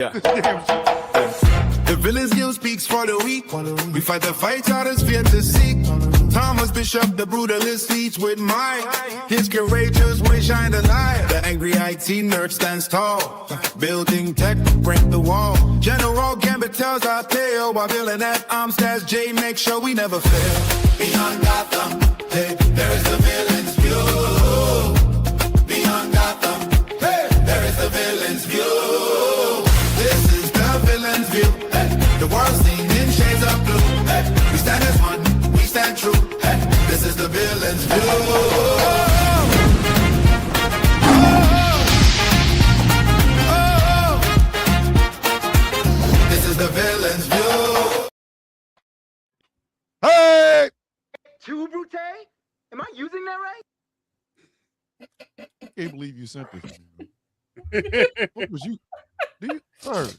The villain's guild speaks for the weak. We fight the fight others fear to seek. Thomas Bishop, the brutalist, leads with might. His courageous way shine the light. The angry IT nerd stands tall. Building tech, break the wall. General Gambit tells our tale. While villain at arms stands J, make sure we never fail. Beyond Gotham, hey, there is the villain's view. Beyond Gotham, hey, there is the villain's view. This is the villain's view. Hey, the world's seen in shades of blue. Hey, we stand as one, we stand true. Hey, this is the villain's view. The villain's view. Hey! Too Brute? Am I using that right? I can't believe you sent this to me. What was you? Sir,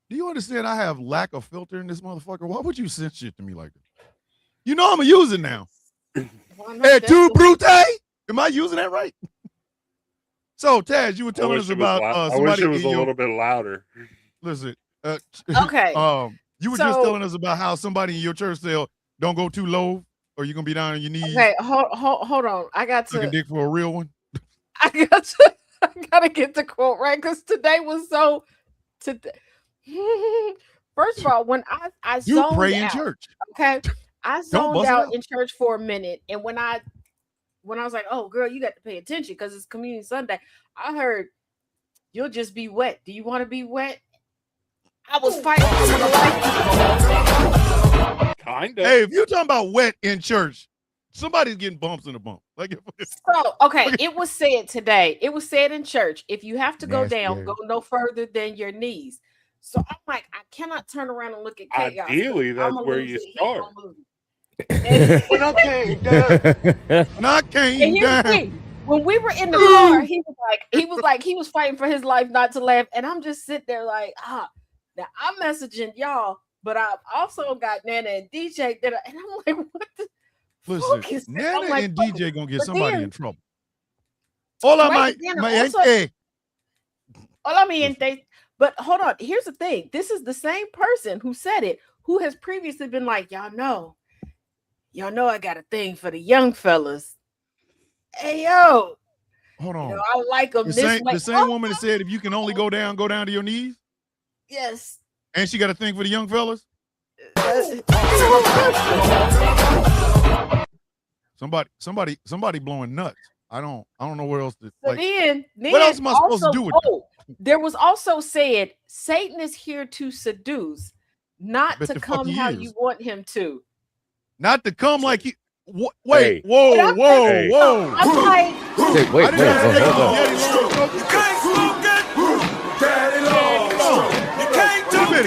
do you understand I have lack of filter in this motherfucker? Why would you send shit to me like that? You know I'm gonna use it now. Hey, Too Brute? Am I using that right? So, Taz, you were telling us about I wish it was a little bit louder. Listen. Okay. You were just telling us about how somebody in your church said, "Don't go too low, or you're gonna be down on your knees." Okay, hold on. I got to dick for a real one. I gotta get the quote right because today was so. First of all, when I zoned you pray in out, church, okay, I zoned out in church for a minute, and when I was like, "Oh, girl, you got to pay attention because it's Communion Sunday," I heard, "You'll just be wet. Do you want to be wet?" I was fighting for the life. Kind of. Hey, if you're talking about wet in church, somebody's getting bumps in the bump. So, okay, it was said today. It was said in church. If you have to go down, go no further than your knees. So I'm like, I cannot turn around and look at chaos. Ideally, that's where you start. When I came down. When we were in the car, he was fighting for his life not to laugh, and I'm just sitting there like, Now I'm messaging y'all, but I've also got Nana and DJ and I'm like, what the fuck is this? Nana like, and DJ gonna get somebody in trouble. Hola, mi gente. But hold on, here's the thing. This is the same person who said it, who has previously been like, y'all know I got a thing for the young fellas. Hey yo. Hold on. I like them. The same woman that said if you can only go down to your knees. Yes. And she got a thing for the young fellas? Somebody blowing nuts. I don't know where else to then what else am I supposed to do with that? There was also said Satan is here to seduce, not to come how you want him to. Not to come like he whoa. I'm like, wait, hold on. You can't smoke it. Daddy long. You can't do it.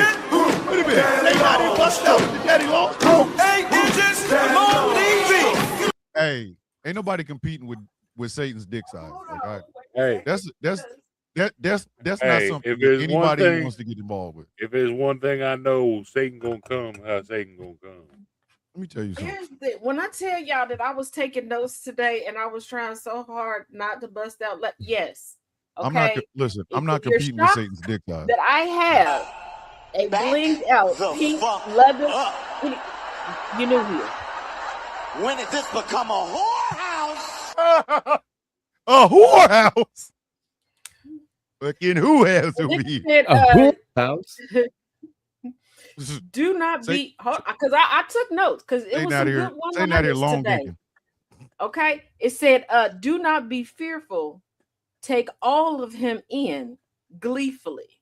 Wait a minute. They got him bust out with the daddy long. 8 inches long TV. Hey, ain't nobody competing with Satan's dick size. Like, hey, that's not something anybody wants to get involved with. If there's one thing I know, Satan gonna come. How Satan gonna come? Let me tell you something. When I tell y'all that I was taking notes today and I was trying so hard not to bust out, yes. Okay. I'm not competing with Satan's dick size. That I have a blinged out pink leather. You knew here. When did this become a whorehouse? A whorehouse. Fucking who has over here? A whorehouse. Do not be, because I took notes because it was some good one today. Okay, it said, "Do not be fearful. Take all of him in gleefully."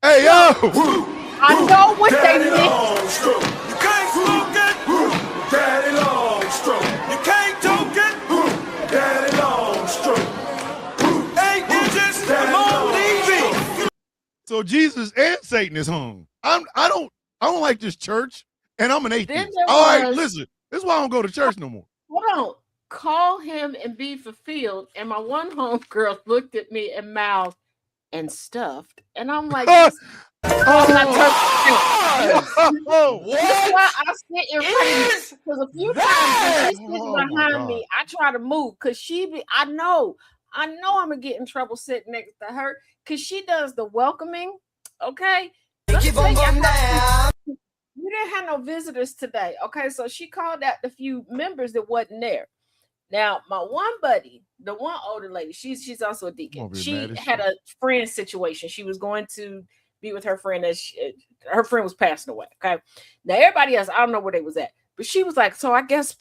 Hey yo! I know what they mean. You can't smoke it. Daddy long stroke. You can't toke it. Daddy long stroke. 8 inches long TV. So Jesus and Satan is hung. I don't like this church, and I'm an atheist. All right, listen. This is why I don't go to church no more. Hold on. Call him and be fulfilled. And my one homegirl looked at me and mouthed and stuffed. And I'm like, what? That's why I sit in front of you. Because a few times when she's behind me, I try to move. Because I know I'm going to get in trouble sitting next to her. Because she does the welcoming Okay. Let me tell you how- we didn't have no visitors today. Okay, so she called out the few members that wasn't there. Now, my one buddy, the one older lady, she's also a deacon. Won't be She mad as had shit. a friend situation. She was going to be with her friend as her friend was passing away. Okay. Now everybody else, I don't know where they was at, but she was like, so I guess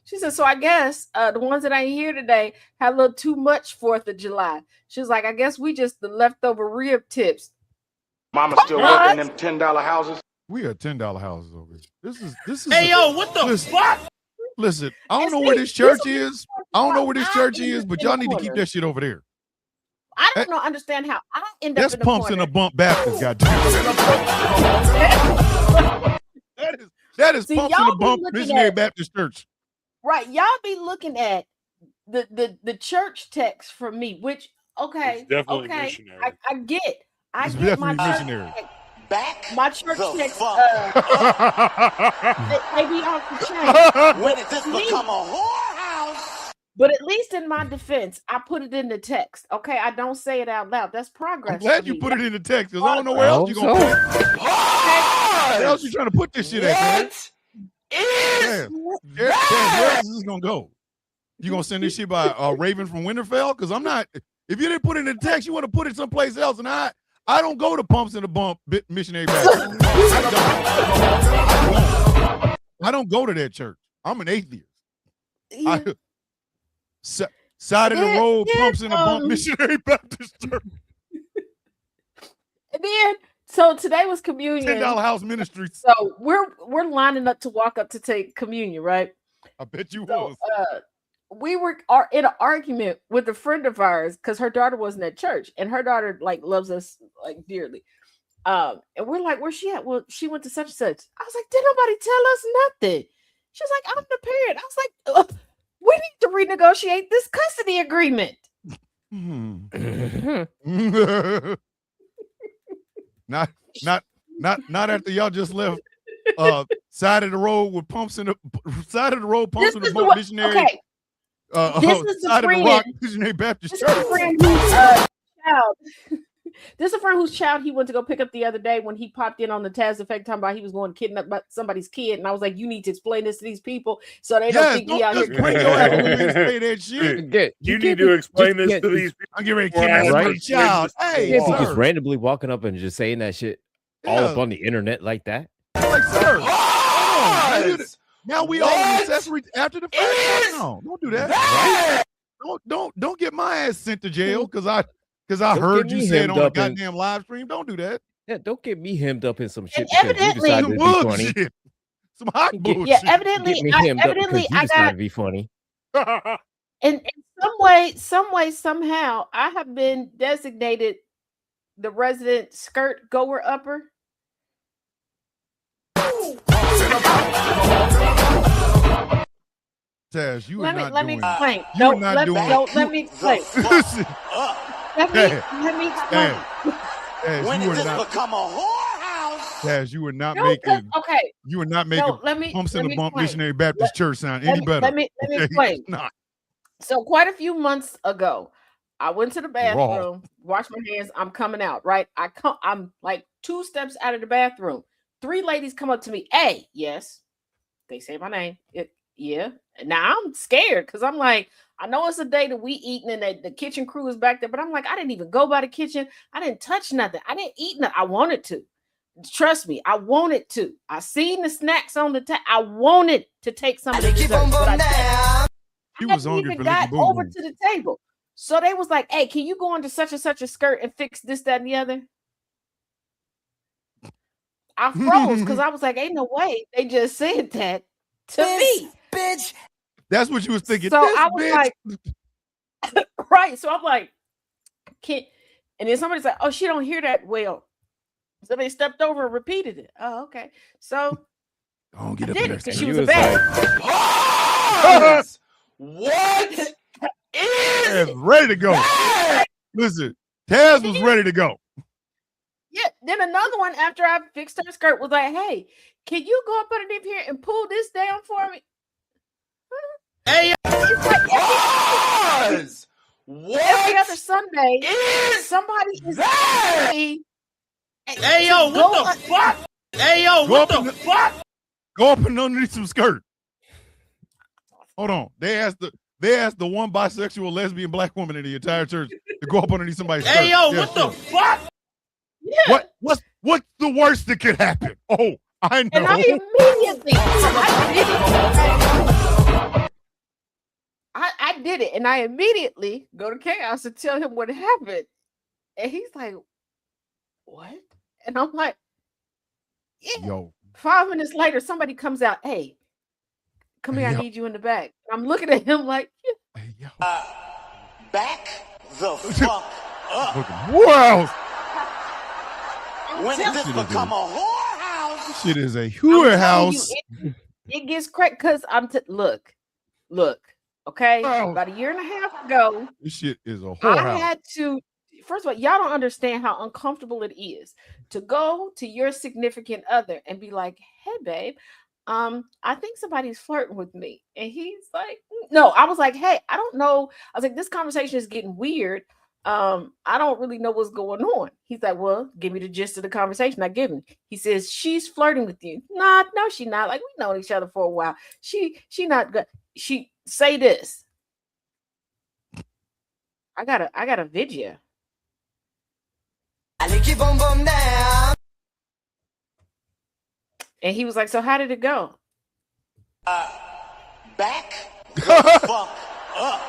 she said, so I guess the ones that ain't here today had a little too much 4th of July. She was like, I guess we just the leftover rib tips. Mama still What? working them $10 houses. We are $10 houses over here. This is. Hey, yo, what the fuck? Listen, I don't And know where see, this church this is. I don't know where this I church end is, up but in y'all the need to keep corner. that shit over there. I don't know, understand how I end up That's in the Pumps in corner. a Bump Baptist, goddamn. That is See, Pumps in y'all a be Bump looking Missionary at- Baptist Church. Right, y'all be looking at the church text from me, which okay, It's definitely okay, missionary. I get, I It's get my definitely church missionary. text. Back My church the text, fuck they be off the chain. when did this Me. become a whorehouse? But at least in my defense, I put it in the text. Okay, I don't say it out loud. That's progress. I'm glad for you me. put it in the text because I don't know where I else you hope gonna so. put it. Where else you trying to put this shit at, man? Damn. Where else is this gonna go? You gonna send this shit by Raven from Winterfell? Because I'm not. If you didn't put it in the text, you want to put it someplace else. And I don't go to Pumps in the Bump Missionary Baptist. I don't go to that church. I'm an atheist. Yeah. Side of the Then- road, then, Pumps in the Bump Missionary Baptist Church. And then, so today was communion. $10 house ministries. So we're lining up to walk up to take communion, right? I bet you So was. we were in an argument with a friend of ours because her daughter wasn't at church, and her daughter like loves us like dearly. And we're like, where's she at? Well, she went to such and such. I was like, did nobody tell us nothing? She was like, I'm the parent. I was like, we need to renegotiate this custody agreement. not after y'all just left side of the road with Pumps in the side of the road, Pumps in the Bump Missionary. Okay, this is the side of the friend- Rock Missionary Baptist this is a Church. friend whose child. This is a friend whose child he went to go pick up the other day when he popped in on the Taz Effect talking about he was going to kidnap somebody's kid, and I was like, you need to explain this to these people so they don't Yes, think we out don't here. just bring your ass over here and say that shit. You need to explain this to these people. I'm getting ready to Right, kidnap my right. child. Hey, You can't be sir. just randomly walking up and just saying that shit all Yeah. up on the internet like that. Like, sir. hold on. Now we all accessory after the fact. No, don't do that. Don't get my ass sent to jail because I Don't heard get you me say it hemmed on a up in- goddamn live stream. Don't do that. Yeah, don't get me hemmed up in some shit And because you evidently- decided Some to be funny. bullshit. Some hot bullshit. Yeah, evidently, Get me I, hemmed up evidently, because you I decided got to be funny. in some way, somehow, I have been designated the resident skirt goer upper. Taz, you are Let me not let me doing explain. you No, are not let, doing- no, let me explain. Listen, Let me Taz, explain. Taz, When you did are this not become a whorehouse? Taz, you are not No, 'cause- making okay. you are not making No, let me Pumps let in me the Bump explain. Missionary Baptist Church sound Let any me- better. let me okay? explain. It's not. So quite a few months ago, I went to the bathroom, washed my hands. I'm coming out, right? I'm like 2 steps out of the bathroom. 3 ladies come up to me. Hey, yes. They say my name. Yeah. And now I'm scared because I'm like, I know it's a day that we eating and that the kitchen crew is back there, but I'm like, I didn't even go by the kitchen. I didn't touch nothing. I didn't eat nothing. I wanted to. Trust me, I wanted to. I seen the snacks on the table. I wanted to take some of the desserts, but I didn't. You I was hadn't hungry even for got licky boom over boom. to the table. So they was like, hey, can you go into such and such a skirt and fix this, that, and the other? I froze because I was like, ain't no way they just said that to me. Bitch. That's what you was thinking. So This I was bitch. like, right. So I'm like, and then somebody's like, oh, she don't hear that well. So they stepped over and repeated it. Oh, okay. So Don't get I up did in it there. because And she you was a was bad. Pause! What is Taz was ready to go. Listen, Taz was ready to go. Yeah. Then another one after I fixed her skirt was like, hey, can you go up underneath here and pull this down for me? Hey, It's like Pause! every What other Sunday, is somebody is that? asking me Hey, yo, what the fuck? Hey, yo, what the fuck? Go up and underneath some skirt. Hold on. They asked the one bisexual, lesbian, black woman in the entire church to go up underneath somebody's skirt. Hey, yo, Yes, what the sir. fuck? Yeah. What's the worst that could happen? Oh, I know. And I immediately, I did it, and I immediately go to Chaos to tell him what happened, and he's like, "What?" And I'm like, "Yeah." Yo, 5 minutes later, somebody comes out, "Hey, come here, I Yo. need you in the back." And I'm looking at him like, "Yeah." hey, yo. Back the fuck up. Wow, When did this Shit is become a whorehouse? shit is a I'm whore telling house. you, it gets cracked because look, okay. Wow. About a year and a half ago, This shit is a whore I house. had to. First of all, y'all don't understand how uncomfortable it is to go to your significant other and be like, "Hey, babe, I think somebody's flirting with me," and he's like, "No." I was like, "Hey, I don't know." I was like, "This conversation is getting weird. I don't really know what's going on." He's like, "Well, give me the gist of the conversation." I give him. He says, "She's flirting with you." Nah, no, she not. Like, we know each other for a while. She not good. She say this. I got a video. And he was like, "So how did it go?" Back the fuck up.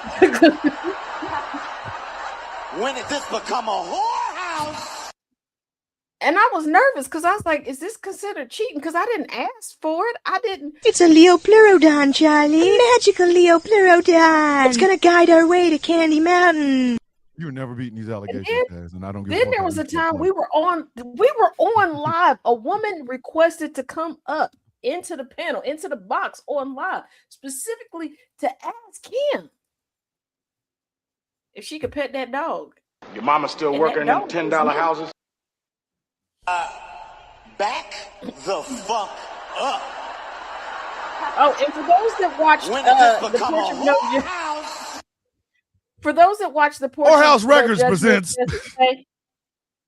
When did this become a whorehouse? And I was nervous because I was like, "Is this considered cheating?" Because I didn't ask for it. I didn't. It's a Leo Pleurodon, Charlie. Magical Leo Pleurodon. It's gonna guide our way to Candy Mountain. You're never beating these allegations, guys, and I don't give a Then fuck there how was a you feel time about we it. were on live. A woman requested to come up into the panel, into the box on live, specifically to ask him if she could pet that dog. Your mama still And working in that them dog was $10 me. houses? Back the fuck up. Oh, and for those that watched When did this the become a portrait of No Ju- whorehouse? for those that watched the portrait Whorehouse of No Records Judgment presents. yesterday,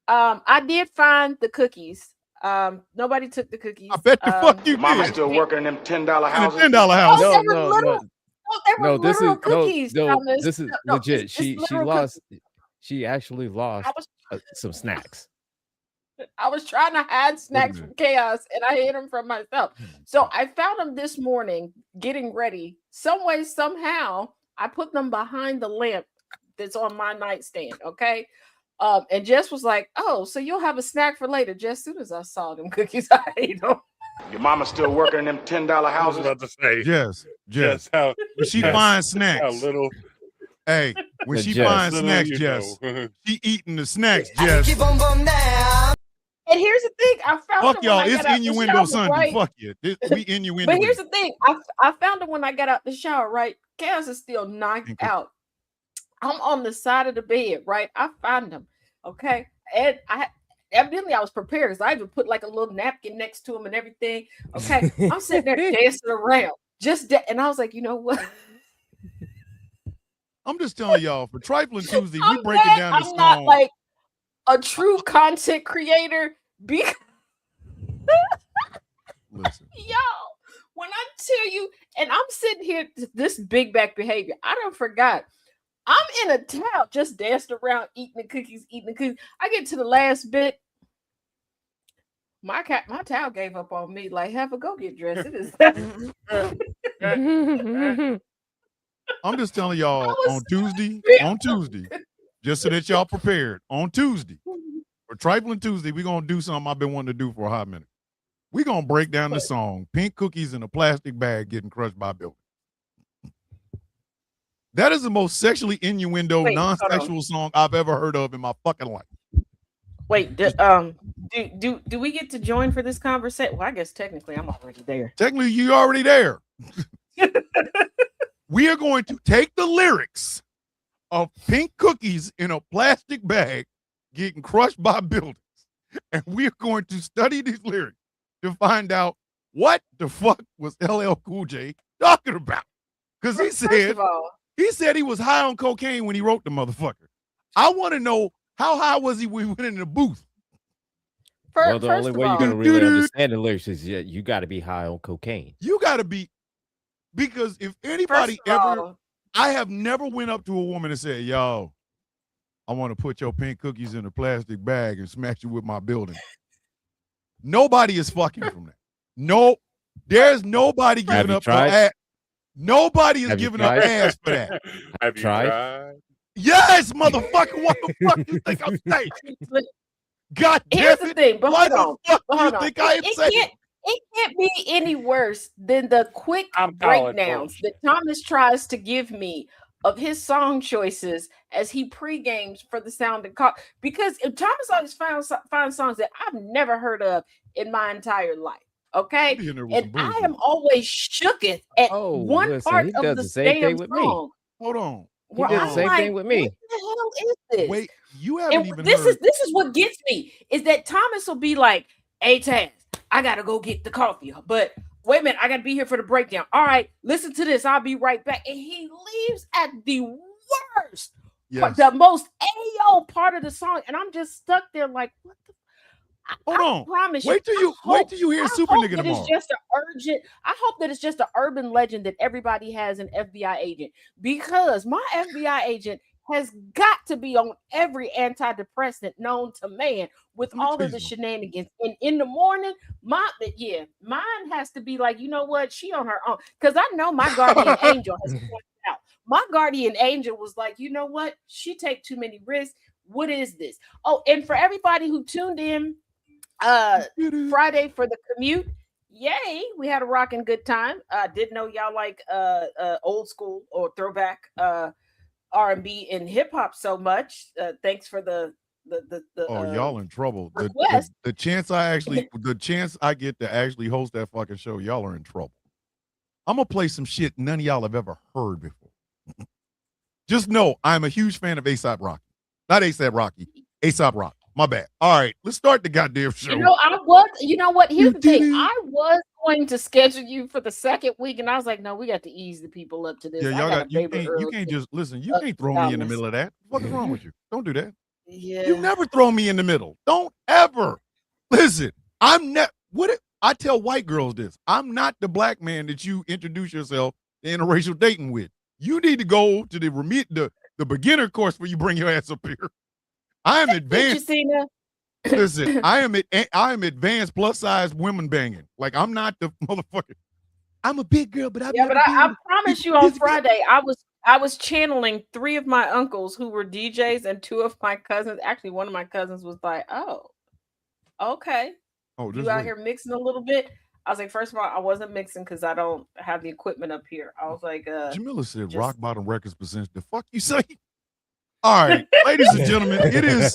I did find the cookies. Nobody took the cookies. I bet the fuck you Your mama did. still working in them $10 In a houses? $10 Oh, house. they No, were no, little. no, No, they were no. This is literal cookies. no. Thomas. This is No, legit. it's She literal lost. cookies. She actually lost I was some snacks. I was trying to hide snacks minute. from Chaos, and I hid them from myself. So I found them this morning, getting ready. Some way, somehow, I put them behind the lamp that's on my nightstand. Okay. And Jess was like, "Oh, so you'll have a snack for later." Just as soon as I saw them cookies, I ate them. Your mama still working in them $10 I was houses? about to say, Yes. just how When she Yes. finds how snacks. little, Hey, when The she Jess. finds little snacks, you Jess, know. she eating the snacks, Jess. And here's the thing: I found Fuck them y'all. when I It's got out the innuendo shower, Sunday. right? Fuck you. We innuendo. But here's the thing: I found them when I got out the shower. Right, Chaos is still knocked Thank you. out. I'm on the side of the bed. Right, I found them. Okay, and evidently I was prepared because I even put like a little napkin next to him and everything. Okay, I'm sitting there dancing around, and I was like, you know what? I'm just telling y'all, for Trifling Tuesday, we I'm breaking glad down the I'm not song. like a true content creator because Listen, y'all, when I tell you, and I'm sitting here, this big back behavior, I done forgot. I'm in a towel, just danced around, eating the cookies. I get to the last bit. My towel gave up on me. Like, have a go get dressed. It is. I'm just telling y'all I was on Tuesday, so just so that y'all prepared. On Tuesday, for Trifling Tuesday, we're gonna do something I've been wanting to do for a hot minute. We're gonna break down the song "Pink Cookies in a Plastic Bag Getting Crushed by Buildings." That is the most sexually innuendo, Wait, hold non-sexual song I've ever heard of in my fucking life. Wait, do we get to join for this conversation? Well, I guess technically I'm already there. Technically, you're already there. We are going to take the lyrics of Pink Cookies in a Plastic Bag Getting Crushed by Buildings, and we are going to study these lyrics to find out what the fuck was LL Cool J talking about. Because First of all, he said he was high on cocaine when he wrote the motherfucker. I want to know how high was he when he went in the booth? Well, the First only of way you're all, gonna really understand the lyrics is you got to be high on cocaine. You got to be, because if first anybody of ever, all, I have never went up to a woman and said, "Yo, I want to put your pink cookies in a plastic bag and smash you with my building." Nobody is fucking from that. No, there's nobody Have giving you up no tried? ass. Nobody is Have you giving up tried? ass for that. Have you Tried? tried? Yes, motherfucker. What the fuck you think I'm saying? but God here's damn the it. thing. But Why hold on. the fuck But do you hold on. think I am saying? It can't be any worse than the quick I'm calling breakdowns bullshit. that Thomas tries to give me of his song choices as he pre-games for the Sound and Call. Because if Thomas always finds songs that I've never heard of in my entire life. Okay. Be in there with some And I bullshit. am always shooketh at Oh, one listen, part he of does the the same damn thing with me. song. Hold on. He Where did the I'm same like, thing with me. what the hell is this? Wait, you haven't And even this heard. is what gets me is that Thomas will be like, "Hey Taz, I gotta go get the coffee, but wait a minute, I gotta be here for the breakdown. All right, listen to this. I'll be right back." And he leaves at the worst, Yes. the most AO part of the song, and I'm just stuck there like, what the? Hold on. Promise Wait till you. you wait till you hear Super Nigga that tomorrow. it's just an urgent. I hope that it's just an urban legend that everybody has an FBI agent, because my FBI agent has got to be on every antidepressant known to man with Let me all tell of you the something. shenanigans. And in the morning, mine has to be like, you know what? She on her own. Because I know my guardian angel has pointed out. My guardian angel was like, you know what? She take too many risks. What is this? Oh, and for everybody who tuned in Friday for the commute, yay, we had a rocking good time. Didn't know y'all like old school or throwback R&B and hip hop so much. Thanks for the Oh, y'all in trouble. request. The chance I get to actually host that fucking show, y'all are in trouble. I'm gonna play some shit none of y'all have ever heard before. Just know I'm a huge fan of A$AP Rocky. Not A$AP Rocky, A$AP Rocky. My bad. All right, let's start the goddamn show. You know what? Here's the thing. I was going to schedule you for the second week, and I was like, no, we got to ease the people up to this. Yeah, I y'all got got a you favorite can't Earl just listen. You of can't throw me in the Thomas. middle of that. What is wrong with you? Don't do that. Yeah. You never throw me in the middle. Don't ever. Listen, I'm not I tell white girls this. I'm not the black man that you introduce yourself to interracial dating with. You need to go to the beginner course where you bring your ass up here. I am advanced. Justina. Listen, I am advanced plus size women banging. Like, I'm not the motherfucker. I'm a big girl, but I promise you on Friday, I was channeling 3 of my uncles who were DJs and 2 of my cousins. Actually, one of my cousins was like, "Oh, okay, Oh, you out here mixing a little bit." I was like, first of all, I wasn't mixing because I don't have the equipment up here. I was like, Jamila said just- Rock Bottom Records presents the fuck you say. All right, ladies and gentlemen, it is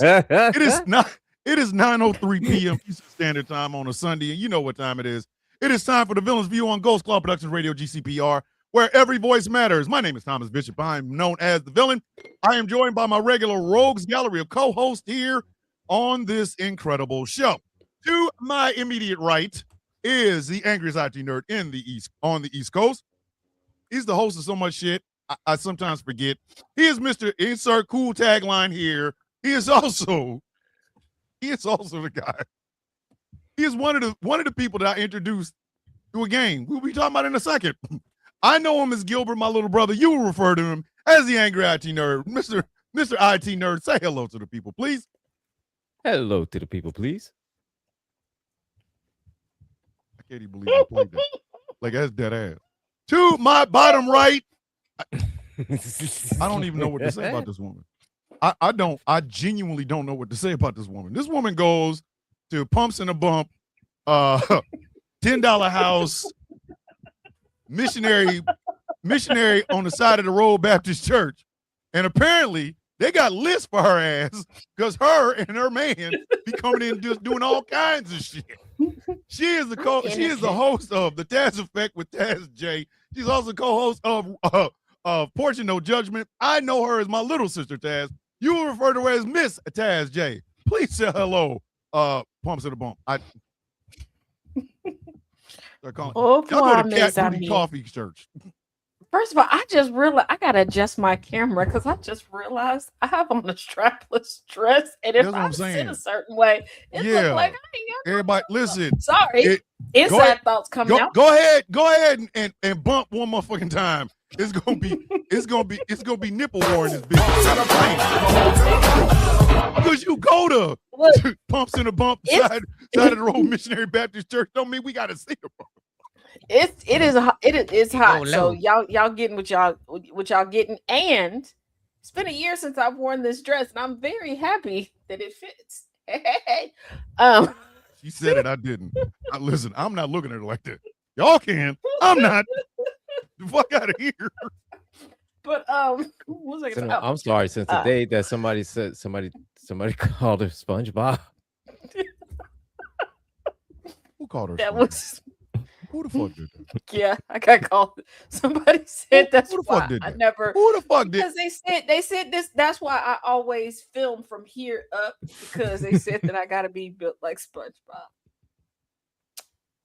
9:03 p.m. Eastern Standard Time on a Sunday, and you know what time it is. It is time for the Villain's View on Ghost Claw Productions Radio, GCPR, where every voice matters. My name is Thomas Bishop. I'm known as the Villain. I am joined by my regular Rogues Gallery of co-hosts here on this incredible show. To my immediate right is the angriest IT nerd on the East Coast. He's the host of so much shit I sometimes forget. He is Mr. Insert Cool Tagline here. He is also the guy. He is one of the people that I introduced to a game we'll be talking about in a second. I know him as Gilbert, my little brother. You will refer to him as the angry IT nerd. Mr. IT nerd, say hello to the people, please. Hello to the people, please. I can't even believe I played that. Like, that's dead ass. To my bottom right, I don't even know what to say about this woman. I genuinely don't know what to say about this woman. This woman goes to Pumps and a Bump, $10 house, missionary on the side of the road Baptist church. And apparently they got lists for her ass because her and her man be coming in just doing all kinds of shit. She is the host of the Taz Effect with Taz J. She's also co-host of Portion No Judgment. I know her as my little sister Taz. You will refer to her as Miss Taz J. Please say hello, Pumps and a Bump. Y'all go to Cat Booty Coffee Church. First of all, I just realized I gotta adjust my camera because I just realized I have on a strapless dress, and if That's what I I'm sit saying. a certain way, it Yeah. looks like I ain't got. Everybody, listen. Sorry, inside thoughts coming out. Go ahead and bump one motherfucking time. It's gonna be nipple war in this bitch. Because you go to Look, pumps in a bump It's- side of the road Missionary Baptist Church. Don't mean we gotta see them. it is hot. Oh, So no. y'all getting what y'all getting, and it's been a year since I've worn this dress, and I'm very happy that it fits. She said it, I didn't. Listen, I'm not looking at her like that. Y'all can. I'm not. The fuck out of here. But what was I gonna say? I'm sorry. Since the day that somebody called her SpongeBob. Who called her? That SpongeBob? was Who the fuck did that? yeah. I got called. Somebody said that's who the why fuck did I that? never. Who the fuck did? Because they said this. That's why I always film from here up, because they said that I gotta be built like SpongeBob.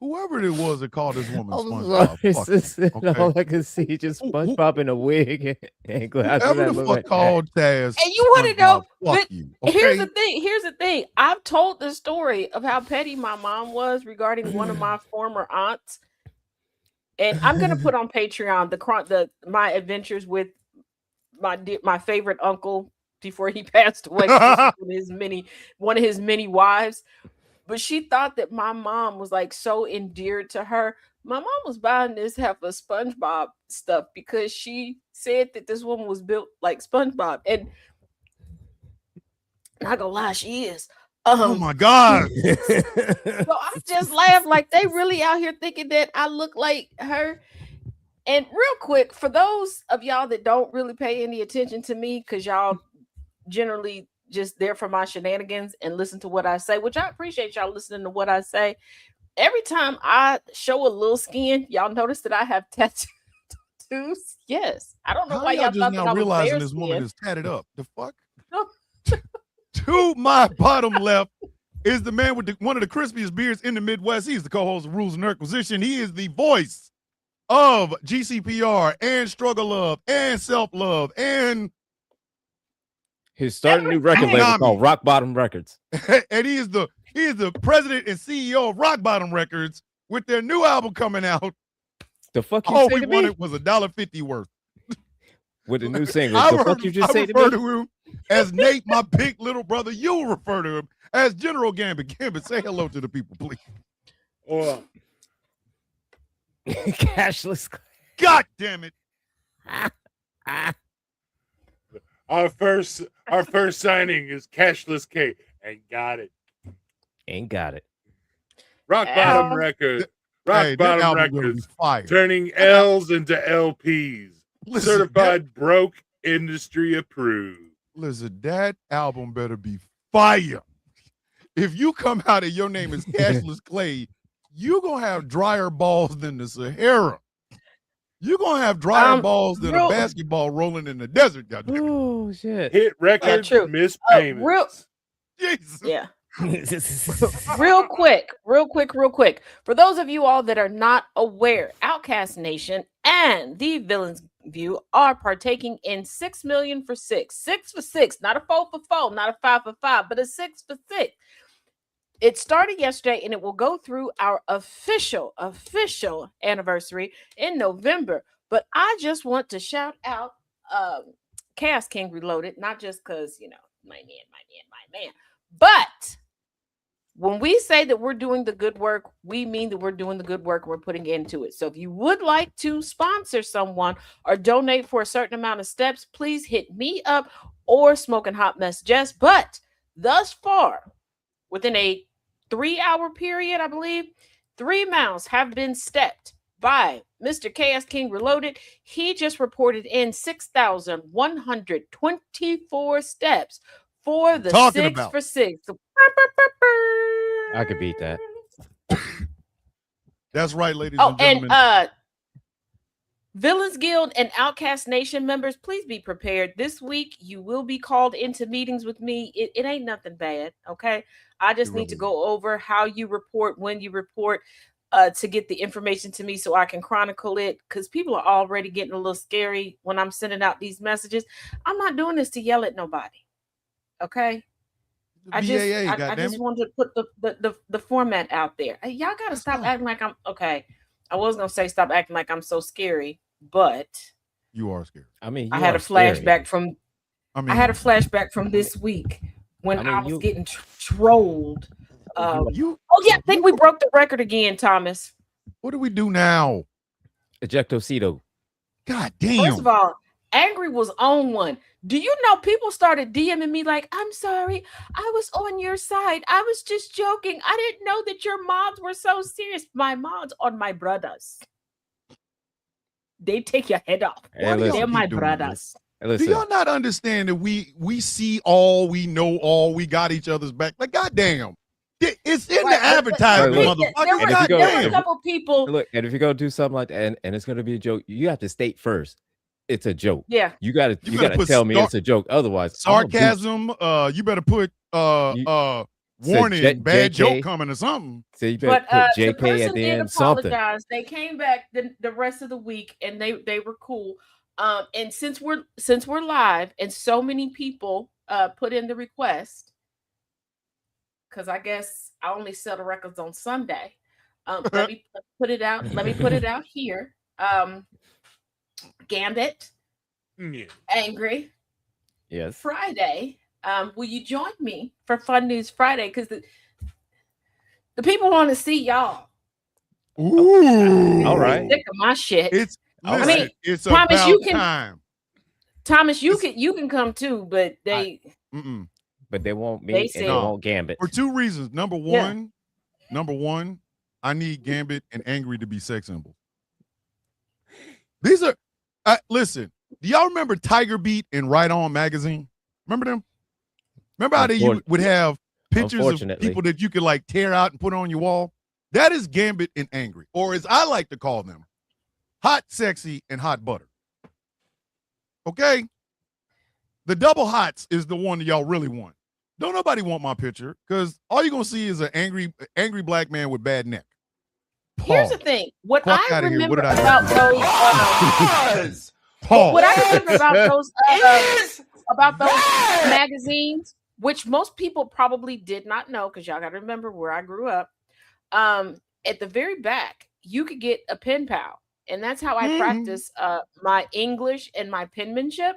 Whoever it was that called this woman I'm SpongeBob. sorry, Fuck sis, you, okay? all I can see just SpongeBob in a wig and glasses. Whoever that the look fuck like called Taz. And you want to know? SpongeBob, fuck but you. Here's Okay? the thing. I've told the story of how petty my mom was regarding one of my former aunts, and I'm gonna put on Patreon my adventures with my favorite uncle before he passed away. 'Cause this is one of his many wives. But she thought that my mom was like so endeared to her. My mom was buying this half of SpongeBob stuff because she said that this woman was built like SpongeBob. And not gonna lie, she is. Oh my God. So I just laughed, like they really out here thinking that I look like her. And real quick, for those of y'all that don't really pay any attention to me, because y'all generally just there for my shenanigans and listen to what I say, which I appreciate y'all listening to what I say. Every time I show a little skin, y'all notice that I have tattoos. Yes. I don't know How why y'all y'all just thought that now I was realizing bare this woman skin. is tatted up? The fuck? No. To my bottom left is the man with one of the crispiest beards in the Midwest. He's the co-host of Rules and Requisition. He is the voice of GCPR and Struggle Love and Self Love and his starting new record label Konami. called Rock Bottom Records. and he is the president and CEO of Rock Bottom Records with their new album coming out. The fuck you All say we to me? wanted was $1.50 worth. With the new single. The fuck you just I say to refer me? to him as Nate, my big little brother. You refer to him as General Gambit. Gambit, say hello to the people, please. Or Cashless. God damn it. our first signing is Cashless K. And got it. Ain't got it. Rock Bottom Records. Rock Hey, that Bottom album gonna be Records. fire. Turning L's into LPs. Listen, Certified broke, industry approved. Listen, that album better be fire. If you come out and your name is Cashless Clay, you're going to have drier balls than the Sahara. You're going to have drier balls than a basketball rolling in the desert. Goddamn. Oh, shit. Hit records, true. miss payments. Jesus. Yeah. real quick. For those of you all that are not aware, Outcast Nation and the Villains View are partaking in 6 million for 6. 6 for 6, not a 4 for 4, not a 5 for 5, but a 6 for 6. It started yesterday and it will go through our official anniversary in November. But I just want to shout out Chaos King Reloaded, not just because, my man. But when we say that we're doing the good work, we mean that we're doing the good work and we're putting into it. So if you would like to sponsor someone or donate for a certain amount of steps, please hit me up or Smoking Hot Mess Jess. But thus far, within a 3-hour period, I believe, 3 miles have been stepped by Mr. Chaos King Reloaded. He just reported in 6,124 steps for the 6 for 6. I could beat that. That's right, ladies and gentlemen. And Villains Guild and Outcast Nation members, please be prepared. This week, you will be called into meetings with me. It ain't nothing bad, okay? I just need to go over how you report, when you report. to get the information to me so I can chronicle it, because people are already getting a little scary when I'm sending out these messages. I'm not doing this to yell at nobody. Okay. I just wanted to put the format out there. Y'all gotta stop acting like I'm okay. I was gonna say stop acting like I'm so scary, but you are scary. I mean, I had a flashback from this week when I was getting trolled. Oh yeah, I think we broke the record again, Thomas. What do we do now? Ejectocito. God damn. First of all, Angry was on one. Do you know people started DMing me like, I'm sorry, I was on your side. I was just joking. I didn't know that your mods were so serious. My mods are my brothers. They take your head off. They're my brothers. Do y'all not understand that we see all, we know all, we got each other's back? Like, goddamn. It's in the advertisement, motherfucker. There were a couple people. Look, and if you're gonna do something like that, and it's gonna be a joke, you have to state first it's a joke. Yeah, you gotta tell me it's a joke. Otherwise, sarcasm. You better put warning, bad joke coming or something. So you better put JK at the end. Something. They came back the rest of the week, and they were cool. And since we're live, and so many people put in the request. Because I guess I only sell the records on Sunday. Let me put it out. Let me put it out here. Gambit, Angry, yes. Friday. Will you join me for Fun News Friday? Because the people want to see y'all. Ooh, all right. Sick of my shit. It's Thomas, about time. Thomas, you can come too, but they. But they won't meet and they won't Gambit. For two reasons. Number one, I need Gambit and Angry to be sex symbols. These are listen, do y'all remember Tiger Beat and Right On magazine? Remember them? Remember how they would have pictures of people that you could like tear out and put on your wall? That is Gambit and Angry, or as I like to call them, Hot, Sexy, and Hot Butter. Okay? The double hots is the one that y'all really want. Don't nobody want my picture, because all you're going to see is an angry black man with bad neck. Here's the thing. What I remember about those magazines, which most people probably did not know, because y'all got to remember where I grew up. At the very back, you could get a pen pal. And that's how I practice my English and my penmanship.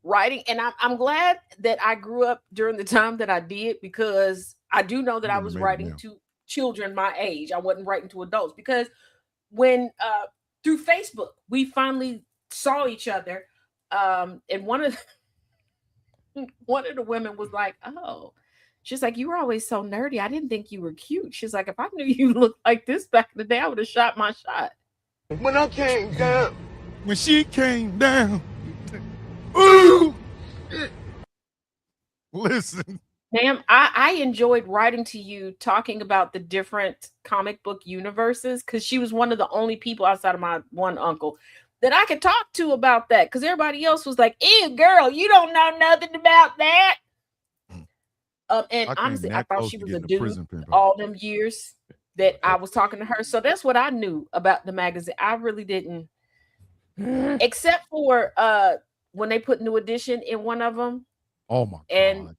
Writing, and I'm glad that I grew up during the time that I did, because I do know that I was writing to children my age. I wasn't writing to adults, because when through Facebook we finally saw each other, and one of the women was like, "Oh," she's like, "You were always so nerdy. I didn't think you were cute." She's like, "If I knew you looked like this back in the day, I would have shot my shot." When she came down. Ooh. Listen, ma'am, I enjoyed writing to you, talking about the different comic book universes, because she was one of the only people outside of my one uncle that I could talk to about that, because everybody else was like, "Ew, girl, you don't know nothing about that." And honestly, I thought she was a dude all them years that I was talking to her. So that's what I knew about the magazine. I really didn't, except for when they put New Edition in one of them. Oh my God. And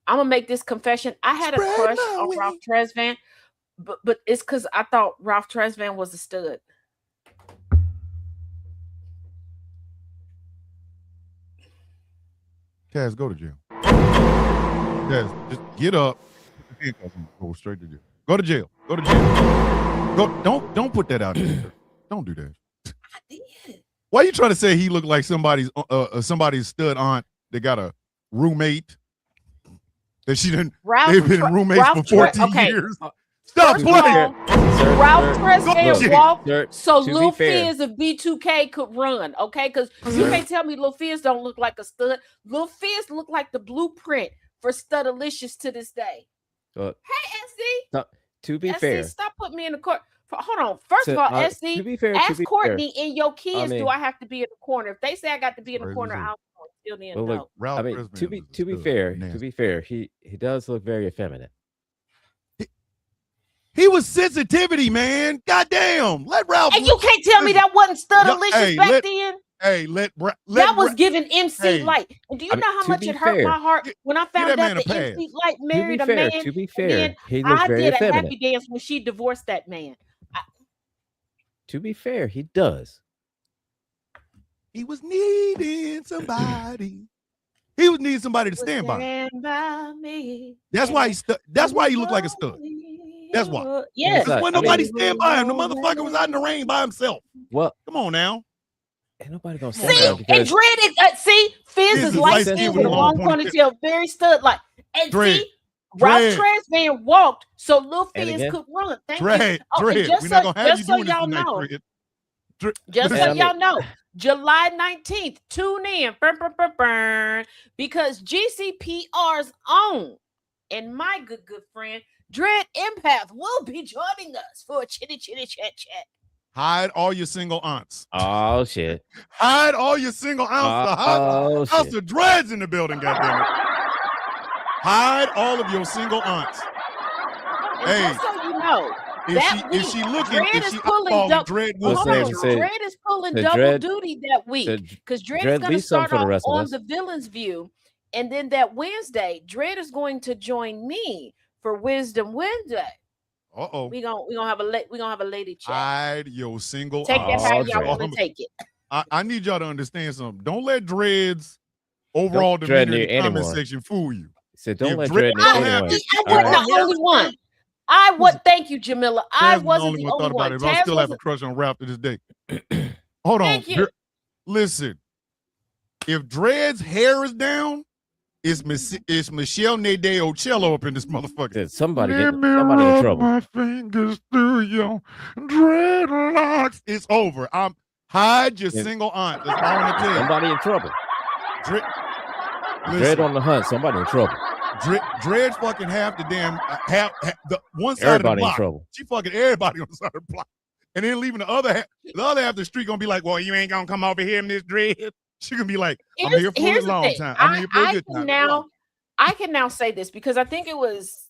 I'm gonna make this confession. I had a crush on Ralph Tresvant, but it's because I thought Ralph Tresvant was a stud. Kaz, go to jail. Kaz, just get up. Go straight to jail. Go to jail. Go to jail. Go. Don't put that out there. Don't do that. I did. Why are you trying to say he looked like somebody's stud aunt that got a roommate that she didn't? They've been roommates for 14 years. Stop playing. Ralph Tresvant walked so Lil Fizz of B2K could run. Okay, because you can't tell me Lil Fizz don't look like a stud. Lil Fizz looked like the blueprint for Studalicious to this day. Hey, SC. To be fair, stop putting me in the court. Hold on. First of all, SC, to be fair, ask Courtney and your kids, do I have to be in the corner? If they say I got to be in the corner, I'll still didn't know. I mean, to be fair, he does look very effeminate. He was sensitivity, man. Goddamn. Let Ralph. And you can't tell me that wasn't Studalicious Hey, back then. Hey, let That was giving MC Hey. Light. And do you I mean, know how to much be it hurt fair, my heart when I found that man out a that pass. MC Light married a to be fair, man? to be and fair, then he looked I very did a effeminate. happy dance when she divorced that man. To be fair, he does. He was needing somebody. He was needing somebody to stand by. Stand by me. That's why that's why he looked like a stud. That's why. Yeah. Because when I mean- nobody stand by him, the motherfucker was out in the rain by himself. Well, Come on now. ain't nobody gonna say See, that and because Dread is Fizz is light skinned with a long ponytail, very stud like. And Dread, see, Ralph Dread. Tresvant walked so Lil And Fizz again? could run. Thank Dread, you. Oh, and Dread. just We're not so- gonna have you just so doing this y'all tonight, know. Dread. Just And so I mean- y'all know, July 19th, tune in because GCPR's own and my good friend Dread Empath will be joining us for a chitty chat. Hide all your single aunts. oh shit. Hide all your single aunts. The Oh House shit. of Dreads in the building, goddammit. Hide all of your single aunts. And Hey, just so you know, If that she, if she week, looking, Dread if is she pulling eyeballing double. Dread Let's will Hold say- on, let's say- Dread is pulling the double Dread- duty that week the because Dread Dread is going to be something start for the off rest of on us. the Villain's View, and then that Wednesday, Dread is going to join me for Wisdom Wednesday. Uh-oh. We gonna have a lady chat. Hide your single Take that aunts. how Oh, y'all Dread. want to take it. I need y'all to understand something. Don't let Dread's overall Don't Dread demeanor in the near comment anyone. section fool you. Said don't If let Dread Dread don't near have anyone. this- I All wasn't right. the only one. I was. Thank you, Jamila. I Taz wasn't the only the one thought only about one. it. But I Taz still have a wasn't. crush on Ralph to this day. Hold on. Thank you. Listen, if Dread's hair is down, it's Michelle Nadeo Ocello up in this motherfucker. Said somebody Let get me somebody in rub trouble. my fingers through your dreadlocks. It's over. Hide your Yeah. single aunt. That's all I want to tell you. Somebody in trouble. Dread, Dread listen, on the hunt. Somebody in trouble. Dread fucking half the damn half the one side Everybody of the in block. trouble. She fucking everybody on the side of the block, and then leaving the other half of the street gonna be like, "Well, you ain't gonna come over here in this dread." She gonna be like, "I'm here for a Here's the long thing. time. I'm here for a good time." I can now say this because I think it was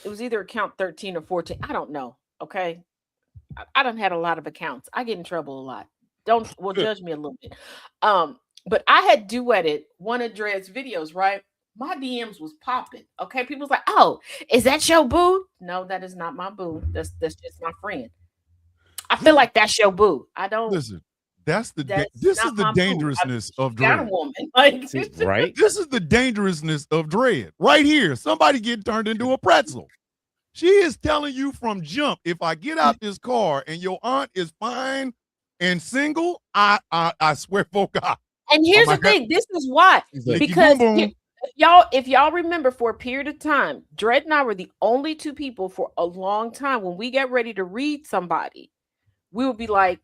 either account 13 or 14. I don't know. Okay. I done had a lot of accounts. I get in trouble a lot. Judge me a little bit. But I had duetted one of Dread's videos, right? My DMs was popping. Okay. People was like, "Oh, is that your boo?" No, that is not my boo. That's just my friend. I feel like that's your boo. I don't Listen, this is not the my boo. dangerousness of got a Dread. woman. Like See, right? This is the dangerousness of Dread. Right here, somebody getting turned into a pretzel. She is telling you from jump, if I get out this car and your aunt is fine and single, I swear for God. And here's my the thing: this is why. He's like, Because boom, boom. if y'all remember, for a period of time, Dread and I were the only two people for a long time when we get ready to read somebody, we would be like,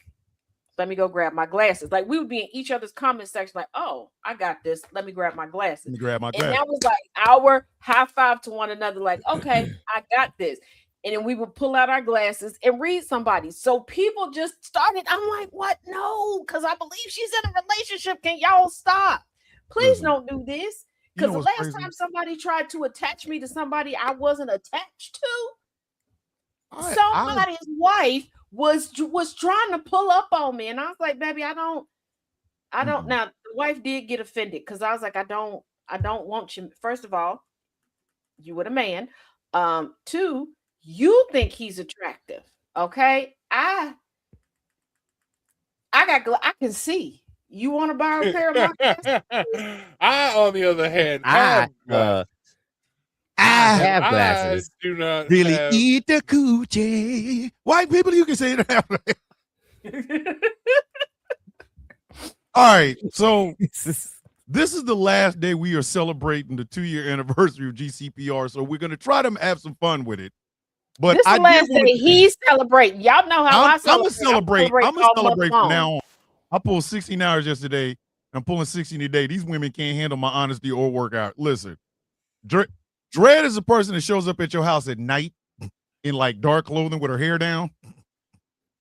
"Let me go grab my glasses." Like we would be in each other's comment section, like, "Oh, I got this. Let me grab my Let glasses." me grab my And glass. that was like our high five to one another, like, "Okay, I got this." And then we would pull out our glasses and read somebody. So people just started. I'm like, "What? No, because I believe she's in a relationship. Can y'all stop? Please Listen, don't do this." you know Because the what's last crazy? time somebody tried to attach me to somebody I wasn't attached to, I- somebody's wife was trying to pull up on me, and I was like, "Baby, I don't." Mm-mm. Now the wife did get offended because I was like, I don't want you. First of all, you with a man. Two, you think he's attractive. Okay, I can see. You want to borrow a pair of my glasses? I, on the other hand, I have glasses. I have I glasses. do not really have- eat the coochie. White people, you can say that. All right, so this is the last day we are celebrating the 2-year anniversary of GCPR, so we're gonna try to have some fun with it. But This is the last day he's celebrating. Y'all know how I I'm celebrate. gonna celebrate all month from long. now on. I pulled 16 hours yesterday. I'm pulling 16 today. These women can't handle my honesty or workout. Listen, Dread is a person that shows up at your house at night in like dark clothing with her hair down.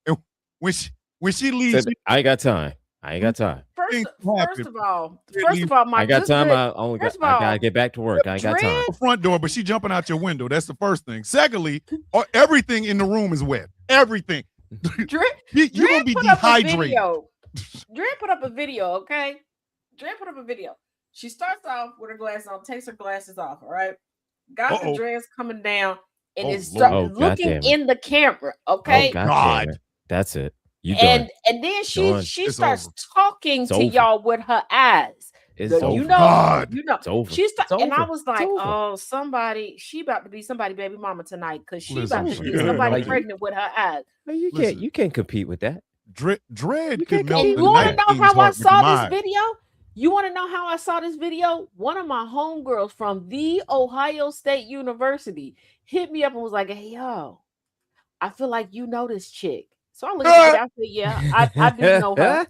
And when she leaves, Said, I got time. I ain't got time. First Things of happen. all, I ain't got time. I first of gotta all, get back to work. I ain't got time. The front door, but she jumping out your window. That's the first thing. Secondly, everything in the room is wet. Everything. Dre You're gonna be put up a dehydrated. video. Dre put up a video, okay? Dre put up a video. She starts off with her glasses on, takes her glasses off, all right? Got the dress coming down and is looking in the camera, okay? Oh, God. That's it. You and then she starts talking to y'all with her eyes. It's You over. know, It's over. She started, and I over. was like, It's over. "Oh, she about to be somebody baby mama tonight because she Listen, about to she be somebody like- pregnant with her eyes." You can't compete with that. Dread You could can't melt And the you want to night know king's how I heart with saw mine. this video? You want to know how I saw this video? One of my homegirls from the Ohio State University hit me up and was like, "Hey, yo, I feel like you know this chick." So I looked at it. I said, "Yeah, I do know her.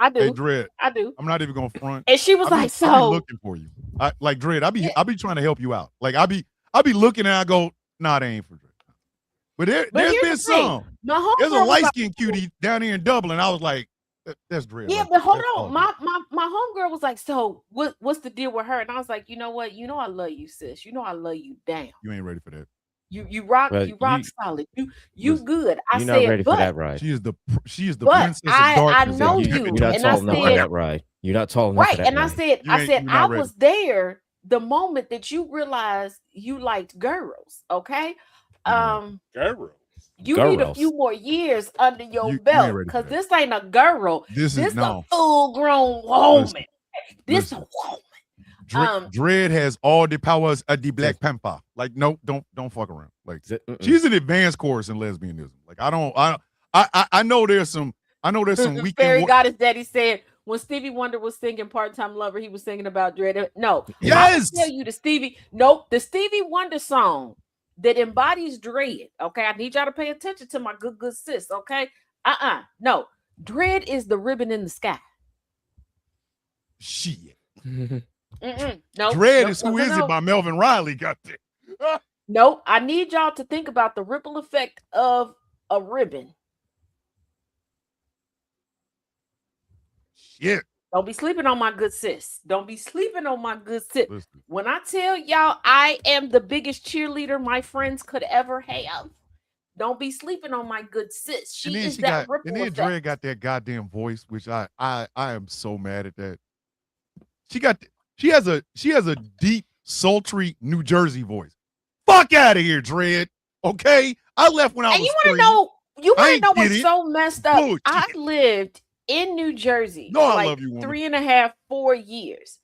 I do. Hey, Dread, I do." I'm not even gonna front. And she was I be like, "So looking for you. Like Dread, I be trying to help you out. Like I be looking and I go, nah, they ain't for Dread. But there's here's been the thing. some. My There's a homegirl was light like, skinned cutie down here in Dublin. I was like, that's Dread. yeah, right but there. hold That's all on. Dread. My homegirl was like, "So what's the deal with her?" And I was like, "You know what? You know I love you, sis. You know I love you down. You ain't ready for that. You rock Well, you rock you- solid. You listen, good." I You're not ready said, for "But that ride. She is the But princess of I darkness. know that you, Kevin You're not and I tall enough for said- that ride. You're not tall enough for right." that And I ride. said, You ain't- I you're not was there the moment that you realized you liked girls. Okay. Girls. You need a Girls. few more years under your You ain't belt ready for because that. this ain't a girl. This This is no. a full-grown woman. Listen, This listen. a woman. Dread has all the powers of the Black Panther. Like, no, don't fuck around. Like, she's an advanced course in lesbianism. Like, I know there's some The weekend. fairy goddess daddy said when Stevie Wonder was singing "Part-Time Lover," he was singing about Dread. No, Yes! I tell you the Stevie Wonder song that embodies Dread. Okay, I need y'all to pay attention to my good sis. Okay, no, Dread is the ribbon in the sky. Shit. No, Dread no, is Who no, Is no. It by Melvin Riley. Got that. No, I need y'all to think about the ripple effect of a ribbon. Shit. Don't be sleeping on my good sis. Don't be sleeping on my good sis. Listen. When I tell y'all I am the biggest cheerleader my friends could ever have, don't be sleeping on my good sis. She is that ripple and then effect. Dread got that goddamn voice, which I am so mad at that. She has a deep, sultry New Jersey voice. Fuck out of here, Dread. Okay, I left when I And was you want to 3. know? You I want to ain't know get what's it. so messed up? Bullshit. I lived in New Jersey No, for I like love you, woman. 3.5, 4 years.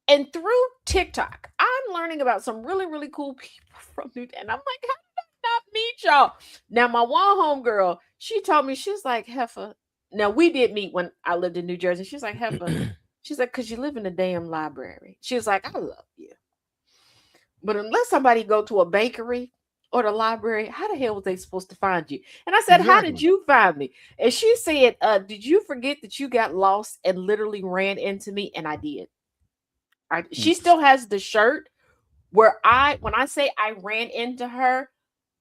And through TikTok, I'm learning about some really, really cool people from New Jersey. And I'm like, how did I not meet y'all? Now, my one homegirl, she told me, she's like, Heifer. Now, we did meet when I lived in New Jersey. She's like, Heifer. She's like, because you live in a damn library. She was like, I love you. But unless somebody go to a bakery or the library, how the hell was they supposed to find you? And I said, how did Exactly. you find me? And she said, did you forget that you got lost and literally ran into me? And I did. She still has the shirt where when I say I ran into her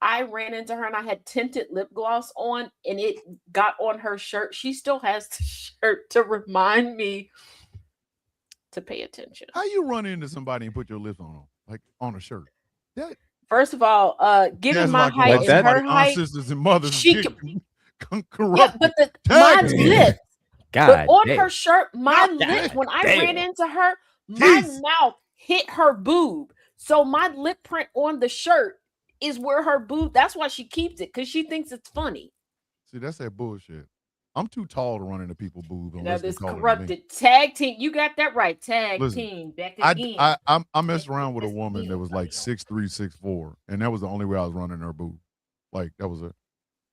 and I had tinted lip gloss on and it got on her shirt. She still has the shirt to remind me to pay attention. How you run into somebody and put your lips on them, like on a shirt? That First of all, given that's my like height what and her somebody, height, ancestors and mothers she get yeah, corrupt. but Tag my me. lips, God but on damn. her shirt, my God lips, when I damn. ran into her, my Jeez. mouth hit her boob. So my lip print on the shirt is where her boob, that's why she keeps it, because she thinks it's funny. See, that's that bullshit. I'm too tall to run into people boobs. Now unless they this taller than me. corrupted tag team, you got that right. Tag Listen, team back again. I messed around with a woman that was like 6'3", 6'4", and that was the only way I was running her boob. Like that was it.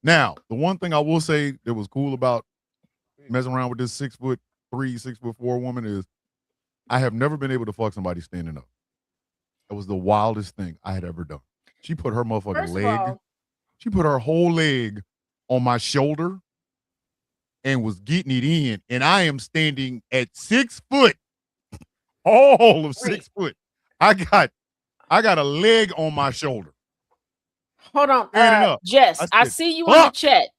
Now, the one thing I will say that was cool about messing around with this 6'3", 6'4" woman is I have never been able to fuck somebody standing up. It was the wildest thing I had ever done. She put her motherfucking First of leg. all, She put her whole leg on my shoulder and was getting it in. And I am standing at 6 foot, all of 6 foot. I got a leg on my shoulder. hold on, Standing up. Jess, I said, see you in the "Fuck." chat.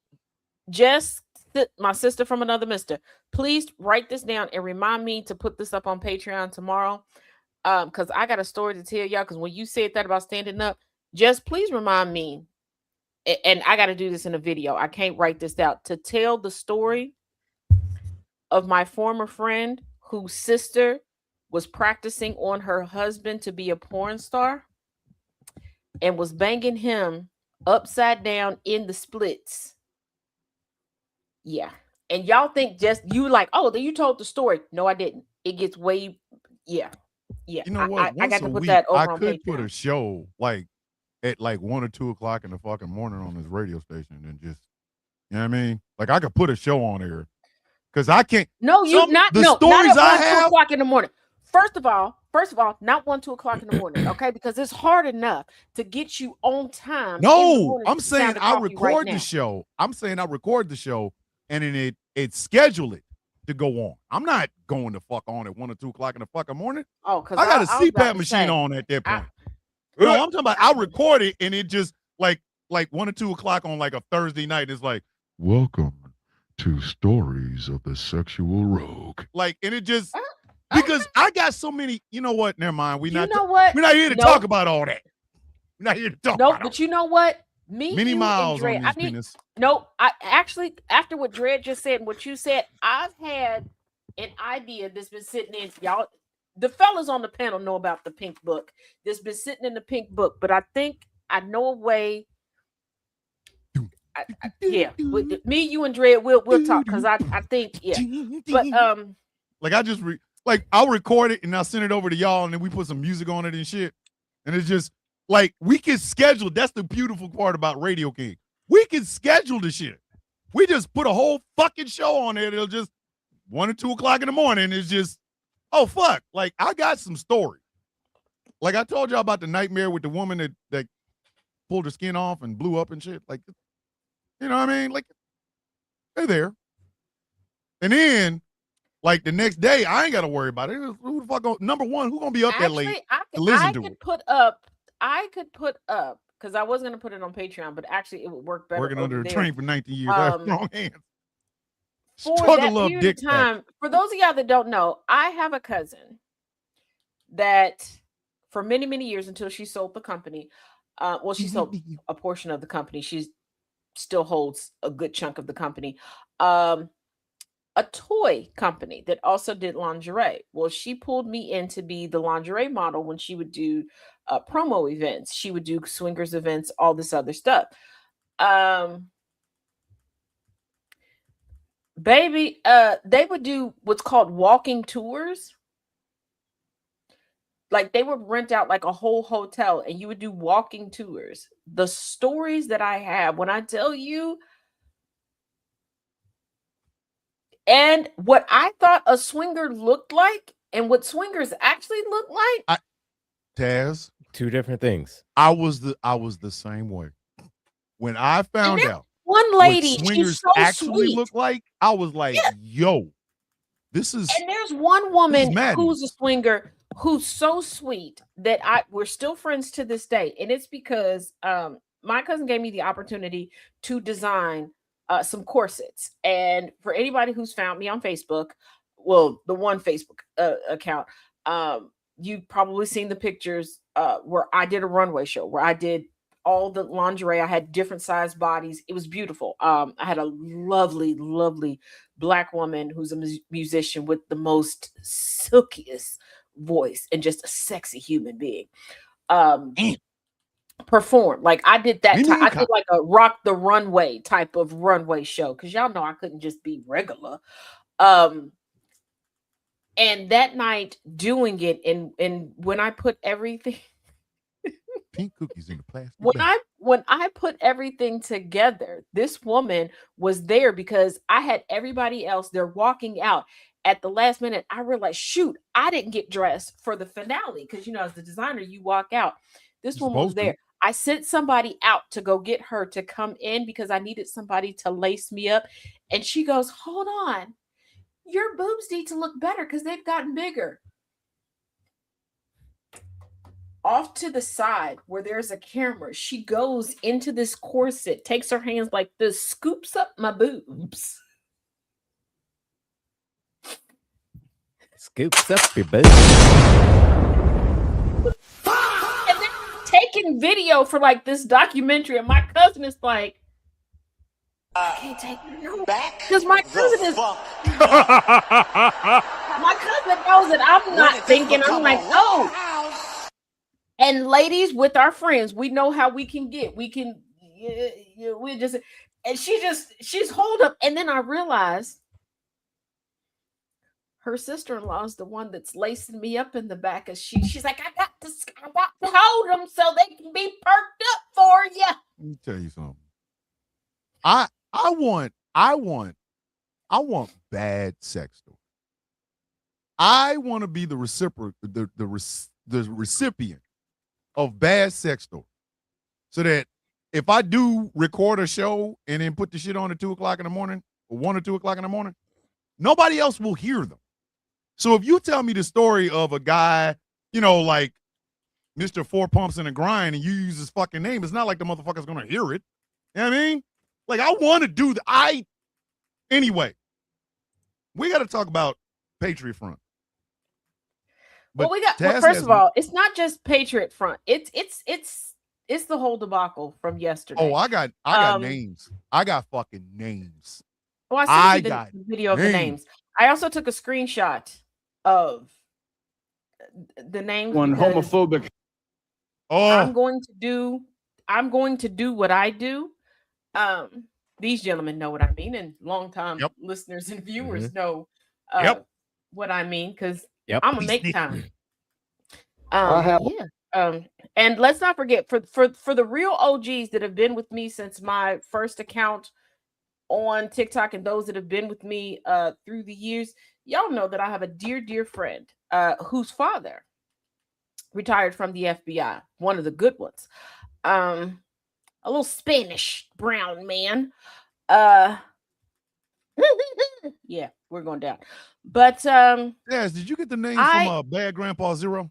Jess my sister from another mister. Please write this down and remind me to put this up on Patreon tomorrow. Because I got a story to tell y'all. Because when you said that about standing up, just please remind me. And I got to do this in a video. I can't write this out to tell the story of my former friend whose sister was practicing on her husband to be a porn star and was banging him upside down in the splits. Yeah. And y'all think just you like, oh, then you told the story. No, I didn't. It gets way, yeah. You know what? I got to put week, that over I on could Patreon. put a show like at like 1 or 2 o'clock in the fucking morning on this radio station and just, you know what I mean? Like I could put a show on there because I can't. No, you not the no, stories not I at 1, 2 have. o'clock in the morning. First of all, not 1, 2 o'clock in the morning, okay? Because it's hard enough to get you on time. No, I'm saying I record record the show. I'm saying I record the show and then it schedule it to go on. I'm not going to fuck on at 1 or 2 o'clock in the fucking morning. Oh, because I got a CPAP machine on at that point. No, I'm talking about I record it and it just like 1 or 2 o'clock on like a Thursday night. It's like, welcome to Stories of the Sexual Rogue. Like, and it just because I got so many. You know what? Never mind. We're not here to talk about all that. We're not here to talk. No, but you know what? Many you, miles and Dred, on this penis. No, I actually after what Dred just said and what you said, I've had an idea that's been sitting in y'all. The fellas on the panel know about the pink book. That's been sitting in the pink book, but I think I know a way. With me, you, and Dred, we'll talk because I think but like I just I'll record it and I'll send it over to y'all and then we put some music on it and shit, and it's just like we can schedule. That's the beautiful part about Radio King. We can schedule the shit. We just put a whole fucking show on there. It'll just 1 or 2 o'clock in the morning. It's just, oh fuck! Like I got some story. Like I told y'all about the nightmare with the woman that pulled her skin off and blew up and shit. Like, you know what I mean? Like they're there. And then, like the next day, I ain't got to worry about it. Who the fuck? Number one, who gonna be up that late to listen to it? I could put up because I was gonna put it on Patreon, but actually it would work better. Working under a train for 19 years. I have strong hands. For that period of time, for those of y'all that don't know, I have a cousin that for many, many years until she sold the company. She sold a portion of the company. She still holds a good chunk of the company. A toy company that also did lingerie. Well, she pulled me in to be the lingerie model when she would do promo events. She would do swingers events, all this other stuff. Baby, they would do what's called walking tours. Like they would rent out like a whole hotel and you would do walking tours. The stories that I have, when I tell you, and what I thought a swinger looked like and what swingers actually look like. Taz, two different things. I was the same way. When I found out one lady, what swingers she's so actually sweet. look like, I was like, yo, this is. And there's one woman who's a swinger who's so sweet that we're still friends to this day. And it's because my cousin gave me the opportunity to design some corsets. And for anybody who's found me on Facebook, well, the one Facebook account, you've probably seen the pictures where I did a runway show, where I did all the lingerie. I had different size bodies. It was beautiful. I had a lovely, lovely Black woman who's a musician with the most silkiest voice and just a sexy human being. Perform like I did that. I did like a rock the runway type of runway show because y'all know I couldn't just be regular. And that night doing it, and when I put everything, pink cookies in the plastic. When I put everything together, this woman was there because I had everybody else. They're walking out at the last minute. I realized, shoot, I didn't get dressed for the finale because as the designer, you walk out. This woman was there. I sent somebody out to go get her to come in because I needed somebody to lace me up. And she goes, hold on. Your boobs need to look better because they've gotten bigger. Off to the side where there's a camera, she goes into this corset, takes her hands like this, scoops up my boobs. scoops up your boot. And then taking video for like this documentary, and my cousin is like, I can't take it no Back because my cousin the is fuck my cousin knows that I'm not thinking. I'm like, oh. house. And ladies, with our friends, we know how we can get. We can, we just, and she's hold up. And then I realized her sister-in-law is the one that's lacing me up in the back. Of she's like, I got to hold them so they can be perked up for you. Let me tell you something. I want bad sex stories. I want to be the recipient of bad sex stories, so that if I do record a show and then put the shit on at 2 o'clock in the morning or 1 or 2 o'clock in the morning, nobody else will hear them. So if you tell me the story of a guy, like Mr. Four Pumps and a Grind, and you use his fucking name, it's not like the motherfucker's gonna hear it. You know what I mean? Like, I want to do anyway, we got to talk about Patriot Front. But first of all, it's not just Patriot Front. It's the whole debacle from yesterday. Oh, I got names. I got fucking names. Oh, I sent you the video of the names. I also took a screenshot of the names. One homophobic. Oh, I'm going to do what I do. These gentlemen know what I mean, and longtime listeners and viewers know what I mean, because I'm gonna make time. And let's not forget, for the real OGs that have been with me since my first account on TikTok, and those that have been with me through the years, y'all know that I have a dear friend whose father retired from the FBI, one of the good ones. A little Spanish brown man. Yeah, we're going down. But yes, did you get the name from Bad Grandpa Zero?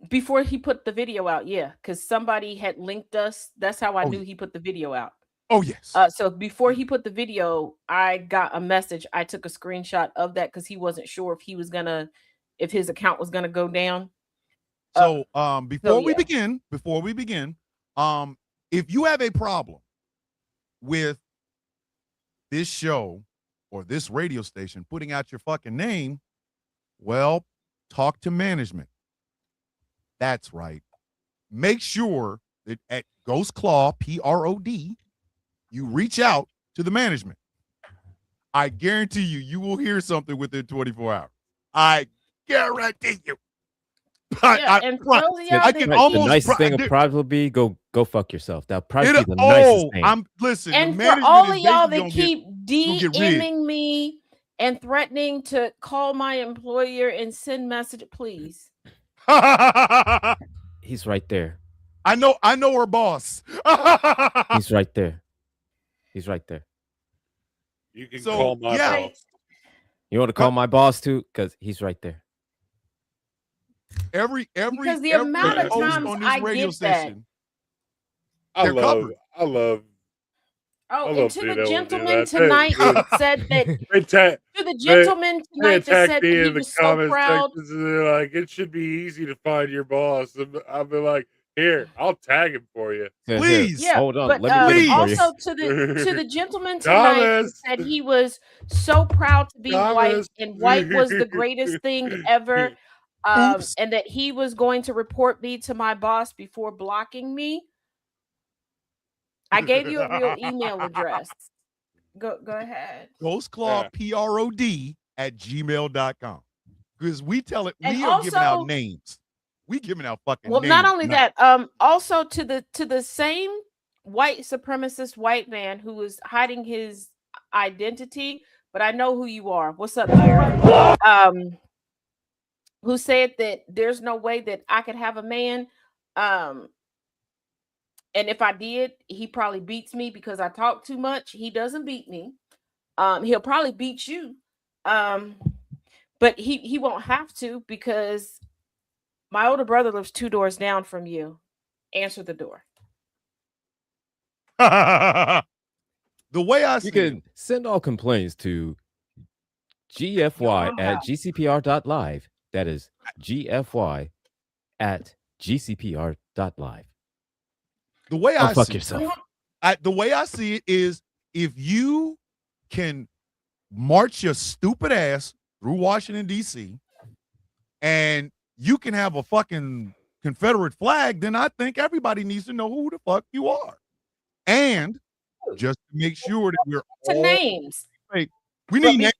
Before he put the video out, yeah, because somebody had linked us. That's how I knew he put the video out. Oh, yes. So before he put the video, I got a message. I took a screenshot of that because he wasn't sure if his account was gonna go down. So before we begin, if you have a problem with this show or this radio station putting out your fucking name, well, talk to management. That's right. Make sure that at Ghost Claw, PROD, you reach out to the management. I guarantee you will hear something within 24 hours. I guarantee you. The nice thing will probably be go fuck yourself. That'll probably be the nicest thing. Listen, and for all of y'all that keep DMing me and threatening to call my employer and send message, please. He's right there. I know her boss. He's right there. He's right there. You can call my boss. You want to call my boss too? Because he's right there. Because the amount of times on this radio station, I love. Oh, and to the gentleman tonight that said that. To the gentleman tonight that said that he was so proud. They're like, it should be easy to find your boss. I'll be like, here, I'll tag him for you. Please. Yeah, hold on. But Let me also to the gentleman tonight that said he was so proud to be white, and white was the greatest thing ever. And that he was going to report me to my boss before blocking me. I gave you a real email address. Go ahead. GhostClawPROD@gmail.com. Because we tell it, and we also, are giving out names. We giving out fucking names. Well, not only that, also to the same white supremacist white man who was hiding his identity, but I know who you are. What's up, Jared? Who said that there's no way that I could have a man. And if I did, he probably beats me because I talk too much. He doesn't beat me. He'll probably beat you. But he won't have to because my older brother lives 2 doors down from you. Answer the door. The way I see you can send all complaints to GFY at GCPR.live. That is GFY at GCPR.live. The way Oh, I fuck see yourself. the way I see it is if you can march your stupid ass through Washington, D.C., and you can have a fucking Confederate flag, then I think everybody needs to know who the fuck you are. And just to make sure that we're To all names. we need names.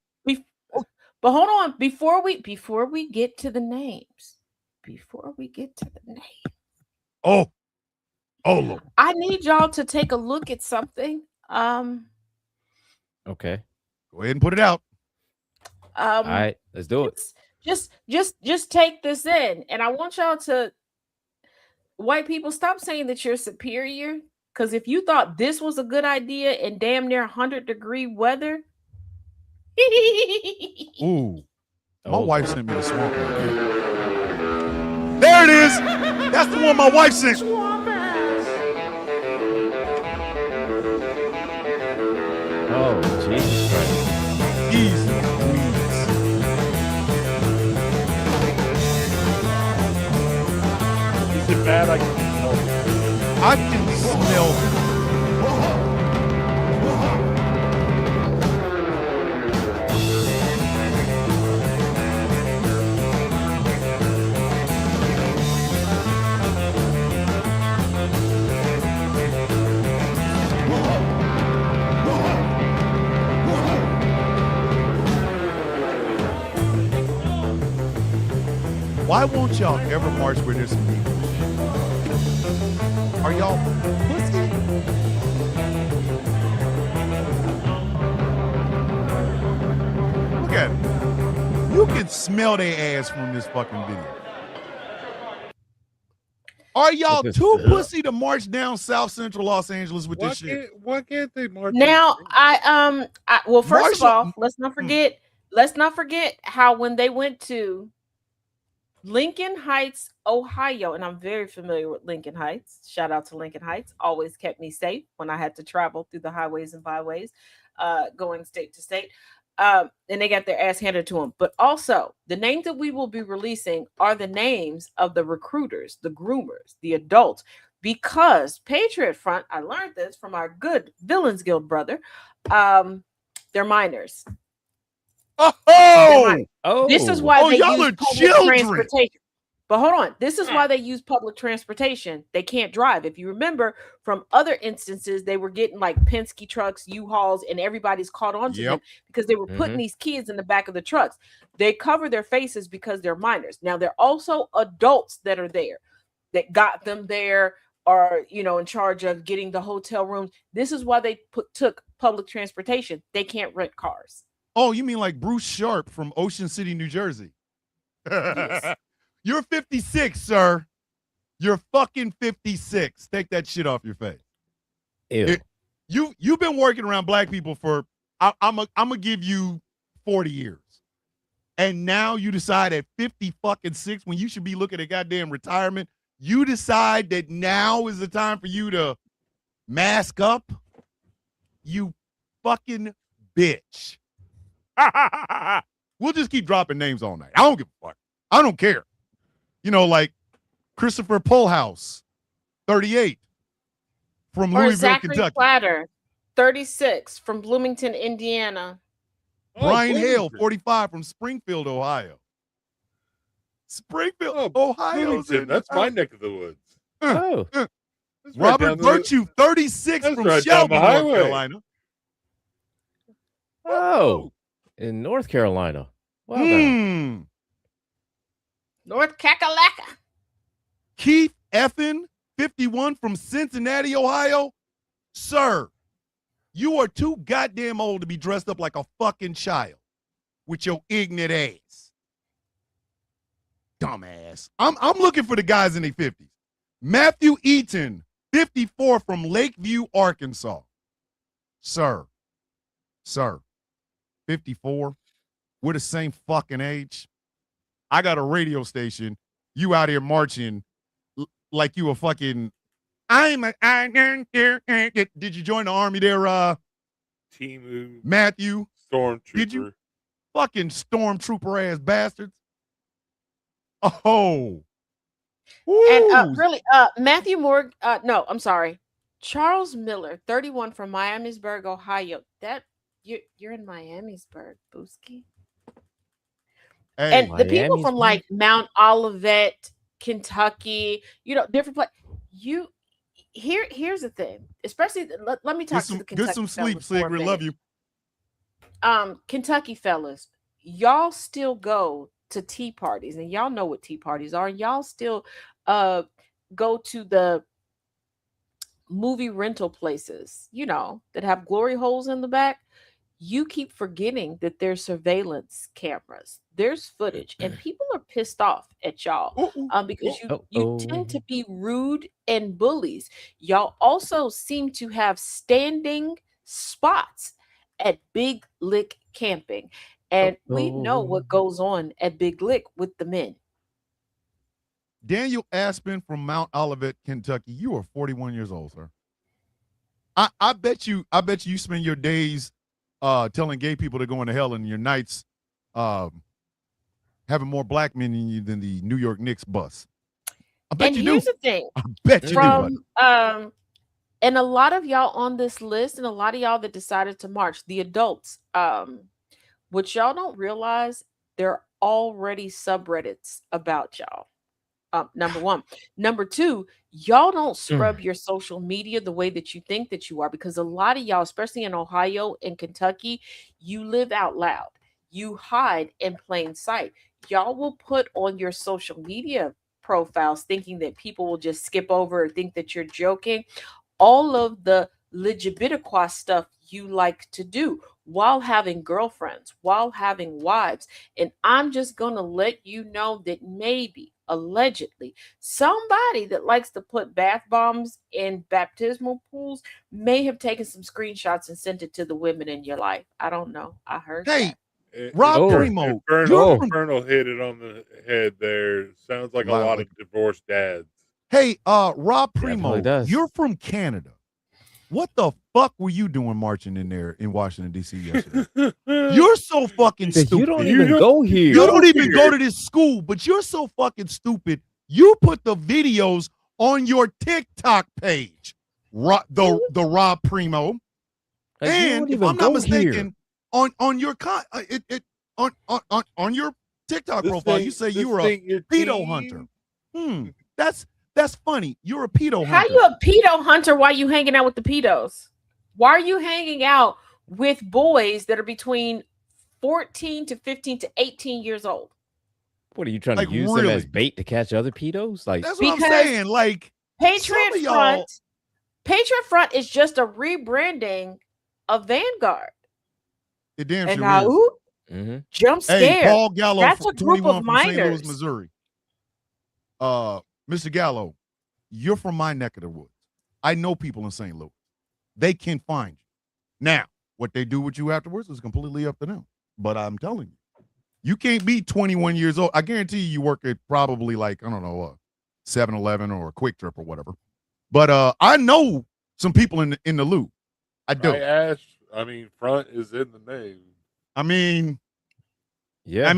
But hold on, before we get to the names, Oh Lord. I need y'all to take a look at something. Okay. Go ahead and put it out. All right. Let's do it. Just take this in, and I want y'all to, white people, stop saying that you're superior. Because if you thought this was a good idea in damn near 100-degree weather, Ooh. My Oh. wife sent me the swamp. There it is. That's the one my wife sent. Oh, Jesus Christ. Easy. Weeds. Is it bad? I can I can smell Why won't y'all ever march where there's some people? Are y'all pussy? Look at it. You can smell their ass from this fucking video. Are y'all too pussy to march down South Central Los Angeles with this shit? Why can't they march? now well, first of all, Marshall- let's not forget how when they went to Lincoln Heights, Ohio, and I'm very familiar with Lincoln Heights. Shout out to Lincoln Heights. Always kept me safe when I had to travel through the highways and byways, going state to state. And they got their ass handed to them. But also, the names that we will be releasing are the names of the recruiters, the groomers, the adults. Because Patriot Front, I learned this from our good Villains Guild brother, they're minors. Oh! Oh. This is why they y'all use are public children. transportation. But hold on. This is why they use public transportation. They can't drive. If you remember from other instances, they were getting like Penske trucks, U-Hauls, and everybody's caught on to them because they were putting these kids in the back of the trucks. They cover their faces because they're minors. Now, they're also adults that are there that got them there, are, you know, in charge of getting the hotel rooms. This is why they took public transportation. They can't rent cars. Oh, you mean like Bruce Sharp from Ocean City, New Jersey? Yes. You're 56, sir. You're fucking 56. Take that shit off your face. Ew. You've been working around black people for I'm gonna give you 40 years. And now you decide at 50 fucking 6, when you should be looking at goddamn retirement, you decide that now is the time for you to mask up. You fucking bitch. We'll just keep dropping names all night. I don't give a fuck. I don't care. You know, like Christopher Polehouse, 38, from Or Louisville, Zachary Kentucky. Platter, 36, from Bloomington, Indiana. Brian Hale, 45, from Springfield, Ohio. Springfield, Ohio. Bloomington, that's my neck of the woods. Oh. That's right Robert down the- Virtue, 36, That's from right down Shelby, the North highway. Carolina. Oh. In North Carolina. Well done. Hmm. North Kakalaka. Keith Effin, 51, from Cincinnati, Ohio. Sir, you are too goddamn old to be dressed up like a fucking child with your ignorant ass. Dumbass. I'm looking for the guys in their 50s. Matthew Eaton, 54, from Lakeview, Arkansas. Sir, 54. We're the same fucking age. I got a radio station. You out here marching like you a fucking. Did you join the army there, Team Matthew? Stormtrooper. Did you? Fucking stormtrooper ass bastards. Oh. And Woo. really, Matthew Morgan. No, I'm sorry, Charles Miller, 31 from Miamisburg, Ohio. That you're in Miamisburg, Booski. Hey, And the people from Miamisburg? like Mount Olivet, Kentucky, different places. Here's the thing, especially let me talk to the Kentucky get some sleep, fellas for a Sigrid. Love minute. you. Kentucky fellas, y'all still go to tea parties, and y'all know what tea parties are. Y'all still go to the movie rental places, that have glory holes in the back. You keep forgetting that there's surveillance cameras, there's footage, and people are pissed off at y'all because you tend to be rude and bullies. Y'all also seem to have standing spots at Big Lick Camping, and we know what goes on at Big Lick with the men. Daniel Aspen from Mount Olivet, Kentucky. You are 41 years old, sir. I bet you spend your days telling gay people they're going to hell, and your nights having more black men in you than the New York Knicks bus. I bet And you here's do. the thing, I bet you do. buddy. from and a lot of y'all on this list, and a lot of y'all that decided to march, the adults, what y'all don't realize, there are already subreddits about y'all. Number one. Number two, y'all don't scrub your social media the way that you think that you are, because a lot of y'all, especially in Ohio and Kentucky, you live out loud. You hide in plain sight. Y'all will put on your social media profiles thinking that people will just skip over or think that you're joking. All of the LGBTQ stuff you like to do while having girlfriends, while having wives. And I'm just going to let you know that maybe, allegedly, somebody that likes to put bath bombs in baptismal pools may have taken some screenshots and sent it to the women in your life. I don't know. I heard Hey, that. Rob Primo, you're from- Infernal hit it on the head there. Sounds like a Wow. lot of divorced dads. Hey, Rob Primo, Definitely does. you're from Canada. What the fuck were you doing marching in there in Washington, D.C. yesterday? You're so fucking stupid. You don't even go here. You don't even go to this school, but you're so fucking stupid. You put the videos on your TikTok page, the Rob Primo, Like, you and don't if even I'm not go mistaken, on your on your TikTok profile, you say you were a pedo hunter. That's funny. You're a pedo How hunter. you a pedo hunter while you hanging out with the pedos? Why are you hanging out with boys that are between 14 to 15 to 18 years old? What are you trying Like, to use them as really? bait to catch other pedos? Like, That's what I'm Because saying. Like, Patriot some of Front, y'all- Patriot Front is just a rebranding of Vanguard. it damn And sure now, is. ooh, mhm. jump Hey, scare. Paul Gallo, That's from a group 21 of from St. Louis, minors. Missouri. Mr. Gallo, you're from my neck of the woods. I know people in St. Louis. They can find you. Now, what they do with you afterwards is completely up to them. But I'm telling you, you can't be 21 years old. I guarantee you work at probably like, I don't know, 7-Eleven or a Quick Trip or whatever. But I know some people in the loop. I do. Front is in the name. I mean, Yeah.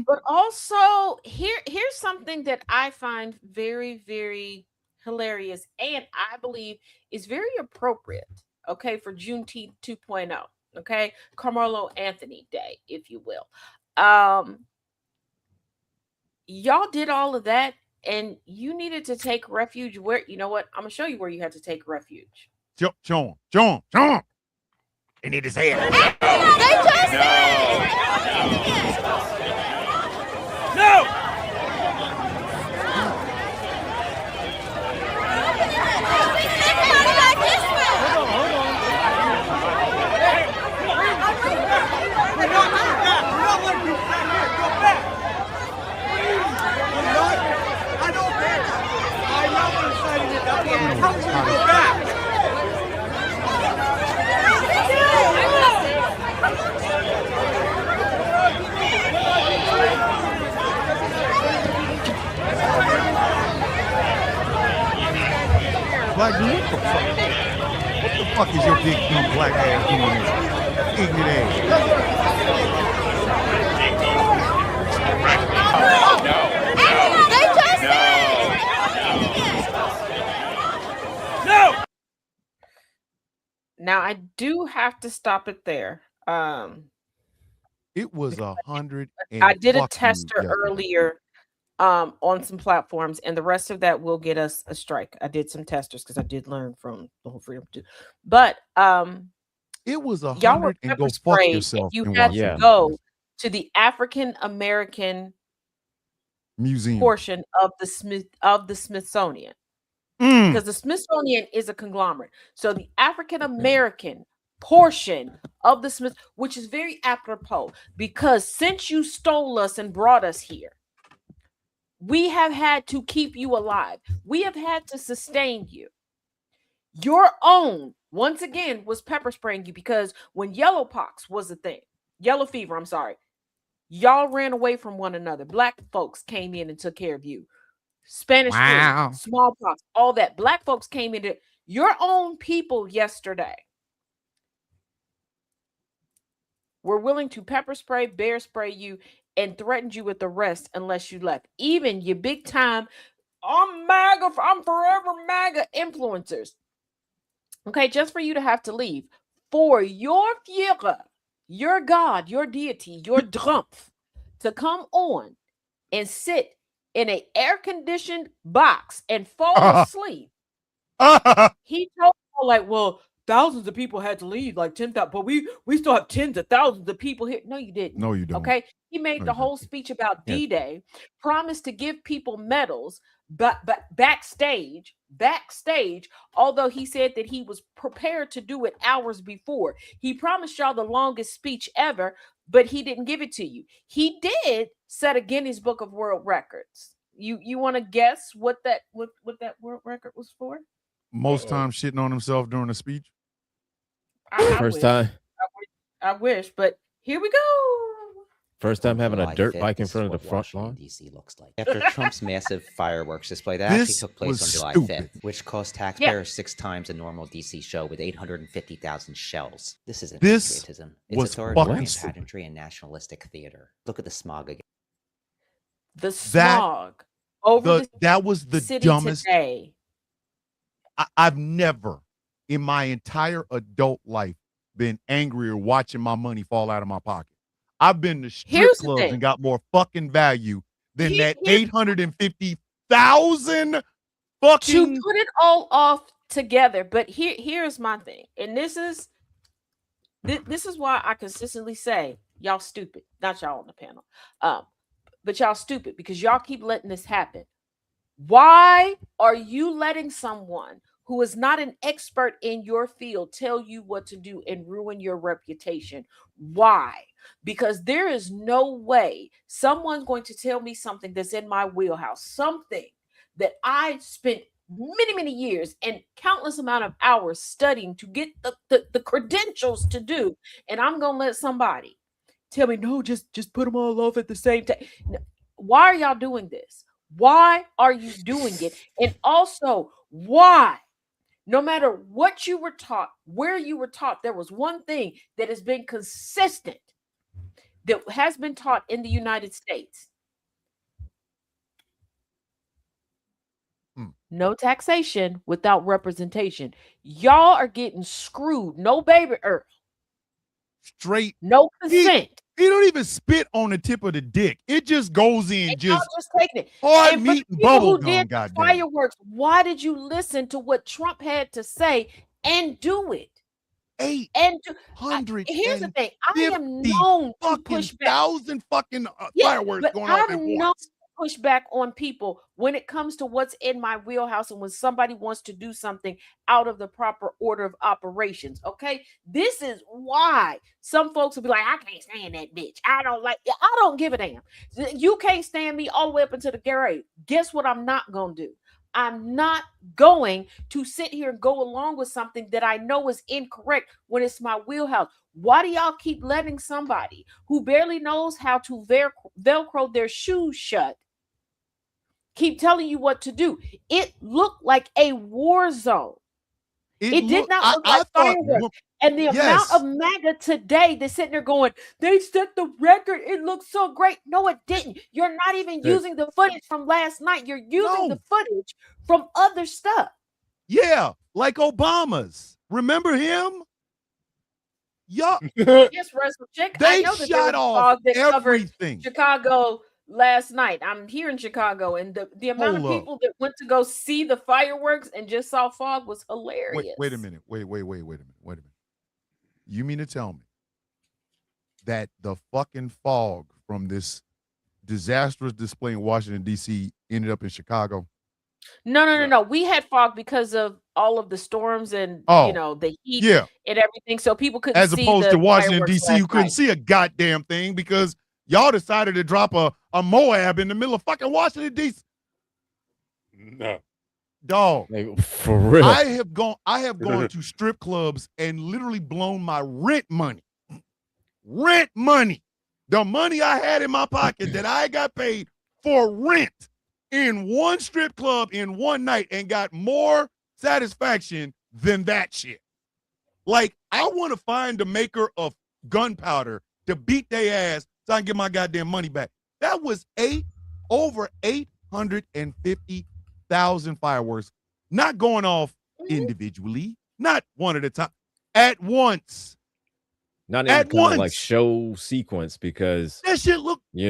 But also, here's something that I find very, very hilarious, and I believe is very appropriate, okay, for Juneteenth 2.0, okay? Carmelo Anthony Day, if you will. Y'all did all of that, and you needed to take refuge where, you know what? I'm going to show you where you had to take refuge. show him. They need his head. Black dude, what the fuck? What the fuck is your big dumb black ass doing here? Ignorant ass. Now I do have to stop it there. It was 100. I did a tester earlier on some platforms, and the rest of that will get us a strike. I did some testers because I did learn from the whole freedom too. But it was y'all were 100 and go pepper fuck sprayed yourself. if you in had Washington. to go to the African American Museum portion of the Smithsonian. Mm. Because the Smithsonian is a conglomerate. So the African American portion of the Smith, which is very apropos, because since you stole us and brought us here, we have had to keep you alive. We have had to sustain you. Your own, once again, was pepper spraying you because when yellow fever, I'm sorry, y'all ran away from one another. Black folks came in and took care of you. Spanish flu, smallpox, all that. Black folks came into your own people yesterday. Were willing to pepper spray, bear spray you, and threatened you with arrest unless you left. Even your big time, I'm forever MAGA influencers. Okay, just for you to have to leave. For your Führer, your God, your deity, your Drumpf, to come on and sit in an air-conditioned box and fall asleep. He told me, like, well, thousands of people had to leave, like 10,000, but we still have tens of thousands of people here. No, you didn't. No, you don't. Okay. He made the whole speech about D-Day, promised to give people medals, but backstage, although he said that he was prepared to do it hours before. He promised y'all the longest speech ever, but he didn't give it to you. He did set a Guinness Book of World Records. You want to guess what that world record was for? Most times shitting on himself during a speech. First time. I wish, but here we go. First time having a dirt bike in front of the front lawn. DC looks like after Trump's massive fireworks display that actually took place on July 5th, which cost taxpayers 6 times a normal DC show with 850,000 shells. This isn't patriotism. It's authoritarian pageantry and nationalistic theater. Look at the smog again. The smog that was the dumbest. Today. I've never in my entire adult life been angrier watching my money fall out of my pocket. I've been to strip clubs and got more fucking value than that 850,000 fucking. To put it all off together, but here's my thing, and this is why I consistently say y'all stupid. Not y'all on the panel, but y'all stupid because y'all keep letting this happen. Why are you letting someone who is not an expert in your field tell you what to do and ruin your reputation? Why? Because there is no way someone's going to tell me something that's in my wheelhouse, something that I spent many, many years and countless amount of hours studying to get the credentials to do. And I'm going to let somebody tell me, no, just put them all off at the same time. Why are y'all doing this? Why are you doing it? And also, why? No matter what you were taught, where you were taught, there was one thing that has been consistent that has been taught in the United States. No taxation without representation. Y'all are getting screwed. No baby Earl. Straight. No consent. He don't even spit on the tip of the dick. It just goes in and just taking it. Hard meat and bubble gum. Fireworks. Why did you listen to what Trump had to say and do it? 800. Here's the thing. I am known to push back. 1,000 fucking fireworks going off at once. Push back on people when it comes to what's in my wheelhouse and when somebody wants to do something out of the proper order of operations. Okay, this is why some folks will be like, I can't stand that bitch. I don't give a damn. You can't stand me all the way up into the grave. Guess what I'm not gonna do? I'm not going to sit here and go along with something that I know is incorrect when it's my wheelhouse. Why do y'all keep letting somebody who barely knows how to Velcro their shoes shut keep telling you what to do? It looked like a war zone. It did not look like fireworks. And the amount of MAGA today that's sitting there going, they set the record. It looks so great. No, it didn't. You're not even using the footage from last night. You're using the footage from other stuff. Yeah, like Obama's. Remember him? Yup. Yes, Russell. They I know that shot off everything. Chicago last night. I'm here in Chicago, and the amount of people that went to go see the fireworks and just saw fog was hilarious. Wait a minute. Wait a minute. You mean to tell me that the fucking fog from this disastrous display in Washington, D.C. ended up in Chicago? No. We had fog because of all of the storms and the heat and everything. So people couldn't as see opposed to Washington, D.C., you couldn't night. see a goddamn thing because y'all decided to drop a Moab in the middle of fucking Washington, D.C. No. Dog. For real. I have gone to strip clubs and literally blown my rent money. Rent money. The money I had in my pocket that I got paid for rent in one strip club in one night and got more satisfaction than that shit. Like, I want to find the maker of gunpowder to beat their ass so I can get my goddamn money back. That was over 850,000 fireworks, not going off individually, not one at a time, at once. Not even kind of like show sequence because that shit look, do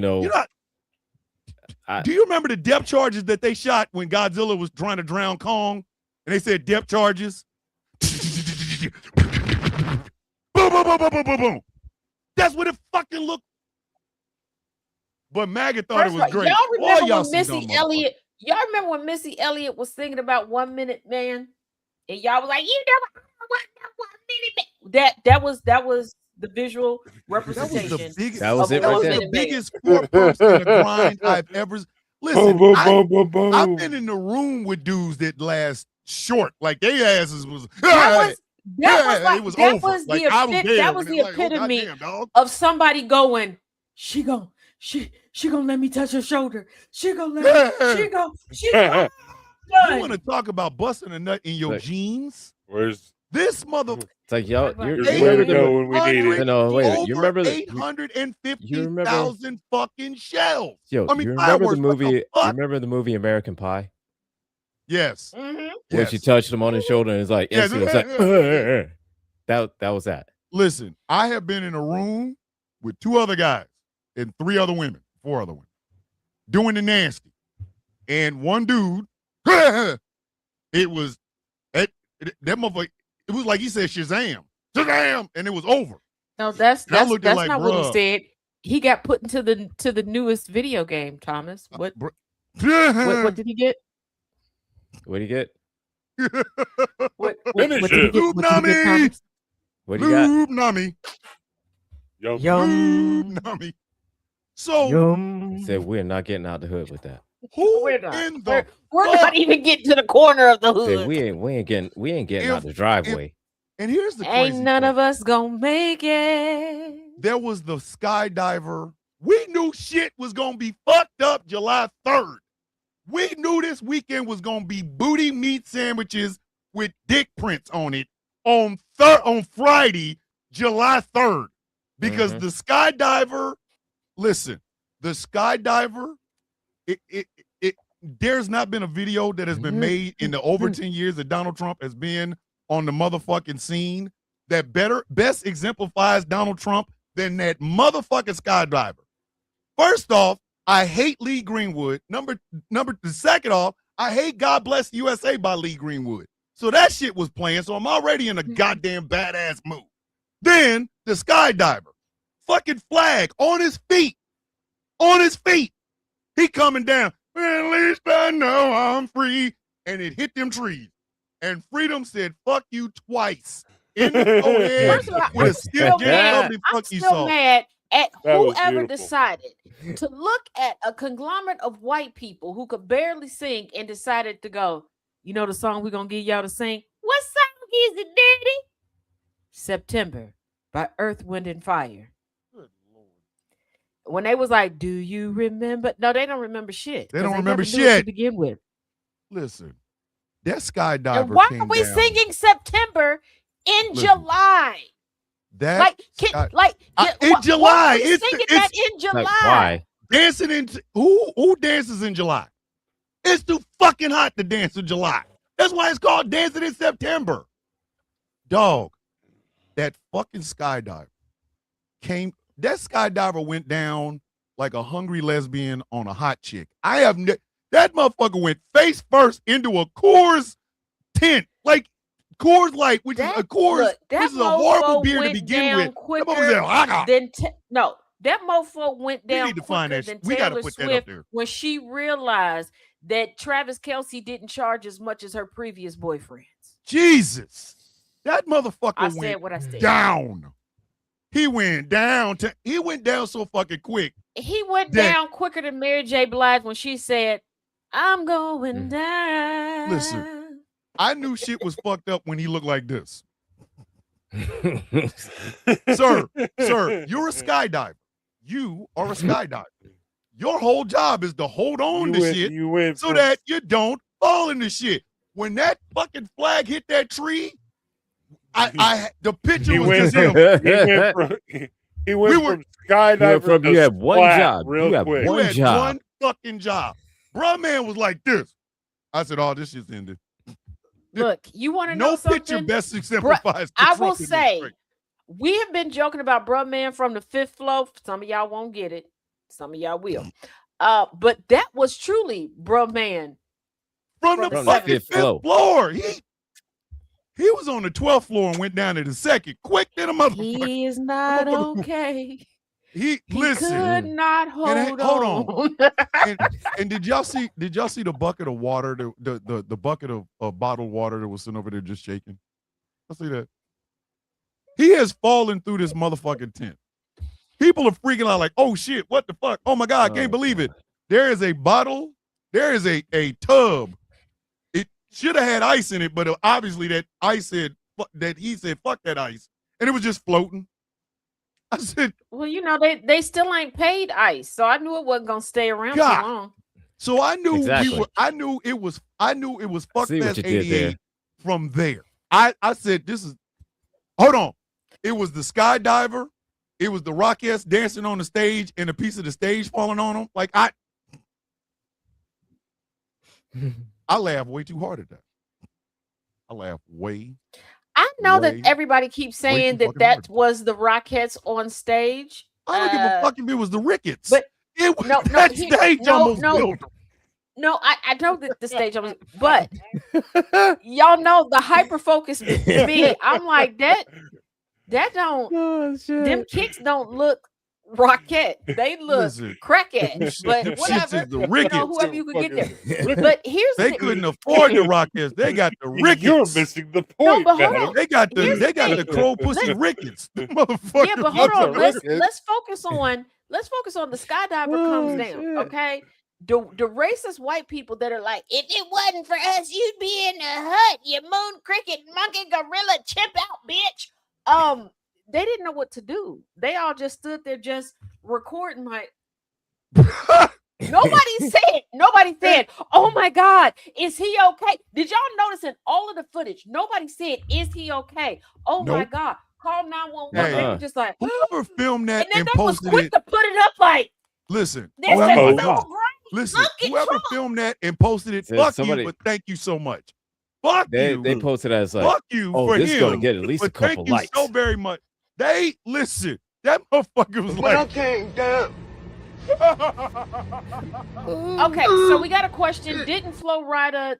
you remember the depth charges that they shot when Godzilla was trying to drown Kong? And they said depth charges. Boom, boom, boom, boom, boom, boom, boom. That's what it fucking looked. But MAGA thought it was great. Y'all remember when Missy Elliott? Y'all remember when Missy Elliott was singing about 1 Minute Man, and y'all was like, "You know what? 1 Minute Man." That was the visual representation. That was it right there. The biggest four-post in the grind I've ever. Listen, I've been in the room with dudes that last short, like their asses was. That was the epitome of somebody going. She gonna let me touch her shoulder. She gonna. You want to talk about busting a nut in your jeans? Where's this mother? It's like y'all. You remember 850,000 fucking shells. Yo, you remember the movie? You remember the movie American Pie? Yes. Mm-hmm. When she touched him on his shoulder and it's like, that was that. Listen, I have been in a room with 2 other guys and 4 other women, doing the nasty, and one dude, it was that motherfucker. It was like he said Shazam, and it was over. No, that's not like, what he said. He got put into the newest video game, Thomas. What did he get? What did he get? What did he get? What do you got? Lube Nami. Yum. Nami. So said we're not getting out the hood with that. We're not even getting to the corner of the hood. Said we ain't getting out the driveway. And here's the ain't crazy none thing. of us gonna make it. There was the skydiver. We knew shit was gonna be fucked up July 3rd. We knew this weekend was gonna be booty meat sandwiches with dick prints on it on Friday, July 3rd. Because the skydiver, listen, the skydiver, there's not been a video that has been made in the over 10 years that Donald Trump has been on the motherfucking scene that best exemplifies Donald Trump than that motherfucking skydiver. First off, I hate Lee Greenwood. Second off, I hate God Bless USA by Lee Greenwood. So that shit was playing, so I'm already in a goddamn badass mood. Then the skydiver, fucking flag on his feet. He coming down. At least I know I'm free. And it hit them trees. And Freedom said, fuck you twice. In the forehead with a stiff I'm still mad at whoever decided to look at a conglomerate of white people who could barely sing and decided to go, you know the song we're going to give y'all to sing? What song is it, Daddy? September by Earth, Wind, and Fire. When they was like, do you remember? No, they don't remember shit. They don't remember shit to begin with. Listen, that skydiver. And why are we singing September in Listen. July. That Like, in July. It's that in July. Like, why? Dancing in who dances in July? It's too fucking hot to dance in July. That's why it's called dancing in September. Dog, that fucking skydiver that skydiver went down like a hungry lesbian on a hot chick. That motherfucker went face first into a Coors tent. Like Coors Light, which is a Coors, which is a horrible beer to begin with. That mofo went down need to find quicker that than we gotta Taylor put that up Swift there. when she realized that Travis Kelce didn't charge as much as her previous boyfriends. Jesus. That motherfucker I went said what I said. down. He went down. He went down so fucking quick. He went that- down quicker than Mary J. Blige when she said, "I'm going down." Listen, I knew shit was fucked up when he looked like this. Sir, you're a skydiver. You are a skydiver. Your whole job is to hold on to shit so that you don't fall into shit. When that fucking flag hit that tree, the picture was just him. He went from skydiver to you had one splat job. real You have quick. one You had job. one fucking job. Bruh man was like this. I said, oh, this shit's ended. Look, you want to know No something? picture best exemplifies. I the will Trump say, administration. we have been joking about Bruh Man from the 5th floor. Some of y'all won't get it. Some of y'all will. But that was truly Bruh Man. From the From the fucking 5th floor. He was on the 12th floor and went down to the 2nd, quick than a motherfucker. He is not okay. He Could listen. not hold on. And did y'all see the bucket of water, the bucket of bottled water that was sitting over there just shaking? I see that. He has fallen through this motherfucking tent. People are freaking out like, oh shit, what the fuck? Oh my God, I can't believe it. There is a bottle, there is a tub. It should have had ice in it, but obviously that ice said that he said fuck that ice, and it was just floating. I said, well, you know, they still ain't paid ICE, so I knew it wasn't gonna stay around God. too long. so I knew Exactly. I knew it was Fuck See what Fest you did 88 there. from there. I said hold on. It was the skydiver, it was the Rockettes dancing on the stage and a piece of the stage falling on them. Like I laughed way too hard at that. I laughed way. I know Way- that everybody keeps way saying too that fucking that hard. was the Rockettes on stage. I don't give a fuck if it was the Ricketts. but- it was no, that he- stage no, almost no. killed him. No, I know that the stage was, but y'all know the hyper focus me. I'm like that don't Oh, shit. them kicks don't look Rockette. They look Listen, crackhead. But them shits whatever, is the you Ricketts. know, whoever you could get there. Fucking- But here's the They thing. couldn't afford the Rockettes. They got the Ricketts. You're missing the No, point, but hold man. on. They got the Here's the thing. crow pussy Ricketts. Motherfucker. Yeah, but hold on. That's Let's focus on the skydiver comes down. shit. Okay. The racist white people that are like, if it wasn't for us, you'd be in the hut, you moon cricket monkey gorilla chimp out bitch. They didn't know what to do. They all just stood there just recording like nobody said, oh my God, is he okay? Did y'all notice in all of the footage, nobody said, is he okay? Oh my Nope. God, call 911. They Hey. were just like, Whoever filmed that and then and they was posted quick it, to put it up like listen, this is whoever, so great. listen, Look at whoever Trump. filmed that and posted it, Said fuck somebody- you, but thank you so much. Fuck They you. posted as like, Fuck you oh, for this is him. gonna get at least a but couple thank you likes. so very much. They listen. That motherfucker was like, came down. Okay, so we got a question. Didn't Flo Rida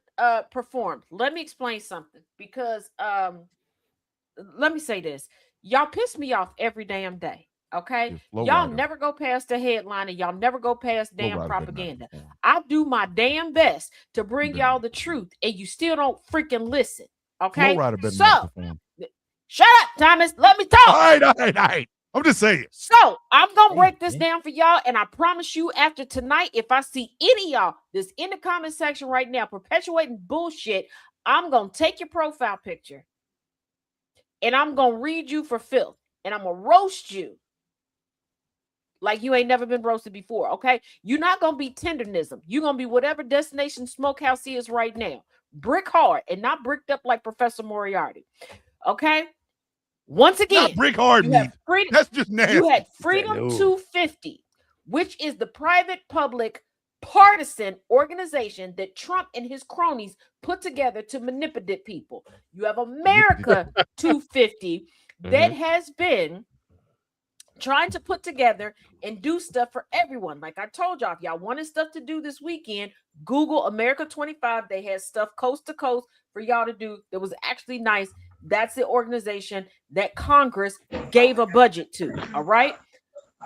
perform? Let me explain something because let me say this. Y'all piss me off every damn day. Okay, Yeah, Flo y'all Rida. never go past the headline and y'all never go past Flo damn Rida better not propaganda. perform. I do my damn best to bring better y'all not the truth, and you still don't freaking listen. Flo Okay, Rida better so not perform. shut up, Thomas. Let me All talk. right. I'm just saying. So I'm gonna break this down for y'all, and I promise you, after tonight, if I see any of y'all that's in the comment section right now perpetuating bullshit, I'm gonna take your profile picture and I'm gonna read you for filth, and I'm gonna roast you like you ain't never been roasted before. Okay, you're not gonna be tendernism. You're gonna be whatever Destination Smokehouse is right now, brick hard and not bricked up like Professor Moriarty. Okay, Once again, not brick hard you meat. have freedom. That's just nasty. You had Freedom 250, which is the private public partisan organization that Trump and his cronies put together to manipulate people. You have America 250 that has been trying to put together and do stuff for everyone. Like I told y'all, if y'all wanted stuff to do this weekend, Google America 25. They had stuff coast to coast for y'all to do that was actually nice. That's the organization that Congress gave a budget to. All right.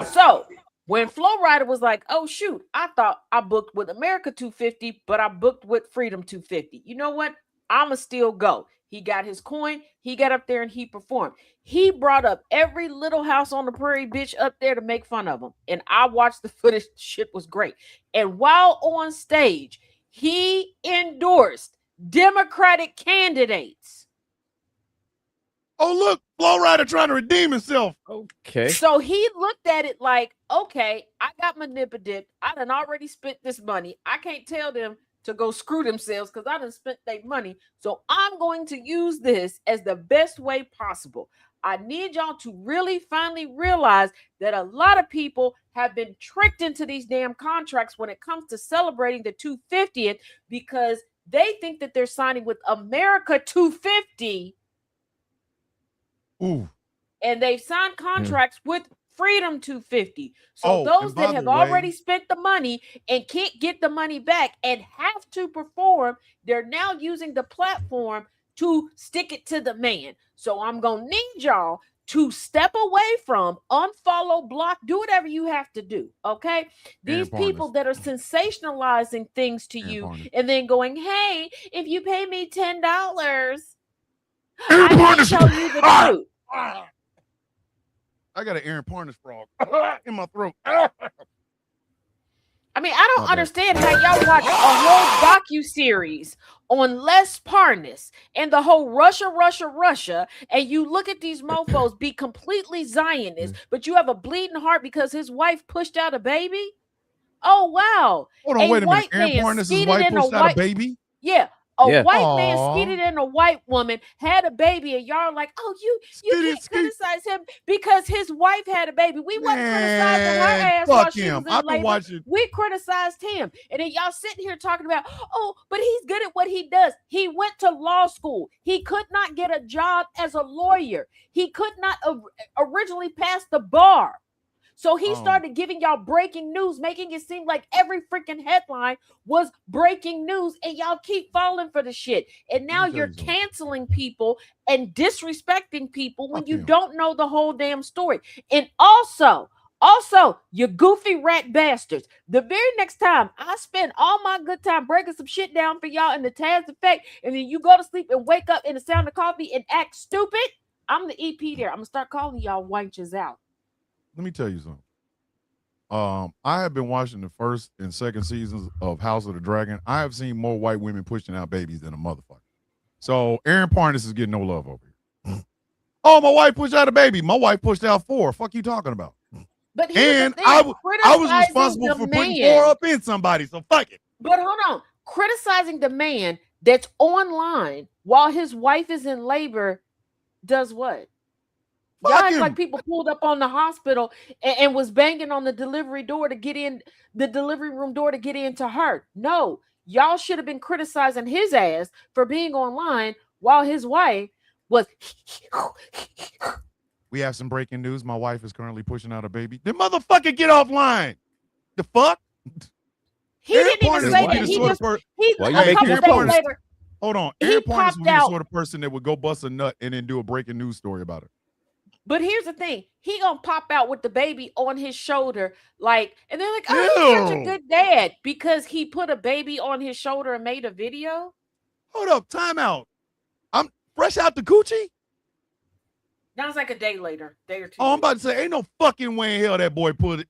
So when Flo Rida was like, oh, shoot, I thought I booked with America 250, but I booked with Freedom 250. You know what? I'ma still go. He got his coin. He got up there and he performed. He brought up every Little House on the Prairie bitch up there to make fun of him. And I watched the footage. Shit was great. And while on stage, he endorsed Democratic candidates. Oh, look, Flo Rida trying to redeem himself. Okay. So he looked at it like, okay, I got manipulated. I done already spent this money. I can't tell them to go screw themselves because I done spent their money. So I'm going to use this as the best way possible. I need y'all to really finally realize that a lot of people have been tricked into these damn contracts when it comes to celebrating the 250th because they think that they're signing with America 250. Ooh. And they've signed contracts with Freedom 250. So those that have already spent the money and can't get the money back and have to perform, they're now using the platform to stick it to the man. So I'm going to need y'all to step away from, unfollow, block, do whatever you have to do. Okay. These people that are sensationalizing things to you and then going, hey, if you pay me $10, I can tell you the truth. I got an Aaron Parnas frog in my throat. I mean, I don't understand how y'all watch a whole docu-series on Les Parnas and the whole Russia, and you look at these mofos be completely Zionist, but you have a bleeding heart because his wife pushed out a baby? Oh, wow. Hold on, wait a minute. Aaron Parnas' wife pushed out a baby? Yeah. A white man skeeted in a white woman, had a baby, and y'all are like, oh, you can't criticize him because his wife had a baby. We wasn't criticizing her ass while she was in labor. We criticized him. And then y'all sitting here talking about, oh, but he's good at what he does. He went to law school. He could not get a job as a lawyer. He could not originally pass the bar. So he started giving y'all breaking news, making it seem like every freaking headline was breaking news, and y'all keep falling for the shit. And now you're canceling people and disrespecting people when you don't know the whole damn story. And also, you goofy rat bastards. The very next time I spend all my good time breaking some shit down for y'all in the Taz effect, and then you go to sleep and wake up in the sound of coffee and act stupid, I'm the EP there. I'm going to start calling y'all wenches out. Let me tell you something. I have been watching the first and second seasons of House of the Dragon. I have seen more white women pushing out babies than a motherfucker. So Aaron Parnas is getting no love over here. Oh, my wife pushed out a baby. My wife pushed out 4. Fuck you talking about? But I was responsible for putting 4 up in somebody. So fuck it. But hold on, criticizing the man that's online while his wife is in labor does what? Y'all act like people pulled up on the hospital and was banging on the delivery door to get in, the delivery room door to get into her. No, y'all should have been criticizing his ass for being online while his wife was. We have some breaking news. My wife is currently pushing out a baby. The motherfucker get offline. The fuck? He didn't even say that. He just, a couple days later. Hold on. Aaron Parnas would be the sort of person that would go bust a nut and then do a breaking news story about it. But here's the thing. He gonna pop out with the baby on his shoulder, like, and they're like, oh, he's such a good dad because he put a baby on his shoulder and made a video. Hold up, time out. I'm fresh out the coochie? That was like a day later, day or two. Oh, I'm about to say, ain't no fucking way in hell that boy put it.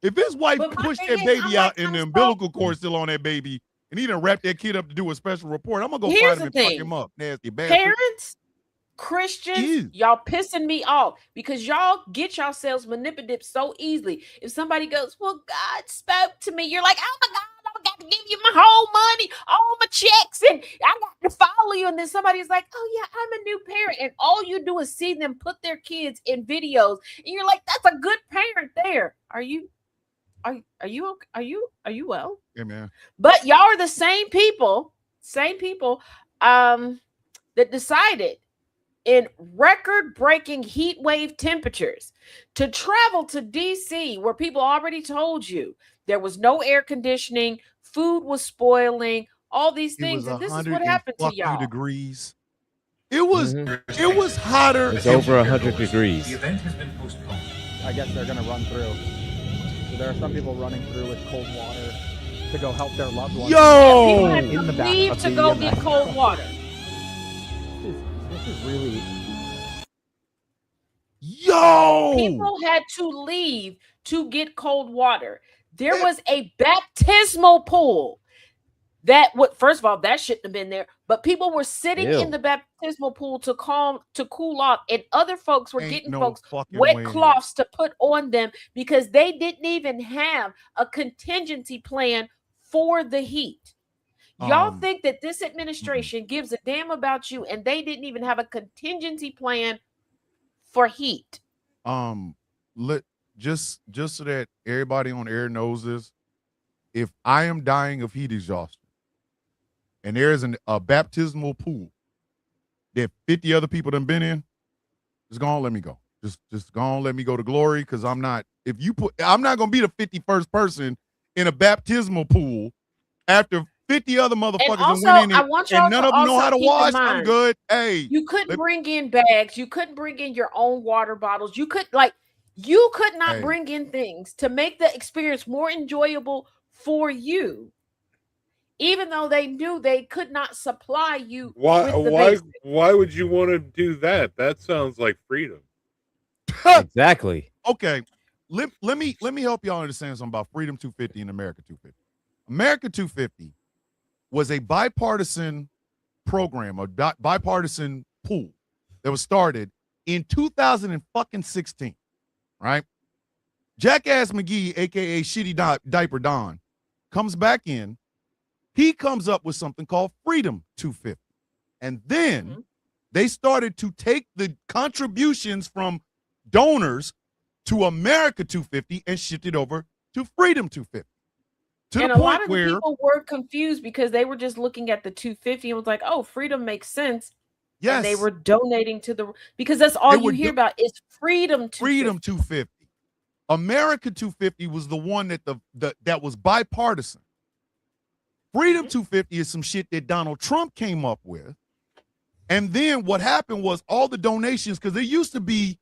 If his wife pushed that baby out and the umbilical cord still on that baby, and he done wrapped that kid up to do a special report, I'm gonna go find him and fuck him up. Nasty bastard. Parents, Christians, y'all pissing me off because y'all get yourselves manipulated so easily. If somebody goes, well, God spoke to me, you're like, oh my God, got to give you my whole money, all my checks, and I got to follow you. And then somebody's like, oh yeah, I'm a new parent. And all you do is see them put their kids in videos. And you're like, that's a good parent there. Are you okay? Are you well? Yeah, man. But y'all are the same people that decided in record-breaking heat wave temperatures to travel to DC, where people already told you there was no air conditioning, food was spoiling, all these things, and this is what happened to y'all. Degrees. It was hotter. It's over 100 degrees. The event has been postponed. I guess they're gonna run through. So there are some people running through with cold water to go help their loved ones. People have to leave to go get cold water. This is really. People had to leave to get cold water. There was a baptismal pool that would, first of all, that shouldn't have been there, but people were sitting in the baptismal pool to cool off, and other folks were getting folks wet cloths to put on them because they didn't even have a contingency plan for the heat. Y'all think that this administration gives a damn about you, and they didn't even have a contingency plan for heat. Just so that everybody on air knows this, if I am dying of heat exhaustion and there is a baptismal pool that 50 other people done been in, just go on, let me go. Just go on, let me go to glory, because I'm not gonna be the 51st person in a baptismal pool after 50 other motherfuckers also, went in I want y'all and none to of them know also how to keep in wash. I'm mind, good. Hey, you couldn't bring in bags. You couldn't bring in your own water bottles. You could not bring in things to make the experience more enjoyable for you, even though they knew they could not supply you. Why would you want to do that? That sounds like freedom. Exactly. Okay. Let me help y'all understand something about Freedom 250 and America 250. America 250 was a bipartisan program, a bipartisan pool that was started in 2016, right? Jackass McGee, aka Shitty Diaper Don, comes back in. He comes up with something called Freedom 250. And then they started to take the contributions from donors to America 250 and shift it over to Freedom 250. And a lot of the people were confused because they were just looking at the 250 and was like, oh, freedom makes sense. Yes. And they were donating to because that's all you hear about is Freedom 250. Freedom 250. America 250 was the one that was bipartisan. Freedom 250 is some shit that Donald Trump came up with. And then what happened was all the donations, because there used to be,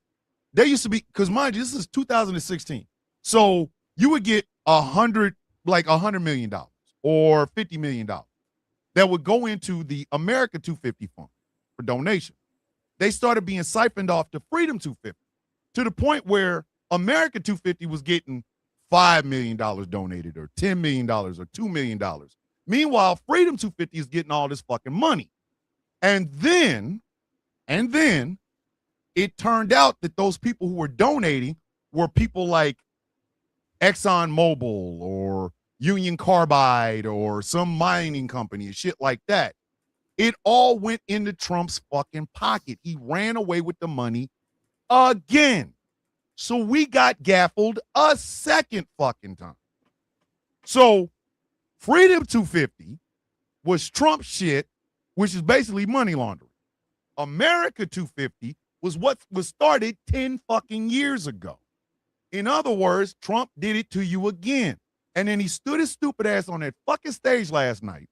because mind you, this is 2016. So you would get $100 million or $50 million that would go into the America 250 fund for donation. They started being siphoned off to Freedom 250 to the point where America 250 was getting $5 million donated or $10 million or $2 million. Meanwhile, Freedom 250 is getting all this fucking money. And then it turned out that those people who were donating were people like ExxonMobil or Union Carbide or some mining company and shit like that. It all went into Trump's fucking pocket. He ran away with the money again. So we got gaffled a second fucking time. So Freedom 250 was Trump shit, which is basically money laundering. America 250 was what was started 10 fucking years ago. In other words, Trump did it to you again. And then he stood his stupid ass on that fucking stage last night,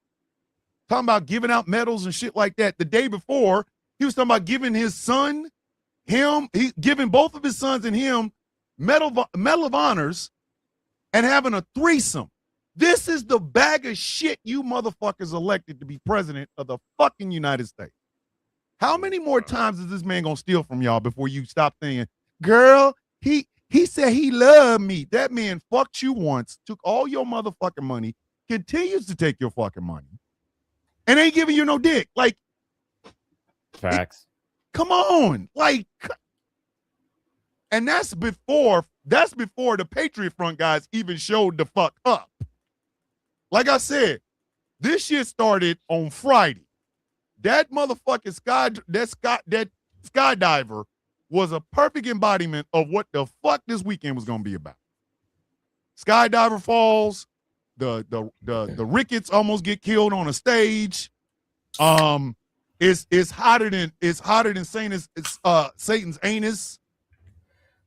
talking about giving out medals and shit like that. The day before, he was talking about giving his son, giving both of his sons and him medal of honors and having a threesome. This is the bag of shit you motherfuckers elected to be president of the fucking United States. How many more times is this man gonna steal from y'all before you stop thinking, girl, he said he loved me. That man fucked you once, took all your motherfucking money, continues to take your fucking money, and ain't giving you no dick. Like, facts. Come on. Like, and that's before the Patriot Front guys even showed the fuck up. like I said, this shit started on Friday. That motherfucking skydiver was a perfect embodiment of what the fuck this weekend was gonna be about. Skydiver falls, the Ricketts almost get killed on a stage. It's hotter than Satan's anus.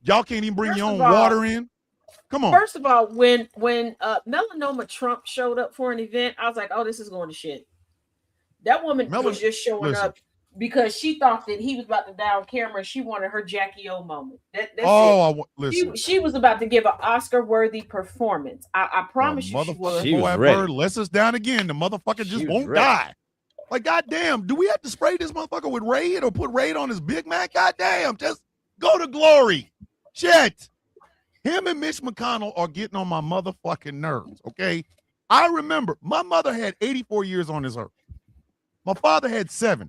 Y'all can't even bring your own water in. Come on. First of all, when Melanoma Trump showed up for an event, I was like, oh, this is going to shit. That woman was just showing up because she thought that he was about to die on camera. She wanted her Jackie O moment. She was about to give an Oscar-worthy performance. I promise you, she was. Lets us down again. The motherfucker just won't die. Like, goddamn, do we have to spray this motherfucker with Raid or put Raid on his Big Mac? Goddamn, just go to glory. Shit. Him and Mitch McConnell are getting on my motherfucking nerves, okay? I remember my mother had 84 years on this earth. My father had 7.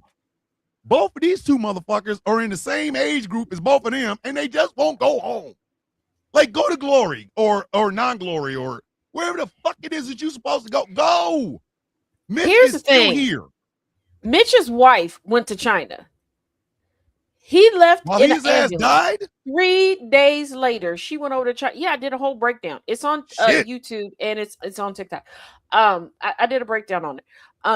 Both of these two motherfuckers are in the same age group as both of them, and they just won't go home. Like, go to glory or non-glory or wherever the fuck it is that you're supposed to go. Go. Mitch Here's is the thing. still here. Mitch's wife went to China. He left while in his an ass ambulance. died. 3 days later, she went over to China. Yeah, I did a whole breakdown. It's on YouTube and it's on TikTok. I did a breakdown on it.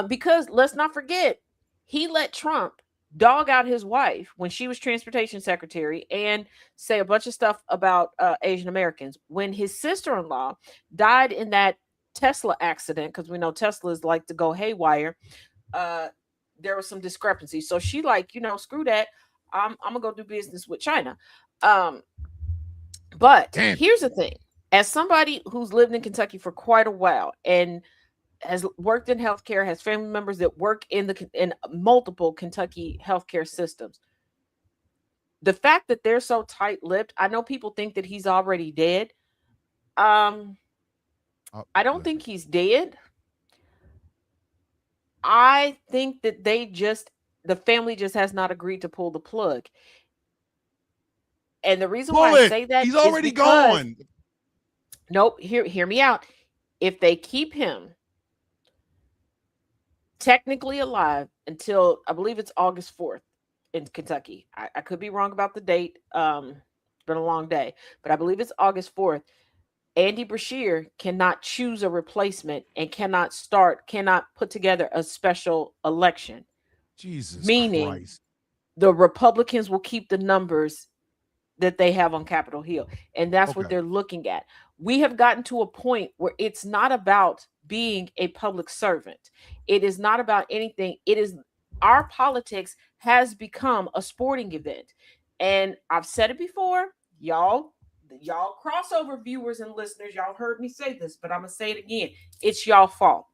Because let's not forget, he let Trump dog out his wife when she was transportation secretary and say a bunch of stuff about Asian Americans. When his sister-in-law died in that Tesla accident, because we know Teslas like to go haywire, there was some discrepancy. So she like, screw that. I'm gonna go do business with China. But here's the thing: as somebody who's lived in Kentucky for quite a while and has worked in healthcare, has family members that work in multiple Kentucky healthcare systems, the fact that they're so tight-lipped, I know people think that he's already dead. I don't think he's dead. I think that the family just has not agreed to pull the plug. And the reason why I say that he's already gone. Nope. Hear me out. If they keep him technically alive until I believe it's August 4th in Kentucky. I could be wrong about the date. It's been a long day, but I believe it's August 4th. Andy Beshear cannot choose a replacement and cannot put together a special election. Jesus Meaning Christ. The Republicans will keep the numbers that they have on Capitol Hill. And that's what they're looking at. We have gotten to a point where it's not about being a public servant. It is not about anything. It is our politics has become a sporting event. And I've said it before, y'all crossover viewers and listeners, y'all heard me say this, but I'm going to say it again. It's y'all fault.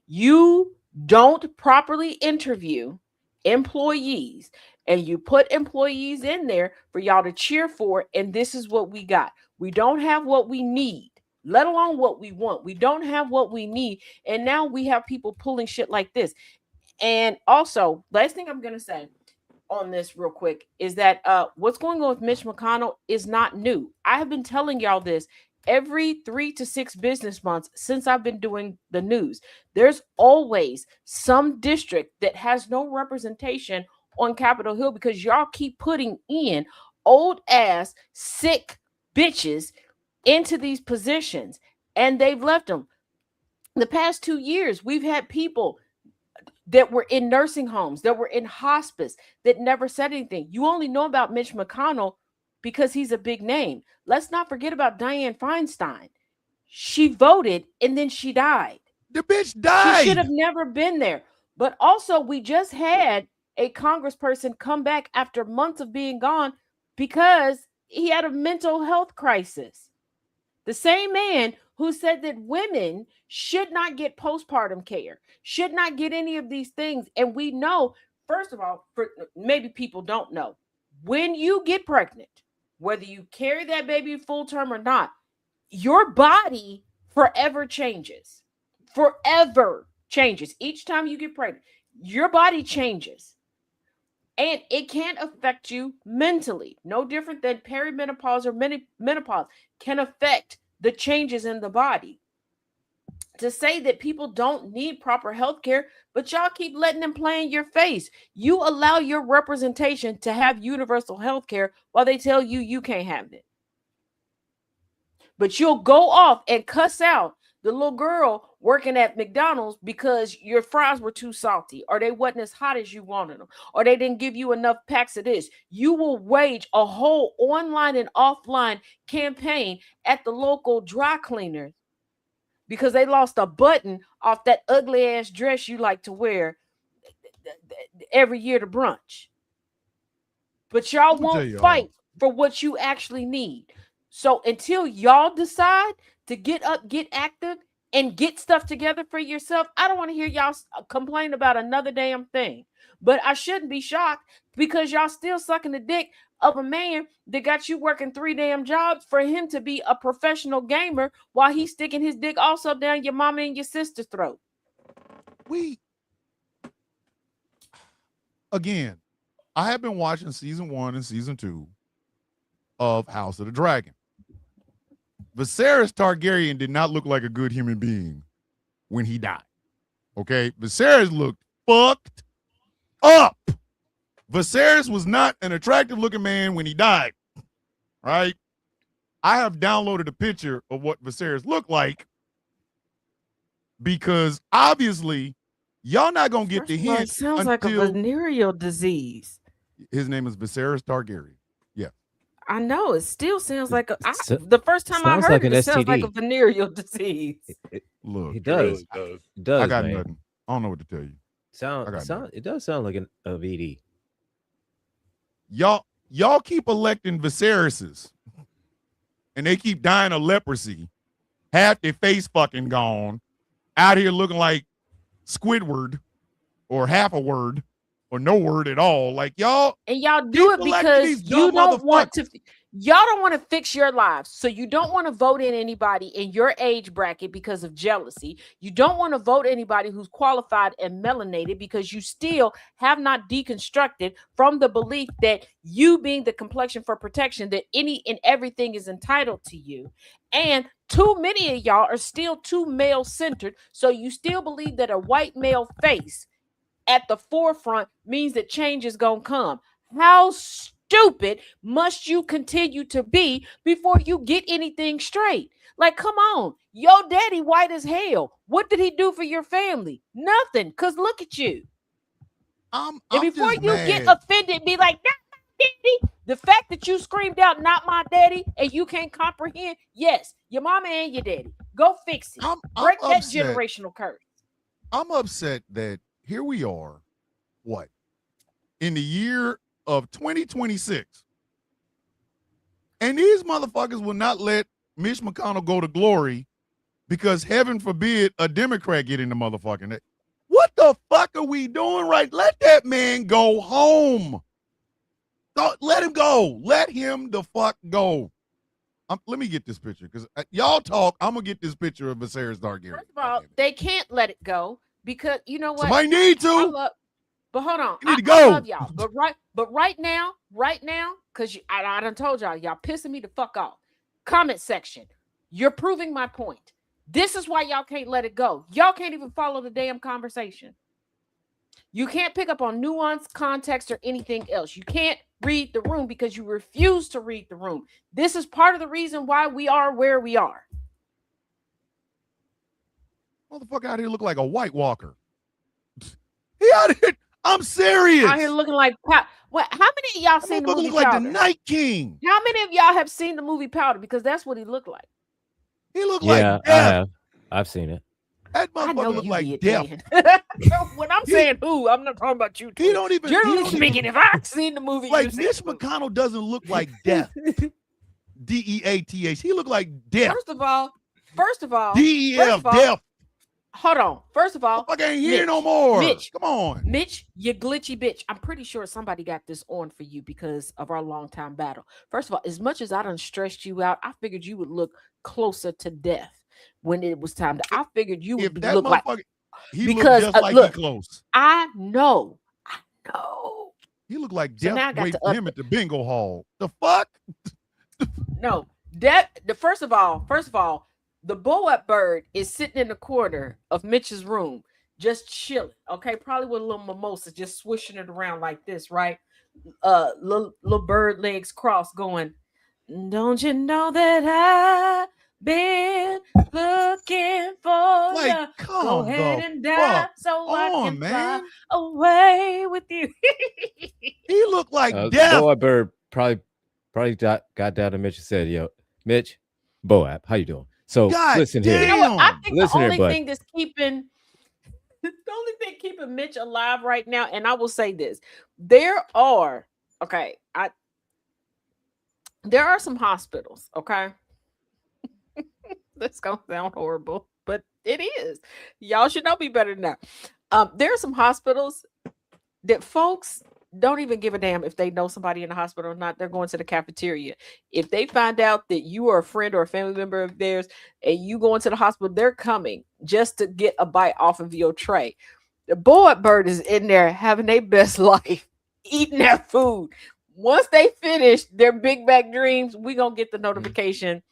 You don't properly interview employees and you put employees in there for y'all to cheer for. And this is what we got. We don't have what we need, let alone what we want. We don't have what we need. And now we have people pulling shit like this. And also, last thing I'm going to say on this real quick is that what's going on with Mitch McConnell is not new. I have been telling y'all this every 3 to 6 business months since I've been doing the news. There's always some district that has no representation on Capitol Hill because y'all keep putting in old ass sick bitches into these positions and they've left them. The past 2 years, we've had people that were in nursing homes, that were in hospice, that never said anything. You only know about Mitch McConnell because he's a big name. Let's not forget about Dianne Feinstein. She voted and then she died. The bitch died. She should have never been there. But also, we just had a congressperson come back after months of being gone because he had a mental health crisis. The same man who said that women should not get postpartum care, should not get any of these things. And we know, first of all, maybe people don't know, when you get pregnant, whether you carry that baby full term or not, your body forever changes. Forever changes. Each time you get pregnant, your body changes. And it can affect you mentally. No different than perimenopause or menopause can affect the changes in the body. to say that people don't need proper health care, but y'all keep letting them play in your face. You allow your representation to have universal health care while they tell you you can't have it. But you'll go off and cuss out the little girl working at McDonald's because your fries were too salty, or they wasn't as hot as you wanted them, or they didn't give you enough packs of this. You will wage a whole online and offline campaign at the local dry cleaners because they lost a button off that ugly ass dress you like to wear every year to brunch. But y'all won't fight for what you actually need. So until y'all decide to get up, get active, and get stuff together for yourself, I don't want to hear y'all complain about another damn thing. But I shouldn't be shocked because y'all still sucking the dick of a man that got you working 3 damn jobs for him to be a professional gamer while he's sticking his dick also down your mama and your sister's throat. Again, I have been watching season 1 and season 2 of House of the Dragon. Viserys Targaryen did not look like a good human being when he died. Okay? Viserys looked fucked up. Viserys was not an attractive looking man when he died. Right? I have downloaded a picture of what Viserys looked like because obviously y'all not going to get the hint. It sounds like a venereal disease. His name is Viserys Targaryen. Yeah. I know. It still sounds like the first time I heard it sounds like a venereal disease. Look, it does. Really It does. I got man. nothing. I don't know what to tell you. It does sound like a VD. Y'all keep electing Viseryses, and they keep dying of leprosy. Half their face fucking gone, out here looking like Squidward, or half a word, or no word at all. Like y'all, and y'all do it because you don't want to. Y'all don't want to fix your lives, so you don't want to vote in anybody in your age bracket because of jealousy. You don't want to vote anybody who's qualified and melanated because you still have not deconstructed from the belief that you being the complexion for protection, that any and everything is entitled to you. And too many of y'all are still too male-centered, so you still believe that a white male face at the forefront means that change is going to come. How stupid must you continue to be before you get anything straight? Like, come on. Your daddy white as hell. What did he do for your family? Nothing. Because look at you. And before you get offended, be like, not my daddy. The fact that you screamed out, not my daddy, and you can't comprehend, yes, your mama and your daddy. Go fix it. Break that generational curse. I'm upset that here we are, what, in the year of 2026, and these motherfuckers will not let Mitch McConnell go to glory because heaven forbid a Democrat get in the motherfucking. What the fuck are we doing right? Let that man go home. Let him go. Let him the fuck go. Let me get this picture because y'all talk. I'm gonna get this picture of Viserys Targaryen. First of all, they can't let it go because you know what? Somebody need to. But hold on, you need to go. I love y'all. But right now, because I done told y'all pissing me the fuck off. Comment section, you're proving my point. This is why y'all can't let it go. Y'all can't even follow the damn conversation. You can't pick up on nuance, context, or anything else. You can't read the room because you refuse to read the room. This is part of the reason why we are where we are. Motherfucker out here look like a White Walker. He out here. I'm serious. Out here looking like How many of y'all seen the movie look Powder? Like the Night King. How many of y'all have seen the movie Powder? Because that's what he looked like. He looked like death. I have. I've seen it. That motherfucker looked like death. When I'm saying who, I'm not talking about you. He don't even. Generally speaking, if I've seen the movie, like Mitch McConnell doesn't look like death. DEATH. He looked like death. First of all, DEF. Death. Hold on. First of all, I ain't here no more. Mitch, come on. Mitch, you glitchy bitch. I'm pretty sure somebody got this on for you because of our long time battle. First of all, as much as I done stressed you out, I figured you would look closer to death when it was time to. I figured you would look like he because just like look, he close. I know. He looked like So death waiting for him at the bingo hall. The fuck? No, that the first of all, The boa bird is sitting in the corner of Mitch's room, just chilling. Okay, probably with a little mimosa, just swishing it around like this, right? Little bird legs crossed, going, "Don't you know that I've been looking for Like, you? come Go ahead the and die fuck so I on, can man. fly away with you." He looked like The death. Boa bird probably got down to Mitch and said, "Yo, Mitch, Boab, how you doing?" So God listen damn. here. You know what? I think Listen the here, only bud. thing that's keeping Mitch alive right now, and I will say this: there are some hospitals. Okay, this gonna sound horrible, but it is. Y'all should know me better than that. There are some hospitals that folks don't even give a damn if they know somebody in the hospital or not. They're going to the cafeteria. If they find out that you are a friend or a family member of theirs and you go into the hospital, they're coming just to get a bite off of your tray. The boa bird is in there having their best life, eating that food. Once they finish their Big Mac dreams, we gonna get the notification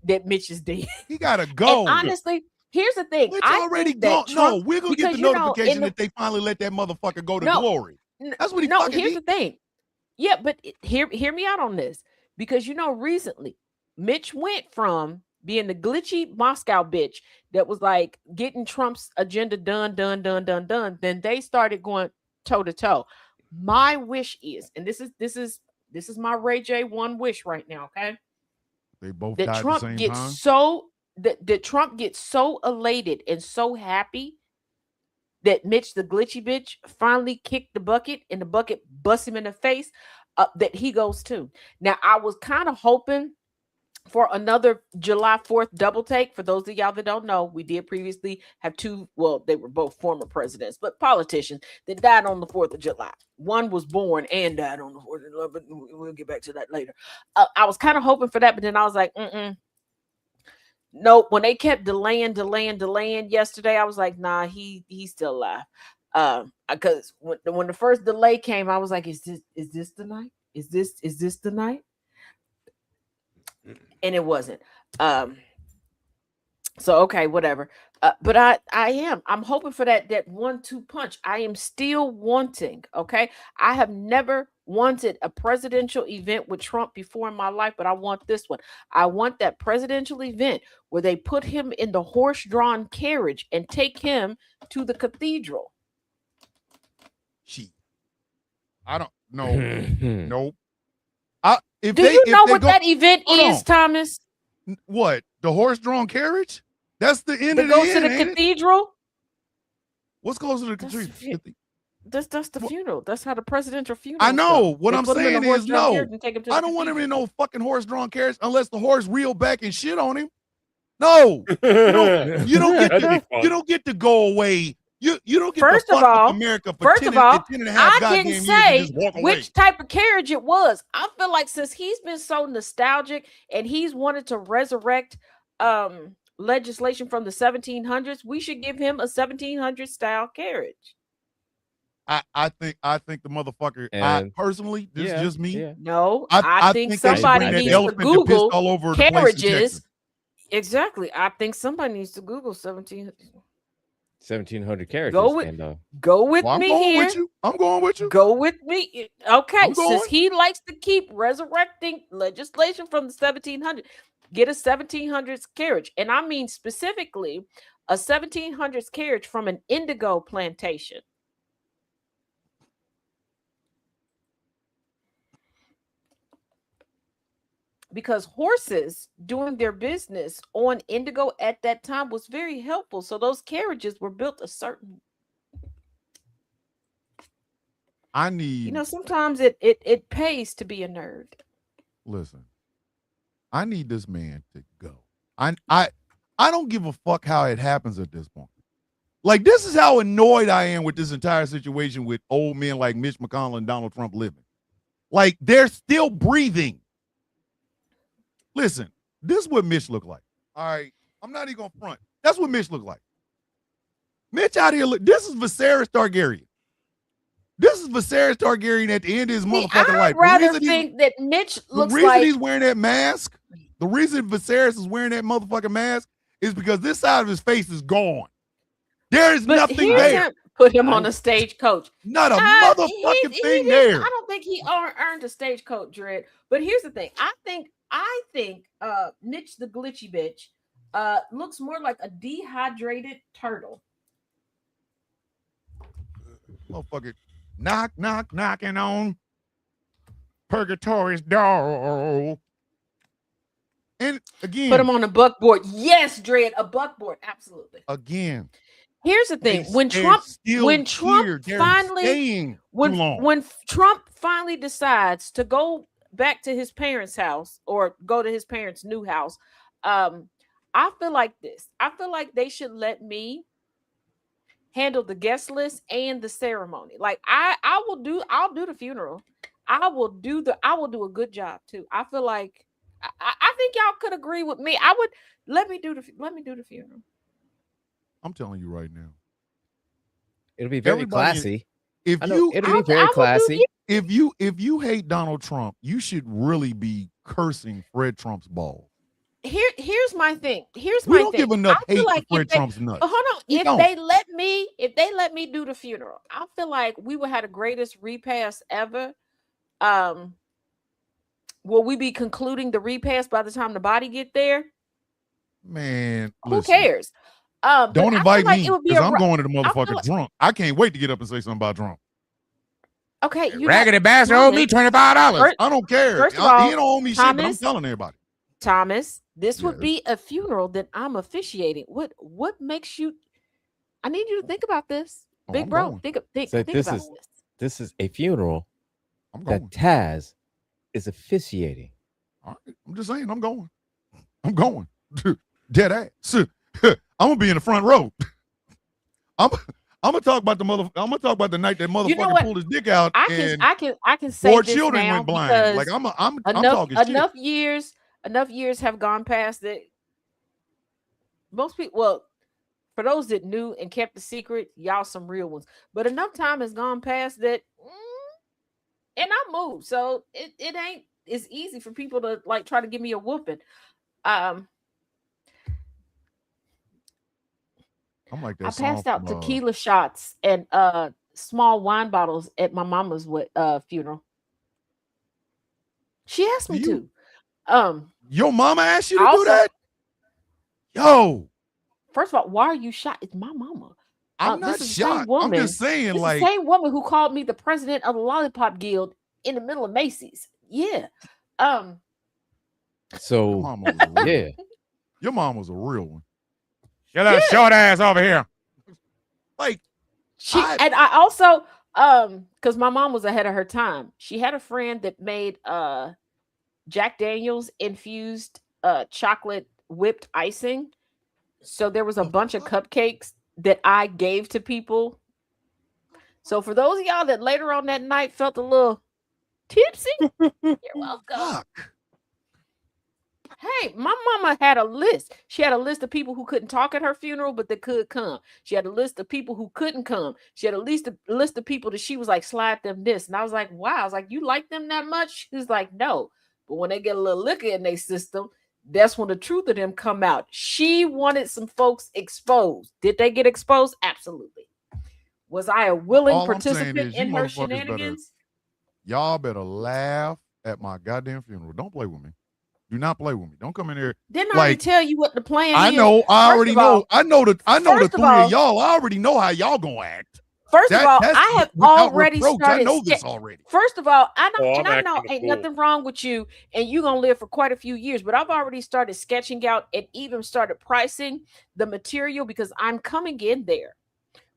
that Mitch is dead. He gotta go. And honestly, here's the thing. Mitch I already think that gone. No, Trump- we're gonna get the because, you know, notification in the- that they finally let that motherfucker go to No. glory. That's what he No, fucking here's did. the thing. Yeah, but hear me out on this, because you know, recently Mitch went from being the glitchy Moscow bitch that was like getting Trump's agenda done. Then they started going toe to toe. My wish is, and this is my Ray J one wish right now, okay? They both That died Trump at the same gets time. so that Trump gets so elated and so happy that Mitch, the glitchy bitch, finally kicked the bucket and the bucket busts him in the face, that he goes too. Now, I was kind of hoping for another July 4th double take. For those of y'all that don't know, we did previously have two, well, they were both former presidents, but politicians that died on the 4th of July. One was born and died on the 4th of July, but we'll get back to that later. I was kind of hoping for that, but then I was like, nope. When they kept delaying yesterday, I was like, nah, he's still alive. Because when the first delay came, I was like, is this the night? Is this the night? And it wasn't. So okay, whatever. But I'm hoping for that 1-2 punch. I am still wanting. Okay, I have never wanted a presidential event with Trump before in my life, but I want this one. I want that presidential event where they put him in the horse-drawn carriage and take him to the cathedral. Shit. I don't know. Nope. Do you know what that event is, Thomas? What? The horse-drawn carriage? That's the end of the Go end, to the ain't it? cathedral. What's closer to the cathedral? That's the funeral. That's how the presidential funeral. I know. What I'm saying is no. I don't want him in in no fucking horse-drawn carriage unless the horse reel back and shit on him. No, you don't get to go away. You don't get First to of fuck all, up America for 10 and a half I goddamn didn't years say and just walk away. which type of carriage it was. I feel like since he's been so nostalgic and he's wanted to resurrect legislation from the 1700s, we should give him a 1700 style carriage. I think the motherfucker. And- Personally, this is just me. Yeah. No, I I think they should somebody bring that needs to elephant that pissed Google all over the place and check carriages. them. Exactly. I think somebody needs to Google 1,700 carriages. Go with- and, Go with Well, I'm me going here. with you. I'm going with you. Go with me. Okay, I'm going. since he likes to keep resurrecting legislation from the 1700s, get a 1700s carriage. And I mean specifically a 1700s carriage from an indigo plantation. Because horses doing their business on indigo at that time was very helpful. So those carriages were built a certain. I need. You know, sometimes it pays to be a nerd. Listen, I need this man to go. I don't give a fuck how it happens at this point. Like, this is how annoyed I am with this entire situation with old men like Mitch McConnell and Donald Trump living. Like, they're still breathing. Listen, this is what Mitch looked like. All right, I'm not even gonna front. That's what Mitch looked like. Mitch out here. This is Viserys Targaryen. This is Viserys Targaryen at the end of his motherfucking life. I'd rather think that Mitch looks the reason like he's wearing that mask, the reason Viserys is wearing that motherfucking mask is because this side of his face is gone. There is But nothing here's there. him, put him on a stagecoach. Not a He motherfucking thing didn't- there. I don't think he earned a stagecoach, Dread. But here's the thing. I think Mitch the glitchy bitch looks more like a dehydrated turtle. Motherfucker, knocking on Purgatory's door. And again, Put him on a buckboard. Yes, Dread, a buckboard. Absolutely. Again, here's the thing: when Trump finally decides to go back to his parents' house or go to his parents' new house, I feel like this. I feel like they should let me handle the guest list and the ceremony. Like I'll do the funeral. I will do a good job too. I feel like I think y'all could agree with me. I would let me do the funeral. I'm telling you right now. It'll be very classy. It'll be very classy. If you hate Donald Trump, you should really be cursing Fred Trump's balls. Here's my thing. We don't give enough hate to Fred Trump's nuts. Hold on. If they let me do the funeral, I feel like we would have the greatest repast ever. Will we be concluding the repast by the time the body get there? Man, who cares? Don't invite me because I'm going to the motherfucker drunk. I can't wait to get up and say something about Trump. Okay, Raggedy bastard owed me $25. I don't care. First of all, he don't owe me shit, but I'm telling everybody. Thomas, this would be a funeral that I'm officiating. What makes you? I need you to think about this, big bro. Think about this. This is a funeral that Taz is officiating. All right. I'm just saying, I'm going. Dead ass. I'm gonna be in the front row. I'm gonna talk about the night that motherfucker pulled his dick out. I can say 4 this children now went blind. Like I'm talking shit. Enough years have gone past that. Most people, well, for those that knew and kept the secret, y'all some real ones. But enough time has gone past that, and I moved, so it ain't as easy for people to like try to give me a whooping. I'm like that. I passed out tequila shots and small wine bottles at my mama's funeral. She asked me to. Your mama asked you to do that? Yo. First of all, why are you shocked? It's my mama. I'm not shocked. I'm just saying, this like the same woman who called me the president of the Lollipop Guild in the middle of Macy's. Yeah. So yeah. Your mom was a real one. Get that short ass over here. Like I also because my mom was ahead of her time. She had a friend that made Jack Daniels infused chocolate whipped icing. So there was a bunch of cupcakes that I gave to people. So for those of y'all that later on that night felt a little tipsy, you're welcome. Hey, my mama had a list. She had a list of people who couldn't talk at her funeral, but that could come. She had a list of people who couldn't come. She had a list of people that she was like, slide them this. And I was like, wow. I was like, you like them that much? She was like, no. But when they get a little liquor in their system, that's when the truth of them come out. She wanted some folks exposed. Did they get exposed? Absolutely. Was I a willing participant in her shenanigans? Y'all better laugh at my goddamn funeral. Don't play with me. Do not play with me. Don't come in here. Didn't I already tell you what the plan is? I know. I already know. I know the three of y'all. I already know how y'all gonna act. First of all, I have already started. I know this already. First of all, I know ain't nothing wrong with you, and you're gonna live for quite a few years. But I've already started sketching out and even started pricing the material because I'm coming in there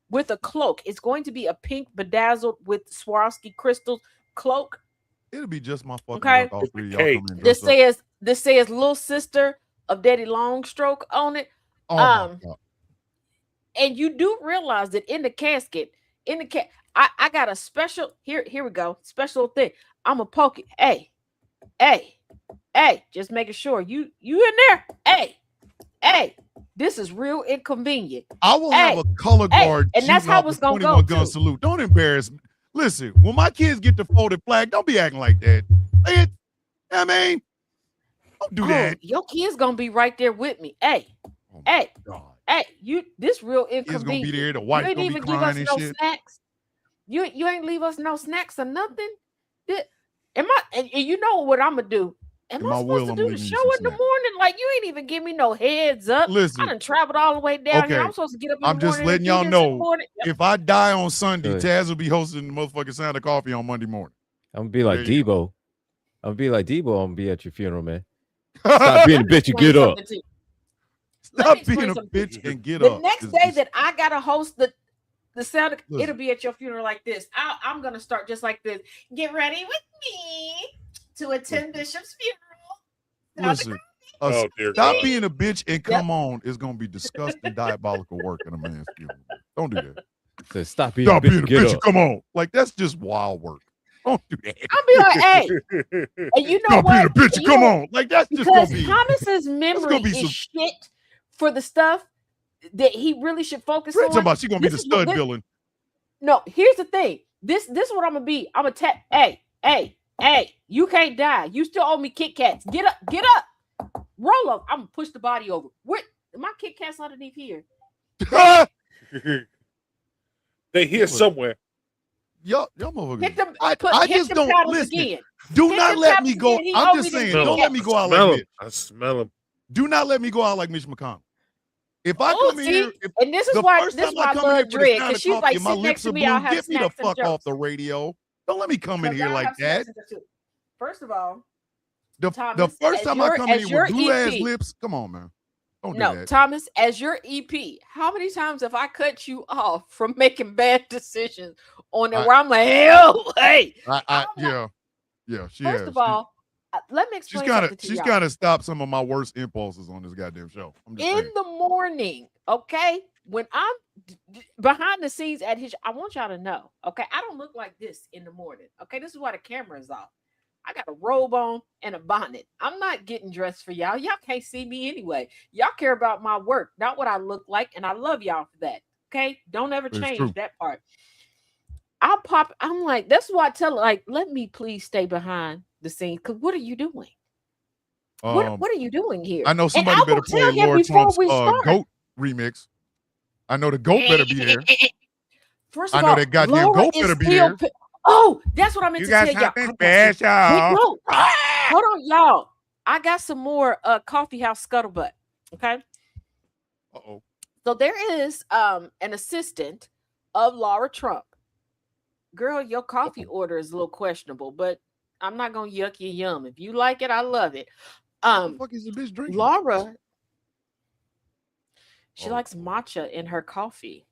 with a cloak. It's going to be a pink bedazzled with Swarovski crystals cloak. It'll be just my fucking luck. All three of y'all come in. This says little sister of Daddy Longstroke on it. Oh my God. And you do realize that in the casket. I got a special here we go, special thing. I'm gonna poke it. Hey, just making sure you in there. Hey, this is real inconvenient. I will have a color guard, and that's how it's gonna go. Gun salute. Don't embarrass me. Listen, when my kids get the folded flag, don't be acting like that. I mean, don't do that. Your kids gonna be right there with me. Hey, oh Hey, God. hey, this real Kids gonna inconvenient. be there. The wife You ain't gonna be even give us crying and no shit. snacks. You ain't leave us no snacks or nothing. And you know what I'm gonna do? Am I supposed to do the show in the morning? Like, you ain't even give me no heads up. Listen, I done traveled all the way down here. okay. I'm supposed to get up in I'm the just morning letting and do y'all this in the know morning. Yep. if I die on Sunday, Good. Taz will be hosting the motherfucking Sound of Coffee on Monday morning. I'm gonna be like There you Debo. I'm gonna be like Debo. I'm gonna be at your funeral, man. Stop being a bitch and get up. Stop explain being a something bitch and get The up. next It's- day it's- that I gotta host the Sound of, Listen. it'll be at your funeral like this. I'm gonna start just like this. Get ready with me to attend Bishop's funeral. Listen, Oh, dear stop God. being a bitch and come on is gonna be disgusting, diabolical work in a man's funeral. Don't do that. So stop being Stop a bitch being a and get bitch up. and come on. Like, that's just wild work. Don't do that. I'll be like, hey, and you know Stop being a what? bitch and come on. Like, that's just gonna Because be. Thomas's memory be is some- shit for the stuff that he really should focus We're on. talking about she gonna be the This is what stud this- villain. No, here's the thing. This is what I'm gonna be. I'm gonna tap. Hey, you can't die. You still owe me Kit Kats. Get up. Roll up. I'm gonna push the body over. Where my Kit Kats underneath here? They here somewhere. Y'all motherfuckers. Hit them. I hit just them don't paddles listen. again. Do Hit not them let paddles me go. again. He I'm owe just me the saying, Kit don't let me Kats. go out Smell like 'em. Mitch. I smell him. Do not let me go out like Mitch McConnell. If I Oh, come in see? here, if And this is the why first this time is why I come in here love for the Dred, Sound because of she's Coffee like, and my sit next lips to are me. I'll blue, have get me the snacks and fuck off jokes. the radio. Don't let me come in Because here I'll like have that. snacks and jokes. First of all, The Thomas, first as time I your- come as in your here with blue ass EP. lips, come on, man. Don't do no, that. Thomas, as your EP, how many times have I cut you off from making bad decisions on it where I'm like, hey. Yeah, she First has. of all, let me explain something to She's y'all. kind of stopped some of my worst impulses on this goddamn show. I'm just In saying. the morning, okay, when I'm behind the scenes at his, I want y'all to know, okay, I don't look like this in the morning. Okay, this is why the camera is off. I got a robe on and a bonnet. I'm not getting dressed for y'all. Y'all can't see me anyway. Y'all care about my work, not what I look like, and I love y'all for that. Okay, don't ever It's change true. that part. I'm like, that's why I tell her, like, let me please stay behind the scenes. Because what are you doing? What are you doing here? I know And somebody I better will play tell you Lord before Trump's we start. GOAT remix. I know the GOAT better be there. First I of know all, that goddamn Laura GOAT is better be still there. Oh, that's what I meant You to got tell y'all. something I got special. Wait, no. Hold on, y'all. I got some more coffee house scuttlebutt. Okay. Uh-oh. So there is an assistant of Laura Trump. Girl, your coffee order is a little questionable, but I'm not gonna yuck your yum. If you like it, I love it. What the fuck is the bitch drinking? Laura, she likes matcha in her coffee.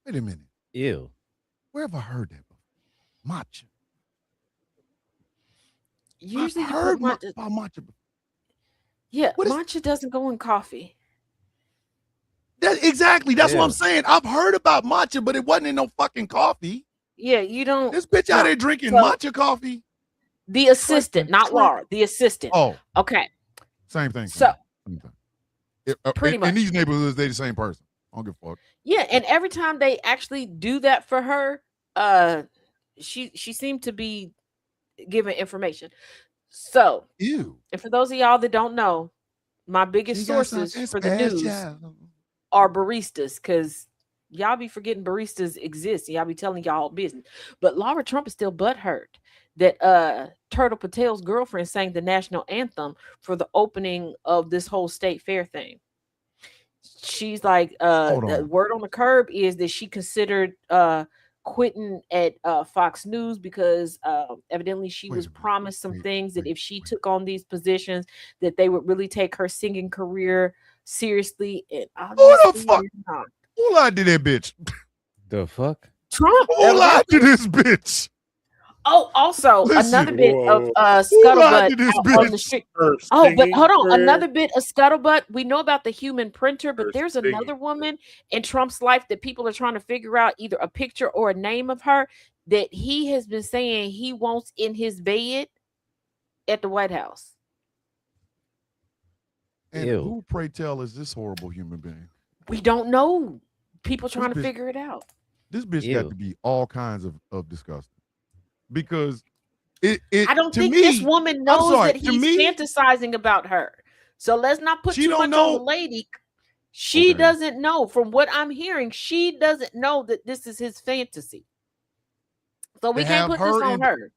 Wait a minute. Ew. Where have I heard that before? Matcha. Usually I've you heard put matcha. about matcha. Yeah, What is- matcha doesn't go in coffee. Exactly. That's what I'm Yeah. saying. I've heard about matcha, but it wasn't in no fucking coffee. Yeah, you don't. This bitch out No. there drinking So- matcha coffee. The assistant, not Laura. The assistant. Oh, Okay. same thing. So Same thing. Pretty in much. these neighborhoods, they the same person. I don't give a fuck. yeah, and every time they actually do that for her, she seemed to be giving information. So, Ew. and for those of y'all that don't know, my biggest You got sources something for the news special. are baristas, because y'all be forgetting baristas exist and y'all be telling y'all business. But Laura Trump is still butthurt that Turtle Patel's girlfriend sang the national anthem for the opening of this whole state fair thing. She's like, Hold the on. word on the curb is that she considered quitting at Fox News because evidently she Wait was a minute. promised some Wait, things that wait, if she wait. took on these positions that they would really take her singing career seriously. And Who the obviously fuck? not. Who lied to that bitch? The fuck? Trump. Who lied to this bitch? Oh, also Listen. another bit of Whoa. Who lied to scuttlebutt this out on the bitch? street. Her Oh, but singing hold on, career. another bit of scuttlebutt. We know about the human printer, but Her there's singing another woman in Trump's life that people are trying to figure out either a picture or a name of her that he has been saying he wants in his bed at the White House. And Ew. who, pray tell, is this horrible human being? We don't know. People trying to bitch- figure it out. This bitch Ew. got to be all kinds of disgusting. Because it I don't to think me, this woman knows sorry, that to he's me- fantasizing about her. So let's not put too much on the lady. She doesn't know. From what I'm hearing, she doesn't know that this is his fantasy. So we can't put this on her.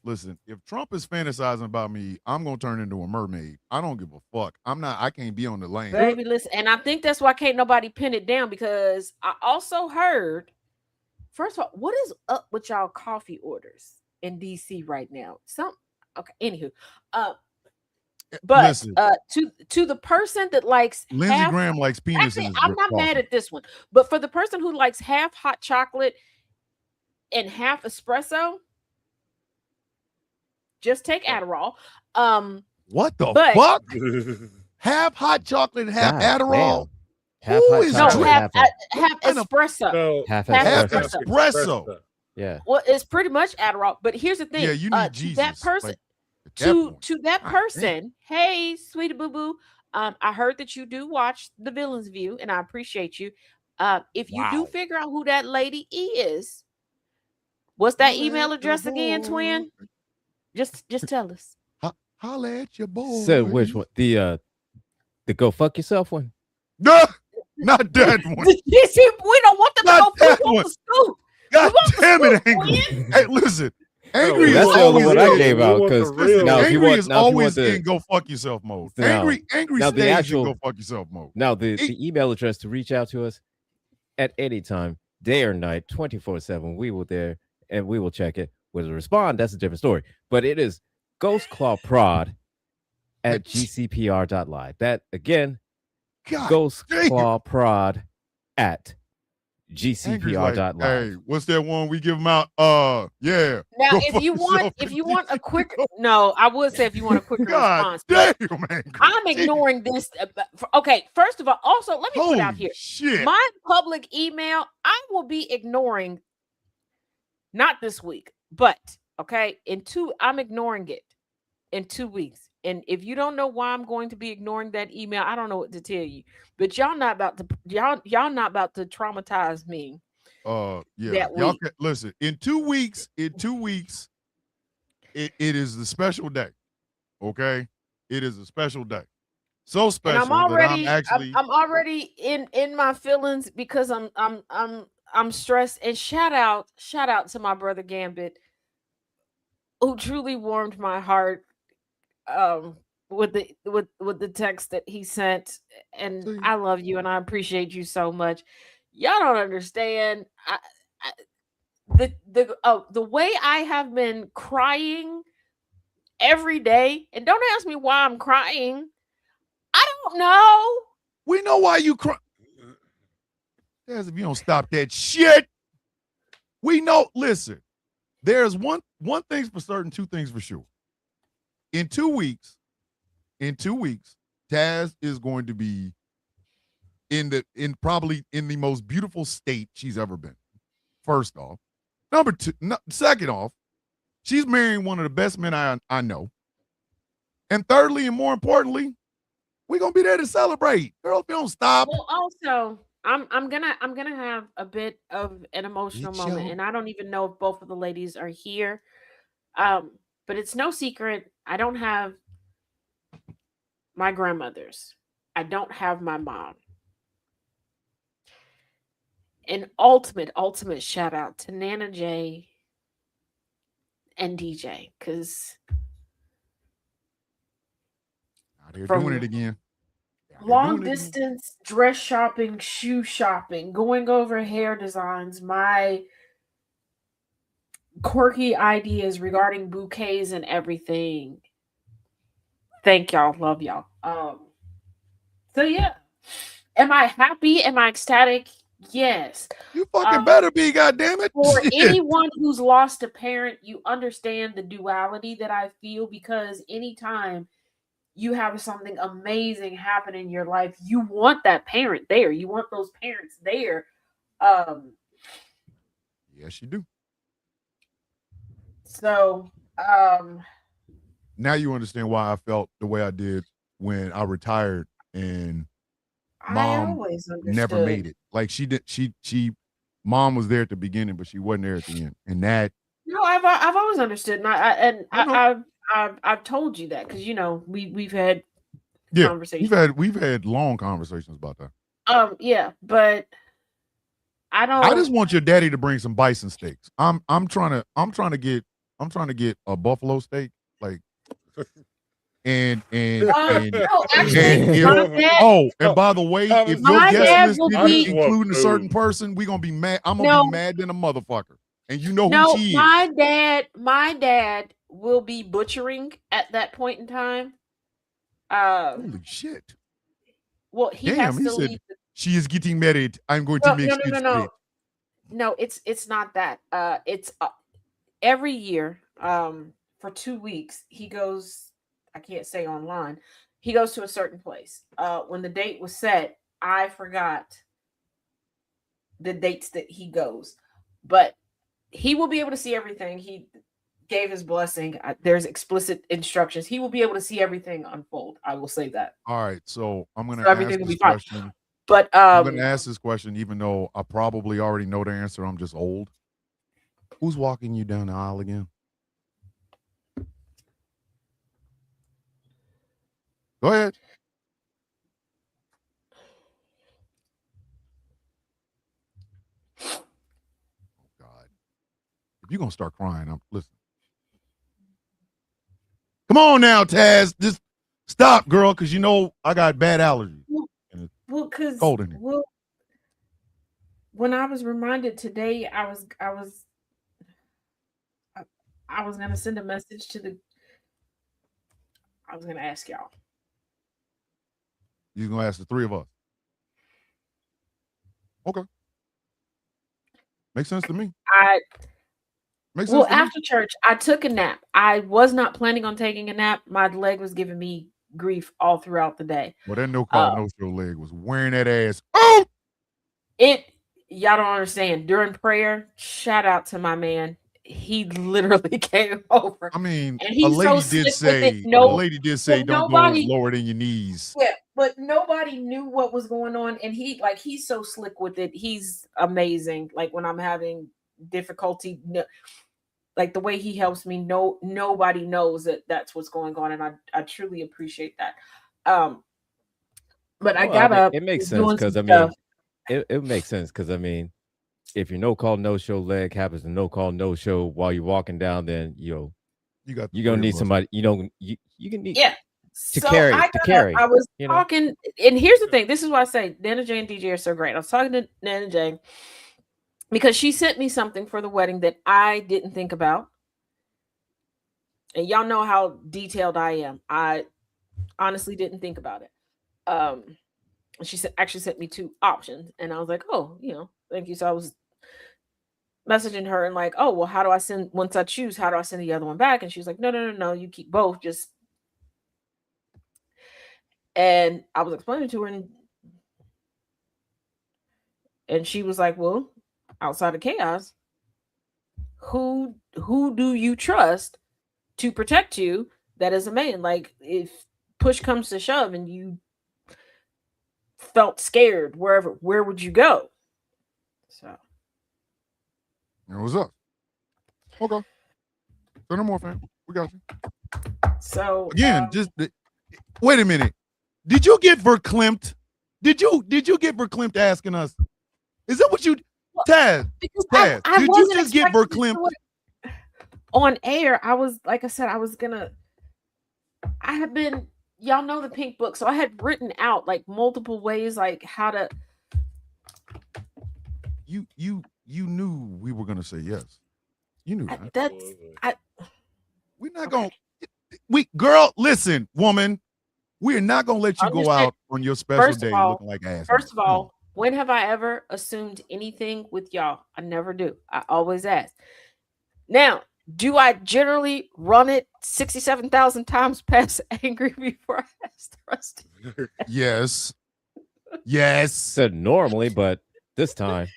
Listen, if Trump is fantasizing about me, I'm gonna turn into a mermaid. I don't give a fuck. I can't be on the lane. Baby, listen, and I think that's why can't nobody pin it down, because I also heard, first of all, what is up with y'all coffee orders in DC right now? Anywho, but listen, to the person that likes Lindsey Graham likes penises. Actually, I'm not mad at this one, but for the person who likes half hot chocolate and half espresso, just take Adderall. What the fuck? Half hot chocolate and half Adderall. Half espresso. Half espresso. Yeah. Well, it's pretty much Adderall. But here's the thing. Yeah, you need Jesus. That person, to that person, hey, sweetie boo boo. I heard that you do watch The Villain's View, and I appreciate you. If you do figure out who that lady is, what's that email address again, twin? Just tell us. Holla at your boy. So which one? The go fuck yourself one? No, not that one. We don't want them to go poop on the scoop. God damn it, Angry. Hey, listen. Angry that's is the only always one I gave out, because Angry is always in go fuck yourself mode. Angry stays in go fuck yourself mode. Now the email address to reach out to us at any time, day or night, 24/7. We will there and we will check it. Whether to respond, that's a different story. But it is ghostclawprod at gcpr.live. That again, ghostclawprod at gcpr.live. Hey, what's that one we give them out? Yeah. Now, if you want a quick, no, I would say if you want a quicker response. Damn, man. I'm ignoring this. Okay, first of all, also let me put out here. Shit. My public email, I will be ignoring. Not this week, but okay, I'm ignoring it in 2 weeks. And if you don't know why I'm going to be ignoring that email, I don't know what to tell you. But y'all not about to traumatize me. Yeah. Y'all can, listen, in 2 weeks, it is the special day. Okay? It is a special day. So special and I'm already in my feelings because I'm stressed. And shout out to my brother Gambit, who truly warmed my heart with the text that he sent. And I love you and I appreciate you so much. Y'all don't understand the way I have been crying every day. And don't ask me why I'm crying. I don't know. We know why you cry. As if you don't stop that shit. We know. Listen, there's one thing's for certain, two things for sure. In 2 weeks, Taz is going to be probably in the most beautiful state she's ever been. First off, second off, she's marrying one of the best men I know. And thirdly, and more importantly, we're gonna be there to celebrate. Girl, if you don't stop. Well, also, I'm gonna have a bit of an emotional moment, and I don't even know if both of the ladies are here. But it's no secret, I don't have my grandmothers. I don't have my mom. An ultimate shout out to Nana J and DJ, because they're doing it again. Long distance dress shopping, shoe shopping, going over hair designs, my quirky ideas regarding bouquets and everything. Thank y'all. Love y'all. So yeah. Am I happy? Am I ecstatic? Yes. You fucking better be, goddammit. For anyone who's lost a parent, you understand the duality that I feel, because anytime you have something amazing happen in your life, you want that parent there. You want those parents there. Yes, you do. So now you understand why I felt the way I did when I retired and mom never made it. Like mom was there at the beginning, but she wasn't there at the end. And that I've always understood. And I'm I've told you that because we've had conversations. We've had long conversations about that. Yeah, but I just want your daddy to bring some bison steaks. I'm trying to get a buffalo steak, like, and no, actually, and by the way, if your guest list didn't include a certain person, we're gonna be mad. I'm gonna be mad than a motherfucker. And you know who she is. My dad will be butchering at that point in time. Holy shit. Well, he has to leave. She is getting married. I'm going to make No, it's not that. It's every year, for 2 weeks, he goes, I can't say online, he goes to a certain place. When the date was set, I forgot the dates that he goes, but he will be able to see everything. He gave his blessing. There's explicit instructions. He will be able to see everything unfold. I will say that. All right, so I'm going to ask this question. But I'm going to ask this question, even though I probably already know the answer. I'm just old. Who's walking you down the aisle again? Go ahead. Oh, God. If you're going to start crying, I'm listening. Come on now, Taz. Just stop, girl, because I got bad allergies. Well, because when I was reminded today, I was gonna send a message I was gonna ask y'all. You're gonna ask the three of us. Okay. Makes sense to me. After church, I took a nap. I was not planning on taking a nap. My leg was giving me grief all throughout the day. Well, that no show leg was wearing that ass. Oh, y'all don't understand. During prayer, shout out to my man. He literally came over. I mean, and a lady did say don't go lower than your knees. Yeah, but nobody knew what was going on, and he's so slick with it. He's amazing. Like when I'm having difficulty, like the way he helps me, nobody knows that that's what's going on, and I truly appreciate that. But I gotta. It makes sense because it makes sense because if your no call no show leg happens to no call no show while you're walking down, then you're gonna need somebody. You can need to carry. I was talking, and here's the thing. This is why I say Nana J and DJ are so great. I was talking to Nana J because she sent me something for the wedding that I didn't think about. And y'all know how detailed I am. I honestly didn't think about it. She actually sent me 2 options, and I was like, oh, thank you. So I was messaging her and like, oh, well, how do I send, once I choose, how do I send the other one back? And she was like, no, you keep both. And I was explaining to her, and she was like, well, outside of chaos, who do you trust to protect you that is a man? Like if push comes to shove and you felt scared where would you go? So what's up? Okay. So no more, fam. We got you. So again, wait a minute. Did you get verklempt? Did you get verklempt asking us? Is that what you Taz? Taz, did you just get verklempt? On air, I was, like I said, I have been, y'all know the Pink Book, so I had written out like multiple ways, like how to. You knew we were gonna say yes. You knew that. We're not gonna. Girl, listen, woman. We are not gonna let you go out on your special day looking like ass. First of all, when have I ever assumed anything with y'all? I never do. I always ask. Now, do I generally run it 67,000 times past angry before I ask the rest of you? Yes. Yes. Said normally, but this time.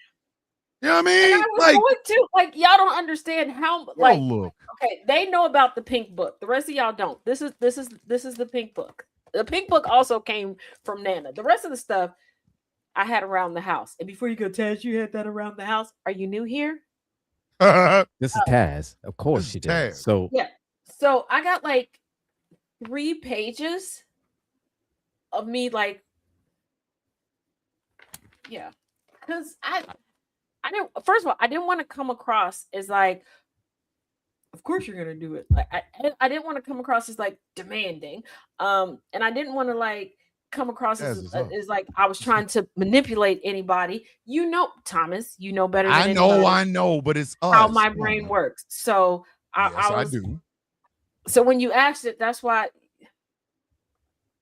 You know what I mean? And I was going to, like, y'all don't understand how, like, look. Okay, they know about the Pink Book. The rest of y'all don't. This is the Pink Book. The Pink Book also came from Nana. The rest of the stuff I had around the house. And before you go, Taz, you had that around the house. Are you new here? This is Taz. Of course she did. Taz. So yeah. So I got like 3 pages of me like, yeah, because I didn't. First of all, I didn't want to come across as like, of course you're gonna do it. Like I didn't want to come across as like demanding, and I didn't want to like come across as like I was trying to manipulate anybody. You know, Thomas, you know better than anybody. I know, but it's how my brain works. So I do. So when you asked it, that's why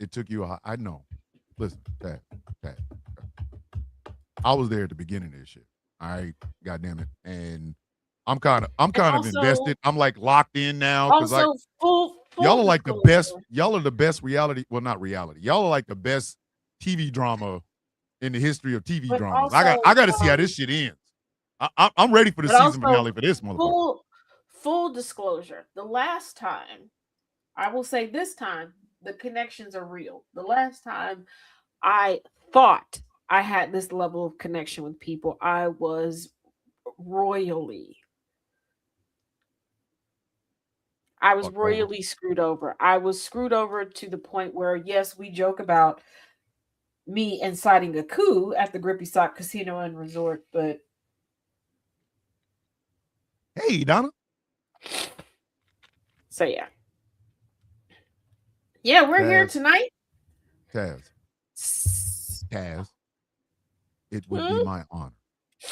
it took you. I know. Listen, Tad. I was there at the beginning of this shit. All right, goddamn it, and I'm kind of invested. I'm like locked in now because full y'all are like the best. Y'all are the best reality. Well, not reality. Y'all are like the best TV drama in the history of TV dramas. I got to see how this shit ends. I'm ready for the season finale for this motherfucker. Full disclosure. The last time, I will say this time, the connections are real. The last time I thought I had this level of connection with people, I was royally screwed over. I was screwed over to the point where, yes, we joke about me inciting a coup at the Grippy Sock Casino and Resort, but hey, Donna. So yeah, we're here tonight. Taz, it would be my honor.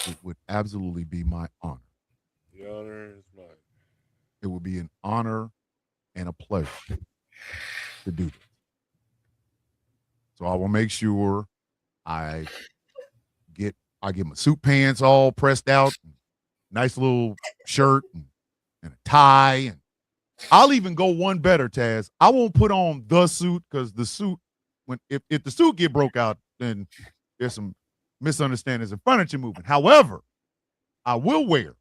It would absolutely be my honor. The honor is mine. It would be an honor and a pleasure to do this. So I will make sure I get my suit pants all pressed out, nice little shirt and a tie, and I'll even go one better, Taz. I won't put on the suit because the suit, if the suit get broke out, then there's some misunderstandings and furniture movement. However, I will wear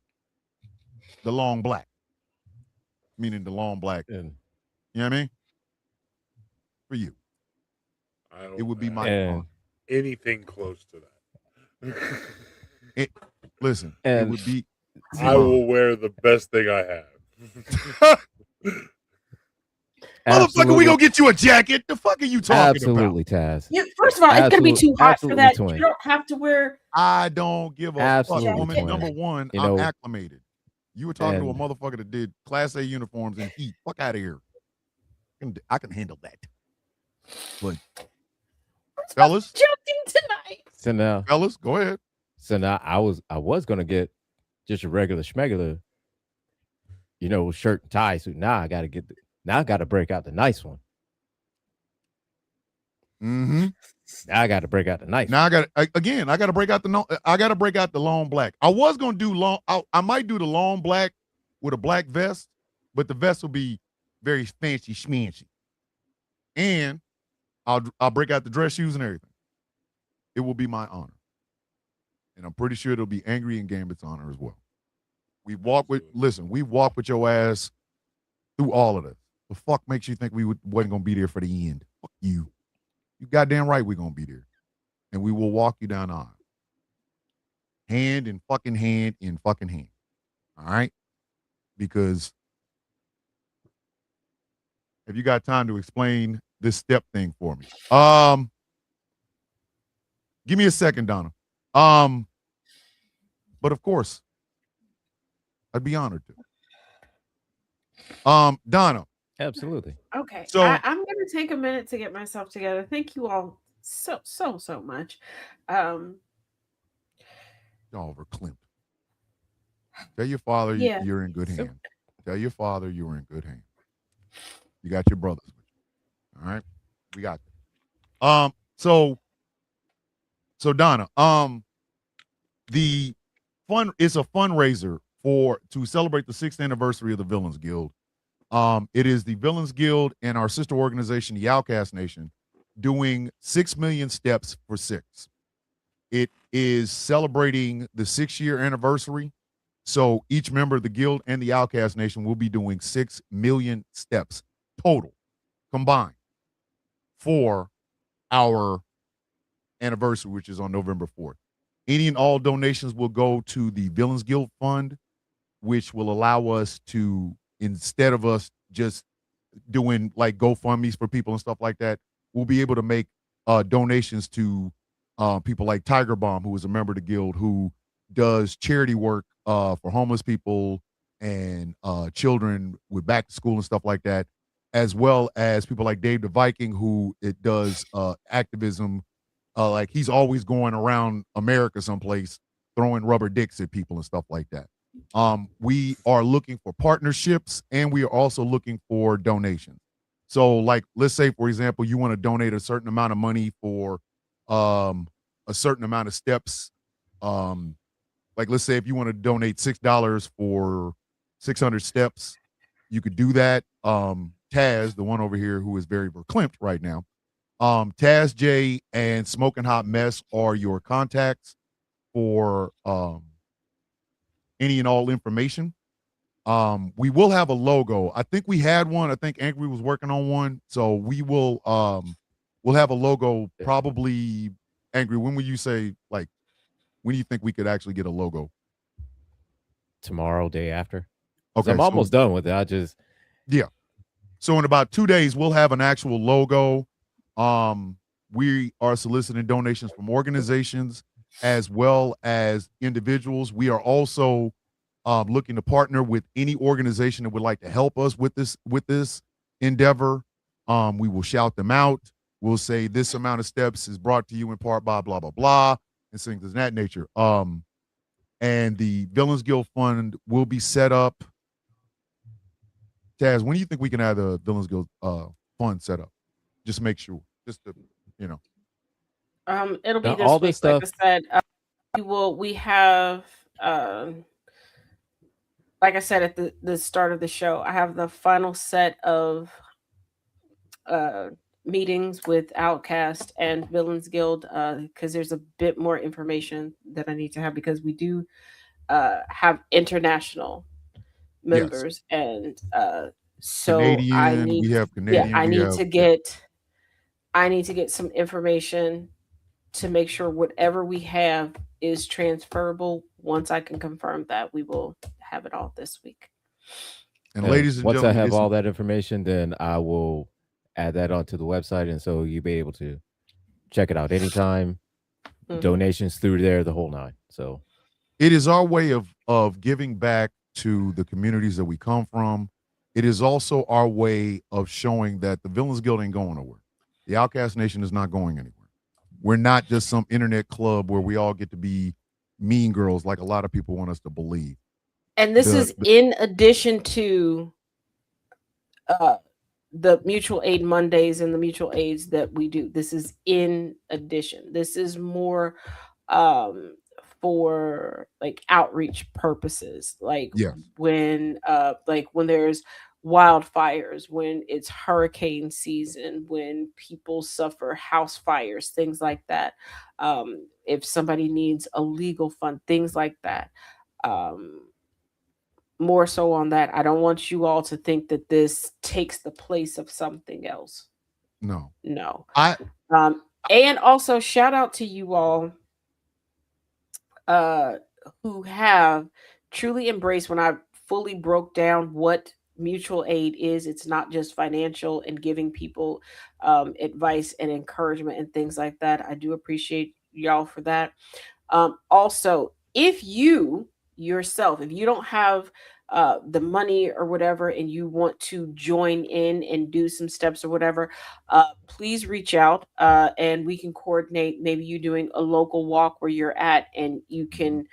the long black, meaning the long black. You know what I mean? For you, it would be my honor. Anything close to that. Listen, it would be. I will wear the best thing I have. Motherfucker, we gonna get you a jacket. The fuck are you talking Absolutely, about? Taz. Yeah, first of all, it's gonna be too hot for that. You don't have to wear. I don't give a fuck, woman. Number one, I'm acclimated. You were talking to a motherfucker that did Class A uniforms in heat. Fuck out of here. I can handle that. But fellas, joking tonight. So now, fellas, go ahead. So now I was gonna get just a regular schmegular, shirt and tie suit. Now I gotta break out the nice one. Mm-hmm. Now I gotta break out the nice. Now I gotta break out the long black. I was gonna do I might do the long black with a black vest, but the vest will be very fancy schmancy. And I'll break out the dress shoes and everything. It will be my honor. And I'm pretty sure it'll be Angry and Gambit's honor as well. We walk with your ass through all of this. The fuck makes you think we wasn't gonna be there for the end? Fuck you. You goddamn right we're gonna be there. And we will walk you down the aisle. Hand in fucking hand in fucking hand. All right? Because have you got time to explain this step thing for me? Give me a second, Donna. But of course, I'd be honored to. Donna. Absolutely. Okay. So I'm going to take a minute to get myself together. Thank you all so much. Y'all verklempt. Tell your father you're in good hands. Tell your father you were in good hands. You got your brothers with you. All right? We got that. So Donna, it's a fundraiser to celebrate the 6th anniversary of the Villains Guild. It is the Villains Guild and our sister organization, the Outcast Nation, doing 6 million steps for 6. It is celebrating the 6-year anniversary. So each member of the guild and the Outcast Nation will be doing 6 million steps total, combined, for our anniversary, which is on November 4th. Any and all donations will go to the Villains Guild Fund, which will allow us to, instead of us just doing like GoFundMe's for people and stuff like that, we'll be able to make donations to people like Tiger Bomb, who is a member of the guild, who does charity work for homeless people and children with back to school and stuff like that, as well as people like Dave the Viking, who it does activism. Like he's always going around America someplace throwing rubber dicks at people and stuff like that. We are looking for partnerships, and we are also looking for donations. So like, let's say, for example, you want to donate a certain amount of money for a certain amount of steps. Like, let's say if you want to donate $6 for 600 steps, you could do that. Taz, the one over here who is very verklempt right now, Taz J and Smoking Hot Mess are your contacts for any and all information. We will have a logo. I think we had one. I think Angry was working on one. So we will we'll have a logo probably. Angry, when will you say, like, when do you think we could actually get a logo? Tomorrow, day after. Okay, I'm almost done with it. Yeah. So in about 2 days, we'll have an actual logo. We are soliciting donations from organizations as well as individuals. We are also looking to partner with any organization that would like to help us with this endeavor. We will shout them out. We'll say this amount of steps is brought to you in part by blah, blah, blah, and things of that nature. And the Villains Guild Fund will be set up. Taz, when do you think we can have the Villains Guild Fund set up? Just make sure. Just to, you know. It'll be Now, this all week, this stuff. like I said. We have like I said at the start of the show, I have the final set of meetings with Outcast and Villains Guild, because there's a bit more information that I need to have, because we do have international members. Yes. And so Canadian, I need we have Canadian, I need to get some information to make sure whatever we have is transferable. Once I can confirm that, we will have it all this week. And ladies and once gentlemen, I have all that information, then I will add that onto the website, and so you'll be able to check it out anytime. Mm-hmm. Donations through there, the whole nine. So it is our way of giving back to the communities that we come from. It is also our way of showing that the Villains Guild ain't going nowhere. The Outcast Nation is not going anywhere. We're not just some internet club where we all get to be mean girls like a lot of people want us to believe. And this is in addition to the mutual aid Mondays and the mutual aids that we do. This is in addition. This is more for like outreach purposes. Like when there's wildfires, when it's hurricane season, when people suffer house fires, things like that. If somebody needs a legal fund, things like that. More so on that. I don't want you all to think that this takes the place of something else. No. And also shout out to you all who have truly embraced when I fully broke down what mutual aid is. It's not just financial and giving people advice and encouragement and things like that. I do appreciate y'all for that. Also, if you yourself, if you don't have the money or whatever, and you want to join in and do some steps or whatever, please reach out and we can coordinate maybe you doing a local walk where you're at, and you can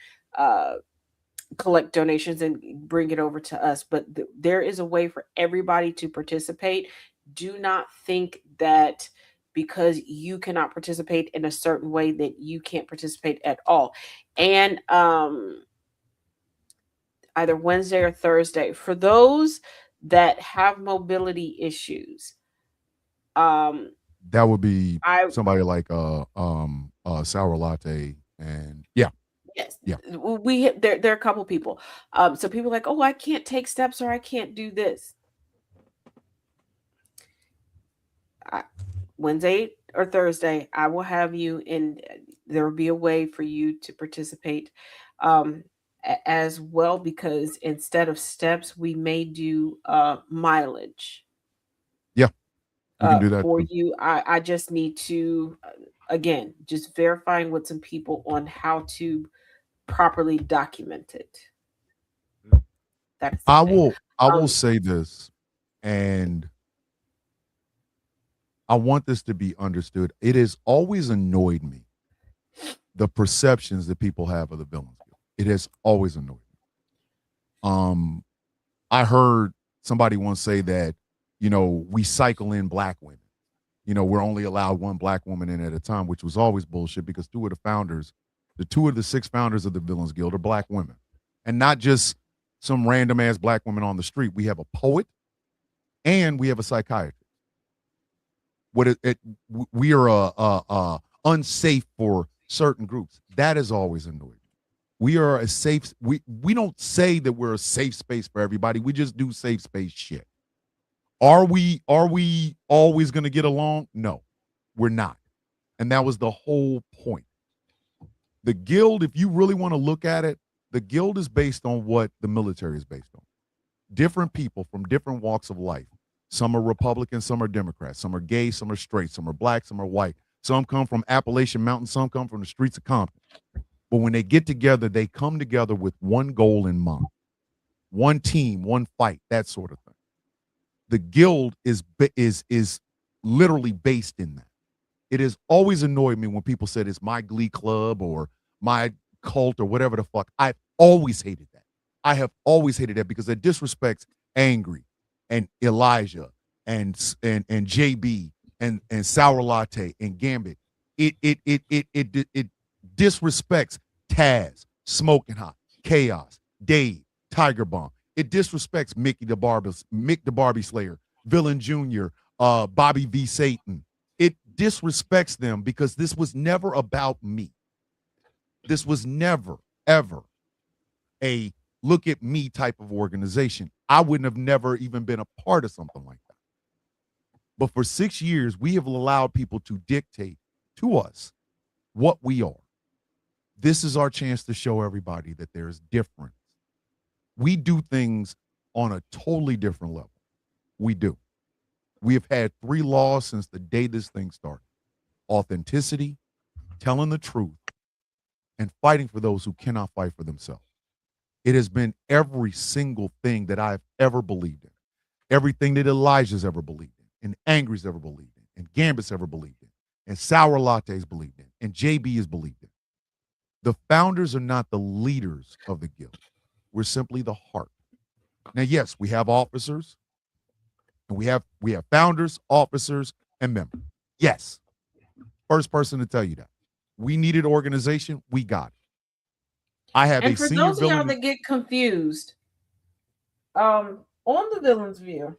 collect donations and bring it over to us. But there is a way for everybody to participate. Do not think that because you cannot participate in a certain way that you can't participate at all. And either Wednesday or Thursday, for those that have mobility issues, that would be somebody like Sour Latte, and yes, there are a couple people. So people are like, oh, I can't take steps, or I can't do this. Wednesday or Thursday, I will have you, and there will be a way for you to participate. as well, because instead of steps, we may do mileage. Yeah, you can do that for too. you. I just need to again just verifying with some people on how to properly document it. That's I will say this, and I want this to be understood. It has always annoyed me, the perceptions that people have of the Villains Guild. It has always annoyed me. I heard somebody once say that, we cycle in black women. We're only allowed one black woman in at a time, which was always bullshit, because two of the 6 founders of the Villains Guild are black women. And not just some random ass black women on the street. We have a poet and we have a psychiatrist. We are unsafe for certain groups. That has always annoyed me. We are a safe. We don't say that we're a safe space for everybody. We just do safe space shit. Are we always going to get along? No, we're not. And that was the whole point. The guild, if you really want to look at it, the guild is based on what the military is based on. Different people from different walks of life. Some are Republicans, some are Democrats, some are gay, some are straight, some are black, some are white. Some come from Appalachian Mountain, some come from the streets of Compton. But when they get together, they come together with one goal in mind. One team, one fight, that sort of thing. The guild is literally based in that. It has always annoyed me when people said it's my glee club or my cult or whatever the fuck. I've always hated that. I have always hated that because it disrespects Angry and Elijah and JB and Sour Latte and Gambit. It disrespects Taz, Smoking Hot, Chaos, Dave, Tiger Bomb. It disrespects Mick the Barbie Slayer, Villain Jr., Bobby V. Satan. It disrespects them because this was never about me. This was never, ever a look at me type of organization. I wouldn't have never even been a part of something like that. But for 6 years, we have allowed people to dictate to us what we are. This is our chance to show everybody that there's difference. We do things on a totally different level. We do. We have had 3 laws since the day this thing started. Authenticity, telling the truth, and fighting for those who cannot fight for themselves. It has been every single thing that I've ever believed in. Everything that Elijah's ever believed in, and Angry's ever believed in, and Gambit's ever believed in, and Sour Latte's believed in, and JB has believed in. The founders are not the leaders of the guild. We're simply the heart. Now, yes, we have officers, and we have founders, officers, and members. Yes. First person to tell you that. We needed organization. We got it. I have and a for senior those of y'all villain. that get confused, on the Villains View,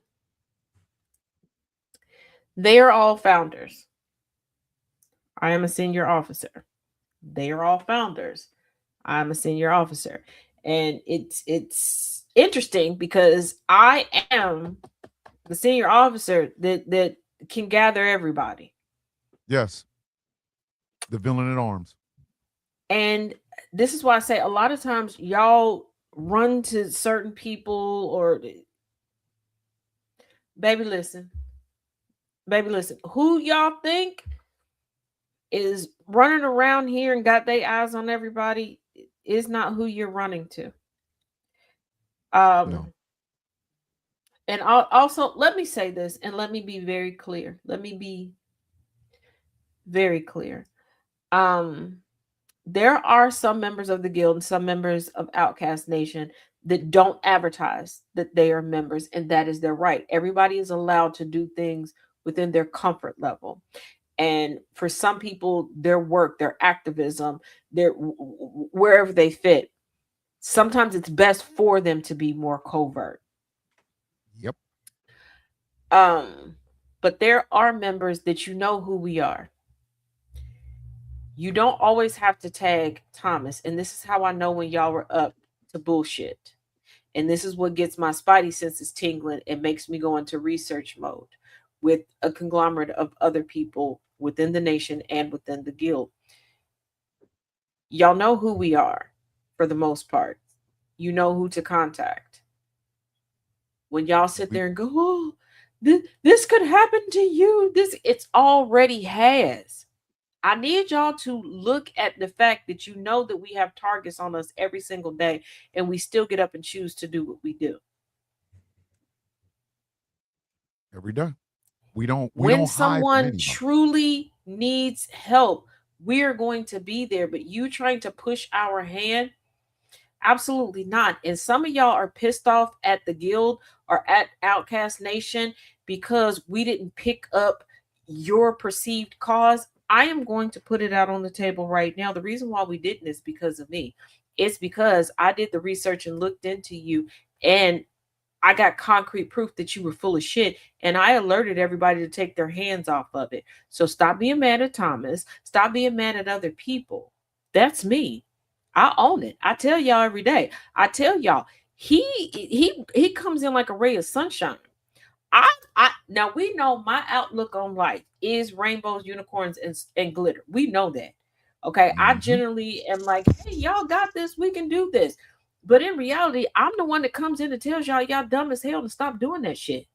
they are all founders. I am a senior officer. They are all founders. I'm a senior officer. And it's interesting because I am the senior officer that can gather everybody. Yes. The villain at arms. And this is why I say a lot of times y'all run to certain people or baby, listen, who y'all think is running around here and got their eyes on everybody is not who you're running to. No. And also let me say this and let me be very clear. There are some members of the guild and some members of Outcast Nation that don't advertise that they are members, and that is their right. Everybody is allowed to do things within their comfort level. And for some people, their work, their activism, wherever they fit, sometimes it's best for them to be more covert. Yep. But there are members that you know who we are. You don't always have to tag Thomas. And this is how I know when y'all were up to bullshit. And this is what gets my spidey senses tingling and makes me go into research mode with a conglomerate of other people within the nation and within the guild. Y'all know who we are for the most part. you know who to contact. When y'all sit there and go, oh, this could happen to you. It's already has. I need y'all to look at the fact that you know that we have targets on us every single day, and we still get up and choose to do what we do. Every day. When someone truly needs help, we are going to be there. But you trying to push our hand, absolutely not. And some of y'all are pissed off at the guild or at Outcast Nation because we didn't pick up your perceived cause. I am going to put it out on the table right now. The reason why we didn't is because of me. It's because I did the research and looked into you, and I got concrete proof that you were full of shit, and I alerted everybody to take their hands off of it. So stop being mad at Thomas. Stop being mad at other people. That's me. I own it. I tell y'all every day. I tell y'all, he comes in like a ray of sunshine. Now we know my outlook on life is rainbows, unicorns, and glitter. We know that. Okay. I generally am like, hey, y'all got this. We can do this. But in reality, I'm the one that comes in and tells y'all dumb as hell to stop doing that shit.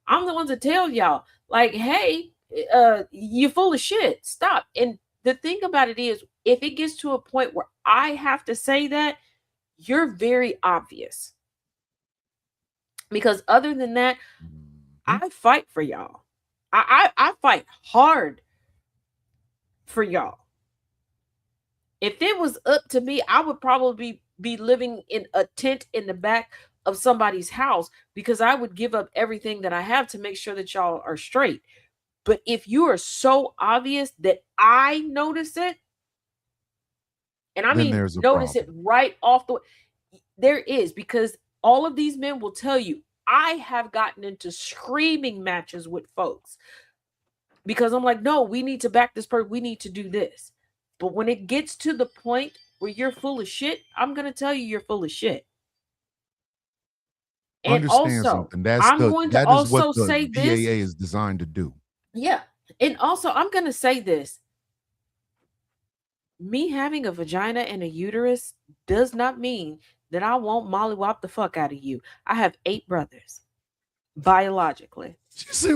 I'm the one to tell y'all, like, hey, you're full of shit. Stop. And the thing about it is, if it gets to a point where I have to say that, you're very obvious. Because other than that, I fight for y'all. I fight hard for y'all. If it was up to me, I would probably be living in a tent in the back of somebody's house, because I would give up everything that I have to make sure that y'all are straight. But if you are so obvious that I notice it, and I mean notice it right off the, there is, because all of these men will tell you, I have gotten into screaming matches with folks because I'm like, no, we need to back this person. We need to do this. But when it gets to the point where you're full of shit, I'm going to tell you you're full of shit. And understand also, something. That is what the say GAA is designed to do. Yeah. And also, I'm going to say this. Me having a vagina and a uterus does not mean that I won't mollywop the fuck out of you. I have 8 brothers, biologically.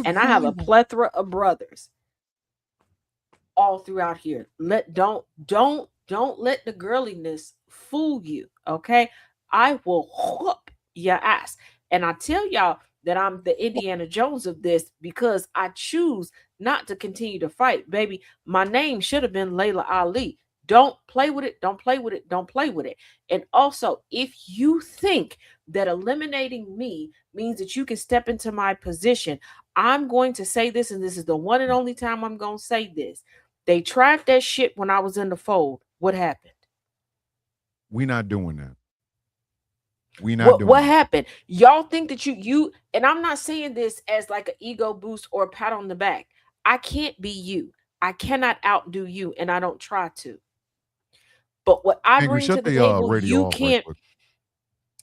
And I have a plethora of brothers all throughout here. Don't let the girliness fool you, okay? I will whoop your ass. And I tell y'all that I'm the Indiana Jones of this because I choose not to continue to fight. Baby, my name should have been Layla Ali. Don't play with it. Don't play with it. Don't play with it. And also, if you think that eliminating me means that you can step into my position, I'm going to say this, and this is the one and only time I'm going to say this. They tried that shit when I was in the fold. What happened? We're not doing that. We're not doing what happened? Y'all think that you, and I'm not saying this as like an ego boost or a pat on the back. I can't be you. I cannot outdo you, and I don't try to. But what I bring to the table,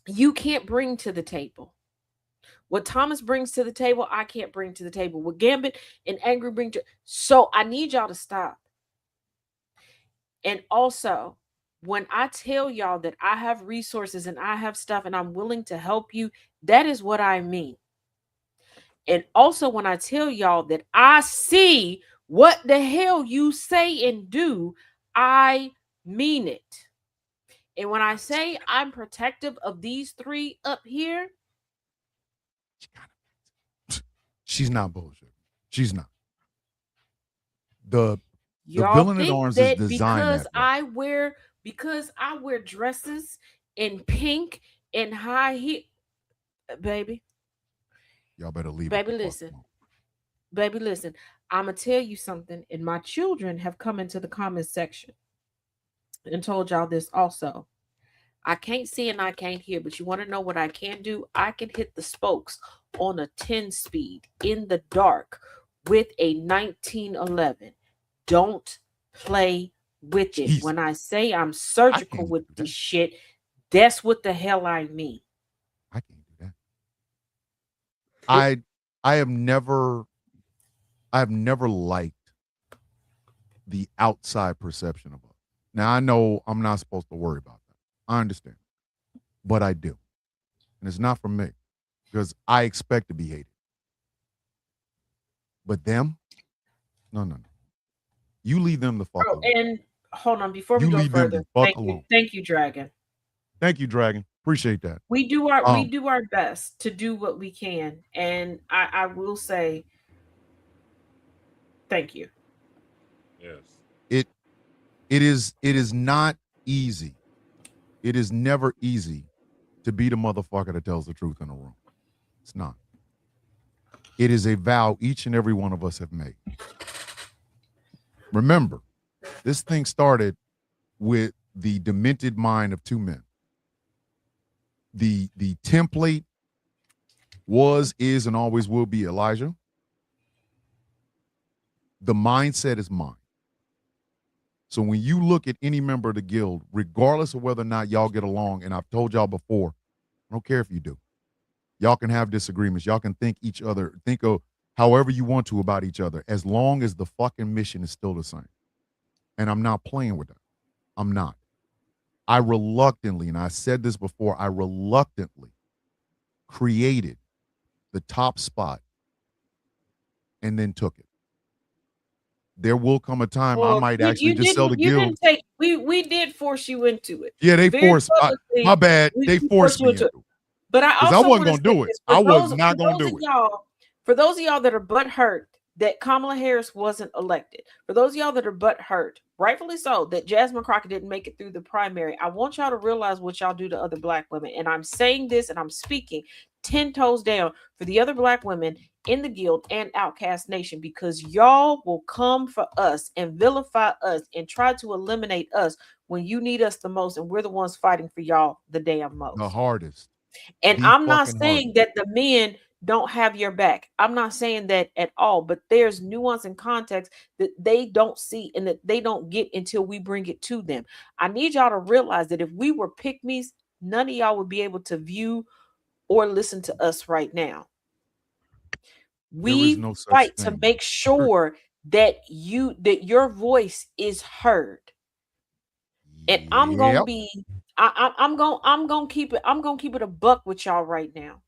you can't bring to the table. What Thomas brings to the table, I can't bring to the table. What Gambit and Angry bring to, so I need y'all to stop. And also, when I tell y'all that I have resources and I have stuff and I'm willing to help you, that is what I mean. And also, when I tell y'all that I see what the hell you say and do, I mean it. And when I say I'm protective of these 3 up here, she's not bullshit. She's not. The villain at arms is designed because I wear dresses in pink and high heel, baby. Y'all better leave. Baby, listen. Baby, listen. I'm gonna tell you something, and my children have come into the comment section and told y'all this also. I can't see and I can't hear, but you want to know what I can do? I can hit the spokes on a 10 speed in the dark with a 1911. Don't play with it. Jeez. When I say I'm surgical with this shit, that's what the hell I mean. I can't do that. I have never liked the outside perception of us. Now I know I'm not supposed to worry about that. I understand. but I do. And it's not from me because I expect to be hated. But them, no. You leave them the fuck alone. And hold on, before we You go leave them further, the fuck alone. thank you, Dragon. Thank you, Dragon. Appreciate that. We do our best to do what we can, and I will say thank you. Yes. It is not easy. It is never easy to be the motherfucker that tells the truth in a room. It's not. It is a vow each and every one of us have made. Remember, this thing started with the demented mind of two men. The template was, is, and always will be Elijah. The mindset is mine. So when you look at any member of the guild, regardless of whether or not y'all get along, and I've told y'all before, I don't care if you do. Y'all can have disagreements. Y'all can think of however you want to about each other, as long as the fucking mission is still the same. And I'm not playing with that. I'm not. I reluctantly, and I said this before, I reluctantly created the top spot and then took it. There will come a time I might actually just sell the guild. We did force you into it. Yeah, they forced. My bad. They forced me into it. But I wasn't gonna do it. I was not gonna do it. For those of y'all that are butthurt that Kamala Harris wasn't elected, for those of y'all that are butthurt, rightfully so, that Jasmine Crockett didn't make it through the primary, I want y'all to realize what y'all do to other Black women. And I'm saying this and I'm speaking 10 toes down for the other Black women in the guild and Outcast Nation, because y'all will come for us and vilify us and try to eliminate us when you need us the most, and we're the ones fighting for y'all the damn most. The hardest. And I'm not saying that the men don't have your back. I'm not saying that at all, but there's nuance and context that they don't see and that they don't get until we bring it to them. I need y'all to realize that if we were pick-me's, none of y'all would be able to view or listen to us right now. We fight to make sure that your voice is heard. And I'm gonna be I'm gonna keep it a buck with y'all right now.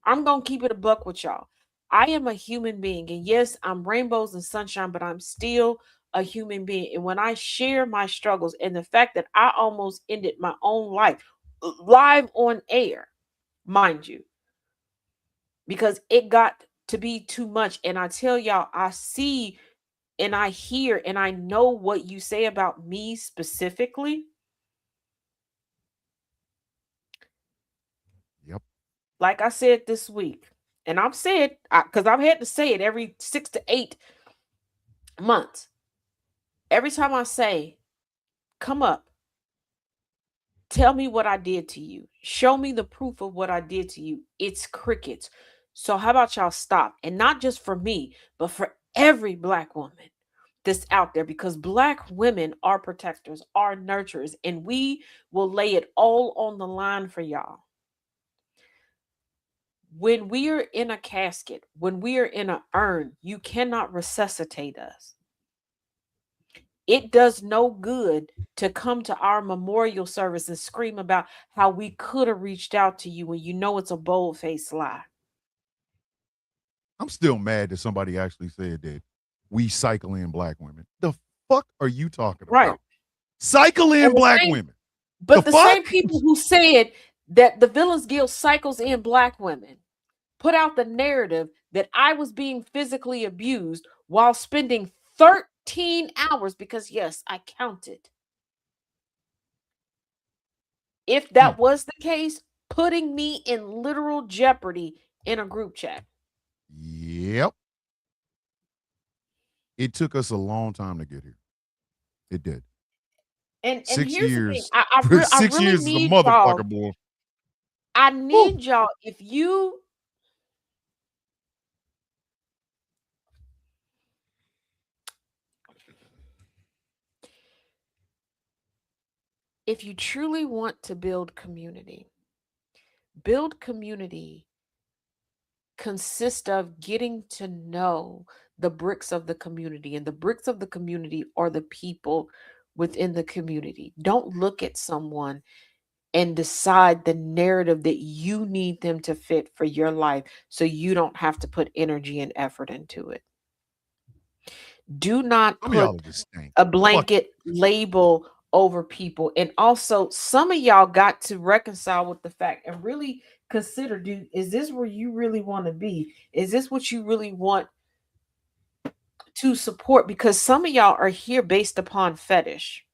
I'm gonna keep it a buck with y'all. I am a human being, and yes, I'm rainbows and sunshine, but I'm still a human being. And when I share my struggles and the fact that I almost ended my own life live on air, mind you, because it got to be too much. And I tell y'all, I see and I hear and I know what you say about me specifically. Yep. Like I said this week, and I've said, because I've had to say it every 6 to 8 months. Every time I say, come up, tell me what I did to you, show me the proof of what I did to you, it's crickets. So how about y'all stop? And not just for me, but for every Black woman that's out there, because Black women are protectors, are nurturers, and we will lay it all on the line for y'all. When we are in a casket, when we are in an urn, you cannot resuscitate us. It does no good to come to our memorial service and scream about how we could have reached out to you when you know it's a bold-faced lie. I'm still mad that somebody actually said that we cycle in Black women. The fuck are you talking about? Right. Cycle in Black women. But the same people who said that the Villains Guild cycles in Black women put out the narrative that I was being physically abused while spending 13 hours, because yes, I counted. If that was the case, putting me in literal jeopardy in a group chat. Yep. It took us a long time to get here. It did. And 6 here's years. the thing. I 6 really years is a need motherfucker, y'all. boy. I need y'all. If you truly want to build community consists of getting to know the bricks of the community, and the bricks of the community are the people within the community. Don't look at someone and decide the narrative that you need them to fit for your life so you don't have to put energy and effort into it. Do not Some of y'all put are just stank. a blanket label over people. And also, some of y'all got to reconcile with the fact and really consider, dude, is this where you really want to be? Is this what you really want to support? Because some of y'all are here based upon fetish.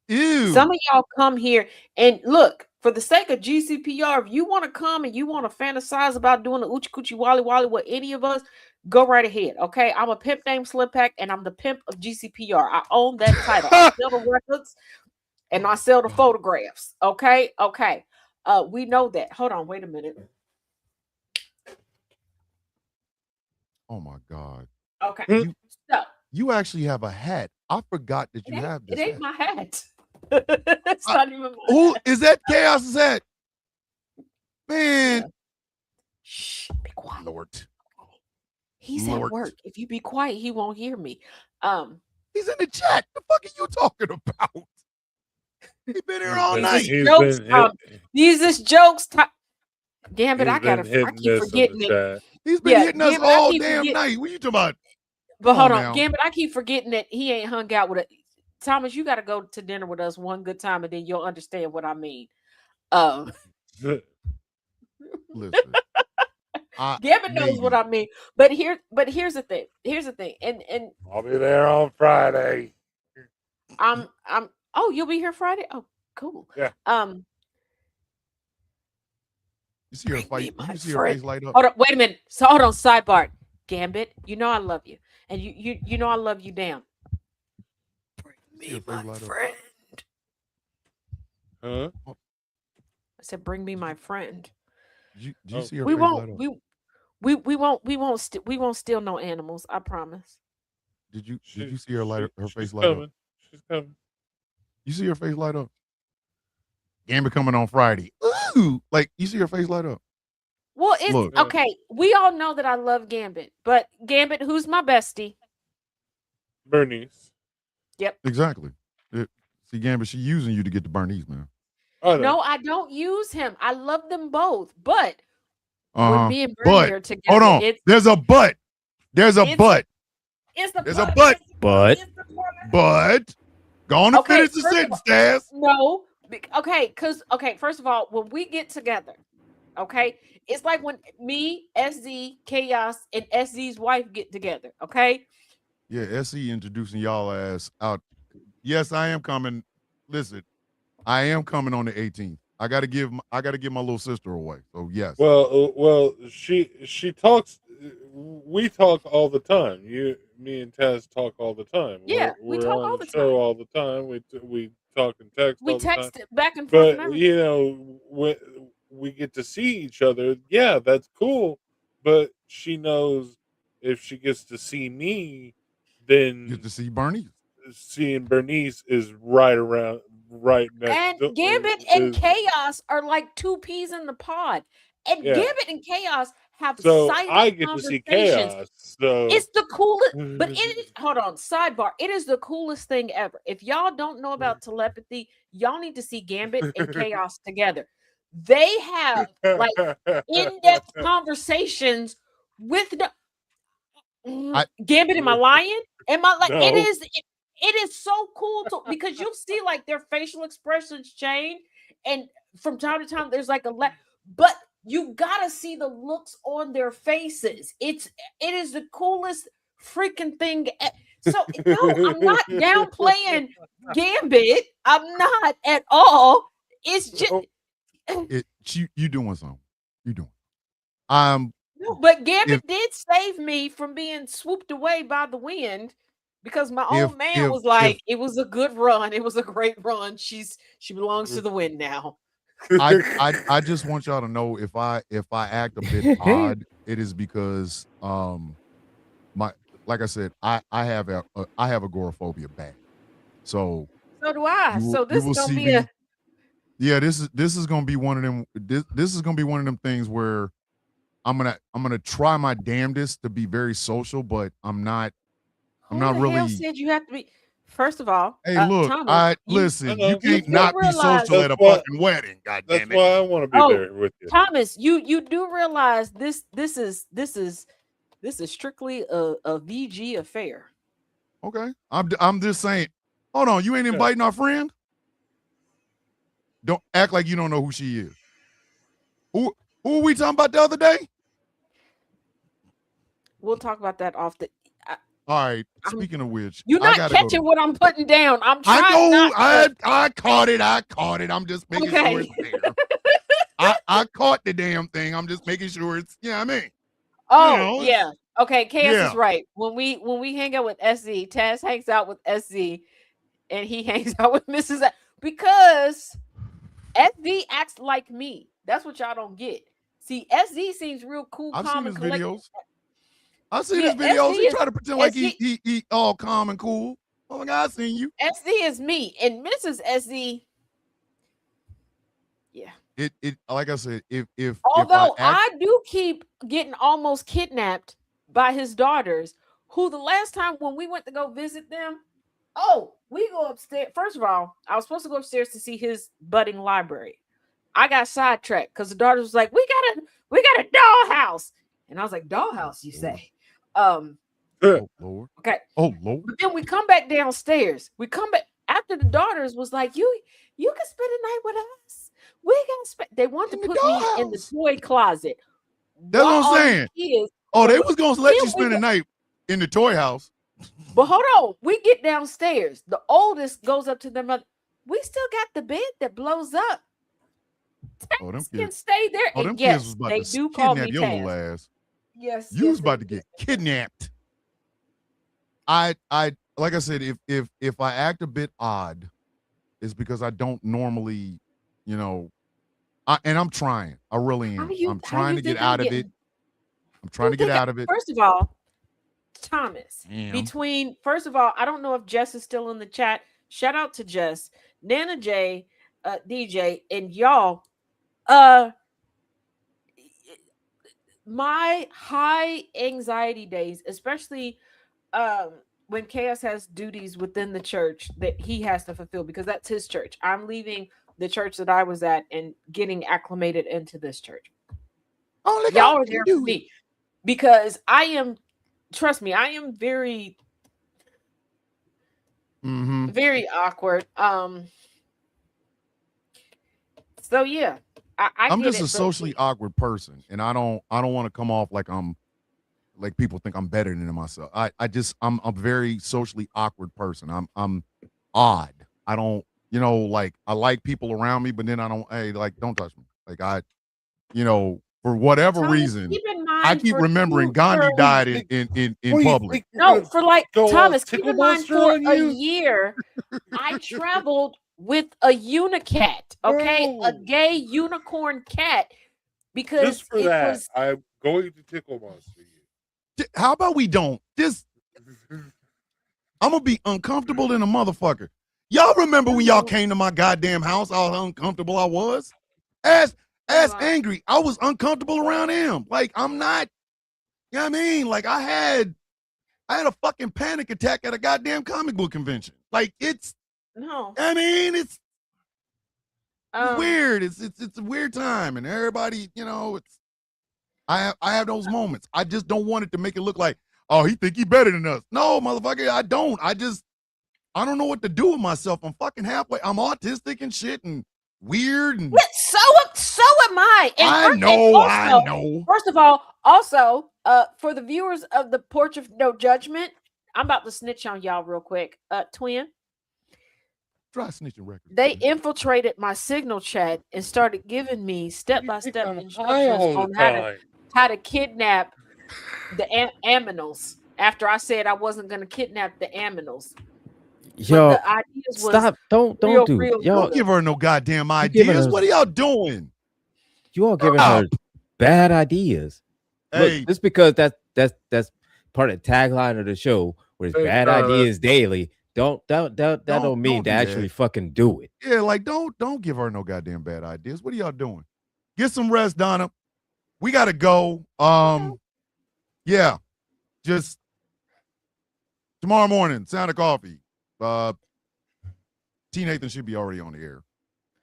Ew. Some of y'all come here and look, for the sake of GCPR, if you want to come and you want to fantasize about doing the Oochie Coochie Wally Wally with any of us, go right ahead. Okay. I'm a pimp named Slim Pack and I'm the pimp of GCPR. I own that title. I sell the records and I sell the photographs. Okay. Okay. We know that. Hold on. Wait a minute. Oh my God. Okay. You actually have a hat. I forgot that you have this. It ain't my hat. It's not even my Who hat. is that? Chaos's hat? Man. Yeah. Shh, be quiet. Lord. He's at work. If you be quiet, he won't hear me. He's in the chat. The fuck are you talking about? He's been here all night. These is jokes. Gambit, I keep forgetting it. He's been hitting us all damn night. What are you talking about? But hold on, Gambit, I keep forgetting that he ain't hung out with it. Thomas, you got to go to dinner with us one good time, and then you'll understand what I mean. Listen, Gambit knows what I mean. But here's the thing. And I'll be there on Friday. Oh, you'll be here Friday? Oh, cool. Yeah. You see her fight? You see her face light up? Hold on, wait a minute. So hold on, sidebar. Gambit, you know I love you. And you know I love you down. Bring me my friend. Huh? I said, bring me my friend. Did you see her We face won't light up? we won't steal no animals, I promise. Did you see her face light up? She's coming. You see her face light up? Gambit coming on Friday. Ooh, like you see her face light up. Well, it's okay. We all know that I love Gambit, but Gambit, who's my bestie? Bernice. Yep. Exactly. See, Gambit, she using you to get to Bernice, man. No, I don't use him. I love them both, but when me and Bernie are together, hold on. There's a but. There's a but. There's a but. But. Go on and finish the sentence, Taz. No. Okay, first of all, when we get together, okay, it's like when me, SZ, Chaos, and SZ's wife get together, okay? Yeah, SE introducing y'all ass out. Yes, I am coming. Listen, I am coming on the 18th. I gotta give my little sister away. So yes. Well, she talks. We talk all the time. Me and Taz talk all the time. Yeah, we talk all the time. All the time. We talk and text. We all text the time. back and forth. But you know, when we get to see each other, yeah, that's cool. But she knows if she gets to see me, then get to see Bernice. Seeing Bernice is right next. And Gambit and Chaos are like two peas in the pod. And Gambit and Chaos have silent I get to see Chaos. So it's the coolest. But it is, hold on, sidebar. It is the coolest thing ever. If y'all don't know about telepathy, y'all need to see Gambit and Chaos together. They have like in-depth conversations with the Gambit. Am I lying? Am I like No. It is so cool because you'll see like their facial expressions change, and from time to time there's like but you gotta see the looks on their faces. It is the coolest freaking thing. So no, I'm not downplaying Gambit. I'm not at all. It's just you doing something. You doing. No, but Gambit did save me from being swooped away by the wind. Because my old man was like, it was a good run. It was a great run. She belongs to the wind now. I just want y'all to know if I act a bit odd, it is because like I said, I have agoraphobia bad. So do I. So this is gonna be this is gonna be one of them. This is gonna be one of them things where I'm gonna try my damnedest to be very social, but I'm not. I'm not really. Said you have to be. First of all, Hey, look, Thomas, listen. You you can't do not be realize- social at a That's why- fucking wedding. God That's damn it. why I want to be Oh, there with you. Thomas, you do realize this is strictly a VG affair. Okay, I'm just saying. Hold on, you ain't inviting our friend? Don't act like you don't know who she is. Who are we talking about the other day? We'll talk about that off the. All right. Speaking of which, You're I not gotta catching what I'm putting down. I'm trying. I know. Not I caught it. I'm just making sure it's there. I caught the damn thing. I'm just making sure it's. Yeah, I mean. Oh you know, yeah. Okay, Chaos Yeah. is right. When we hang out with SZ, Taz hangs out with SZ, and he hangs out with Mrs. Because SZ acts like me. That's what y'all don't get. See, SZ seems real cool, I've calm, seen and his collected. videos. I've seen Yeah, his videos. SZ He is- try to pretend like SZ he all calm and cool. Oh my God, I seen you. SZ is me, and Mrs. SZ. Yeah. It like I said, if Although if I I do keep getting almost kidnapped by his daughters, who the last time when we went to go visit them, we go upstairs. First of all, I was supposed to go upstairs to see his budding library. I got sidetracked because the daughters was like, we got a dollhouse. And I was like, dollhouse, you say? oh Lord. Okay. Oh Lord. But then we come back downstairs. We come back after the daughters was like, you can spend the night with us. We can spend. They want to put me in the toy closet. That's what While I'm all saying. the kids- They was gonna let Then you we spend the go- night in the toy house. But hold on, we get downstairs. The oldest goes up to their mother. We still got the bed that blows up. Oh, them Can kids. stay there. Oh, them And kids yes, was about they to do call me kidnap your little Taz. ass. Yes, You yes, was about they to get kidnapped. I like I said, if I act a bit odd, it's because I don't normally, and I'm trying. I really am. I'm trying to get out of it. I'm trying to get out of it. First of all, Thomas, Damn. first of all, I don't know if Jess is still in the chat. Shout out to Jess, Nana J, DJ, and y'all. My high anxiety days, especially when Chaos has duties within the church that he has to fulfill, because that's his church. I'm leaving the church that I was at and getting acclimated into this church. Y'all are there for me because I am, trust me, I am very, very awkward. So yeah, I'm get just it, a socially awkward person, and I don't want to come off like like people think I'm better than myself. I'm a very socially awkward person. I'm odd. I don't, like I like people around me, but then I don't. Hey, like don't touch me. Like for whatever Thomas, reason, keep in mind I keep for remembering you, Gandhi for- died in public. No, for like go Thomas, all keep in Tickle mind Monster for on a you? year, I traveled with a unicat, okay, a gay unicorn cat, because Just for it that, was I'm going to Tickle Monster you. How about we don't? I'm gonna be uncomfortable than a motherfucker. Y'all remember when y'all came to my goddamn house? How uncomfortable I was. As angry, I was uncomfortable around him. Like I'm not. You know what I mean? Like I had a fucking panic attack at a goddamn comic book convention. Like it's. no. I mean, it's Um, weird. It's a weird time, and everybody, it's. I have those moments. I just don't want it to make it look like, oh, he think he better than us. No, motherfucker, I don't. I don't know what to do with myself. I'm fucking halfway. I'm autistic and shit and weird and. So am I. And I know. First of all, also, for the viewers of the Porch of No Judgment, I'm about to snitch on y'all real quick. Twin. Try snitching record. They infiltrated my signal chat and started giving me step-by-step instructions all on the how to time. how to kidnap the aminals after I said I wasn't going to kidnap the aminals. Yo, the ideas was stop! Don't real, do real y'all. Don't give her no goddamn You giving ideas. her- What are y'all doing? You all giving her bad ideas. Hey. Look, just because that's part of the tagline of the show, where it's Hey, bad Tyler. ideas daily. That don't mean don't to do actually that. fucking do it. Yeah, like don't give her no goddamn bad ideas. What are y'all doing? Get some rest, Donna. We gotta go. Yeah. Just tomorrow morning, Sound of Coffee. T. Nathan should be already on the air.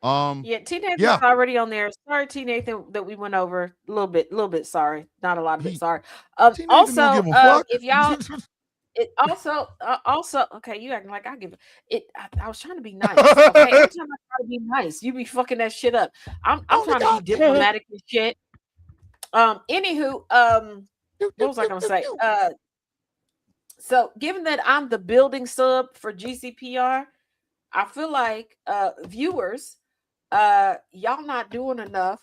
Yeah, T. Nathan's already on there. Sorry, T. Nathan, that we went over a little bit. Sorry, not a lot of it. Sorry. Also, if y'all, also, okay, you acting like I give it. I was trying to be nice. Okay, every time I try to be nice, you be fucking that shit up. I'm trying to be diplomatic and shit. Anywho, what was I gonna say? So given that I'm the building sub for GCPR, I feel like viewers, y'all not doing enough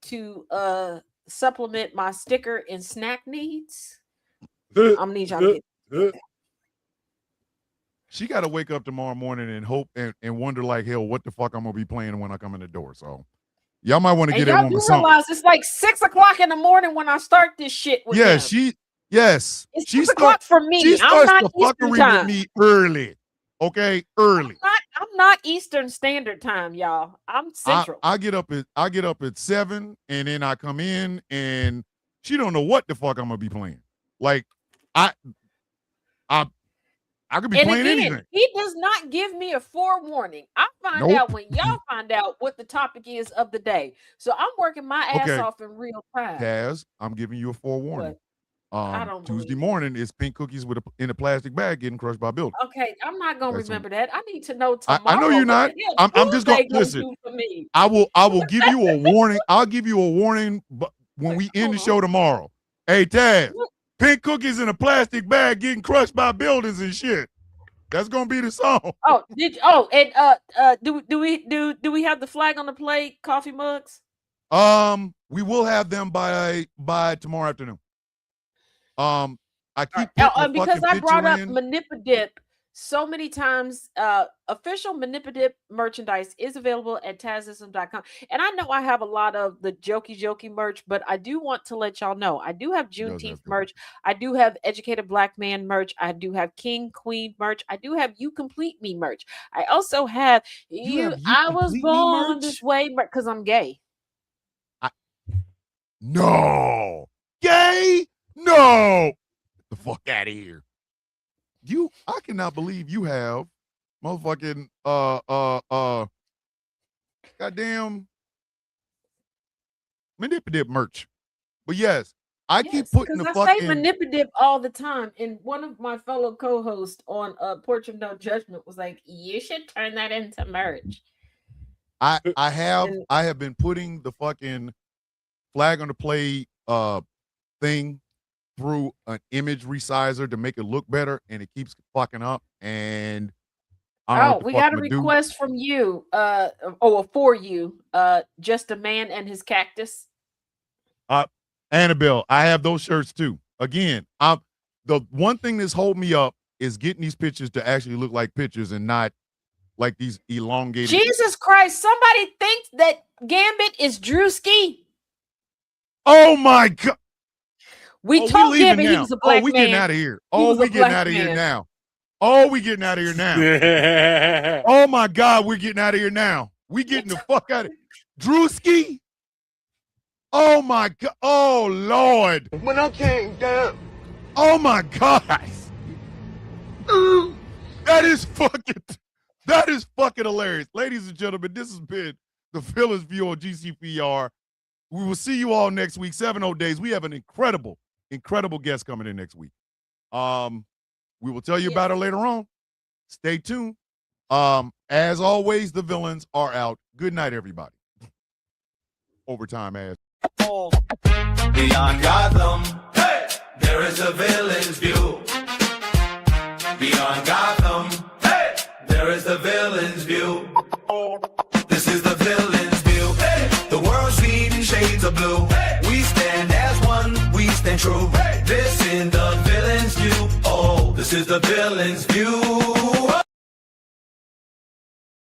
to supplement my sticker and snack needs. I'm gonna need y'all to get. She got to wake up tomorrow morning and hope and wonder like hell what the fuck I'm gonna be playing when I come in the door. So y'all might want to get everyone with something. Realize it's like 6 o'clock in the morning when I start this shit. With them. It's 6 o'clock for me. She starts I'm not the Eastern fuckery time. with me early. Okay, early. I'm not Eastern Standard Time, y'all. I'm Central. I get up at 7, and then I come in, and she don't know what the fuck I'm gonna be playing. Like I could be playing anything. He does not give me a forewarning. I find out when y'all find out what the topic is of the day. So I'm working my ass off in real time. Taz, I'm giving you a forewarning. Tuesday morning is pink cookies in a plastic bag getting crushed by building. Okay, I'm not gonna remember that. I need to know tomorrow. I know you're not. I'm just gonna listen. I will give you a warning. I'll give you a warning, but when we end the show tomorrow. Hey Taz, pink cookies in a plastic bag getting crushed by buildings and shit. That's gonna be the song. Do we have the flag on the plate coffee mugs? We will have them by tomorrow afternoon. I keep because I brought up Manipidip so many times. Official Manipidip merchandise is available at Tazism.com. And I know I have a lot of the jokey merch, but I do want to let y'all know I do have Juneteenth merch. I do have Educated Black Man merch. I do have King Queen merch. I do have You Complete Me merch. I also have I was born this way because I'm gay. No. Gay? No. Get the fuck out of here. I cannot believe you have motherfucking goddamn Manipidip merch. But yes, I keep putting the fucking. I say Manipidip all the time, and one of my fellow co-hosts on Porch of No Judgment was like, "You should turn that into merch." I have been putting the fucking flag on the play thing through an image resizer to make it look better, and it keeps fucking up. And we got a request from you, for you, Just a Man and His Cactus. Annabelle, I have those shirts too. Again, the one thing that's holding me up is getting these pictures to actually look like pictures and not like these elongated. Jesus Christ! Somebody thinks that Gambit is Drewski. Oh my God! We told Gambit he was a black man. We getting out of here. We getting out of here now. We getting out of here now. Oh my God, we're getting out of here now. We getting the fuck out of Drewski. Oh my God. Oh Lord. When I came down. Oh my God. That is fucking hilarious. Ladies and gentlemen, this has been the Phyllis View on GCPR. We will see you all next week, 70 days. We have an incredible guest coming in next week. We will tell you about her later on. Stay tuned. As always, the villains are out. Good night, everybody. Overtime, ass. Beyond Gotham, hey, there is a villain's view. Beyond Gotham, hey, there is the villain's view. This is the villain's view. Hey, the world's reading shades of blue. Hey, we stand as one, we stand true. Hey, this is the villain's view. Oh, this is the villain's view.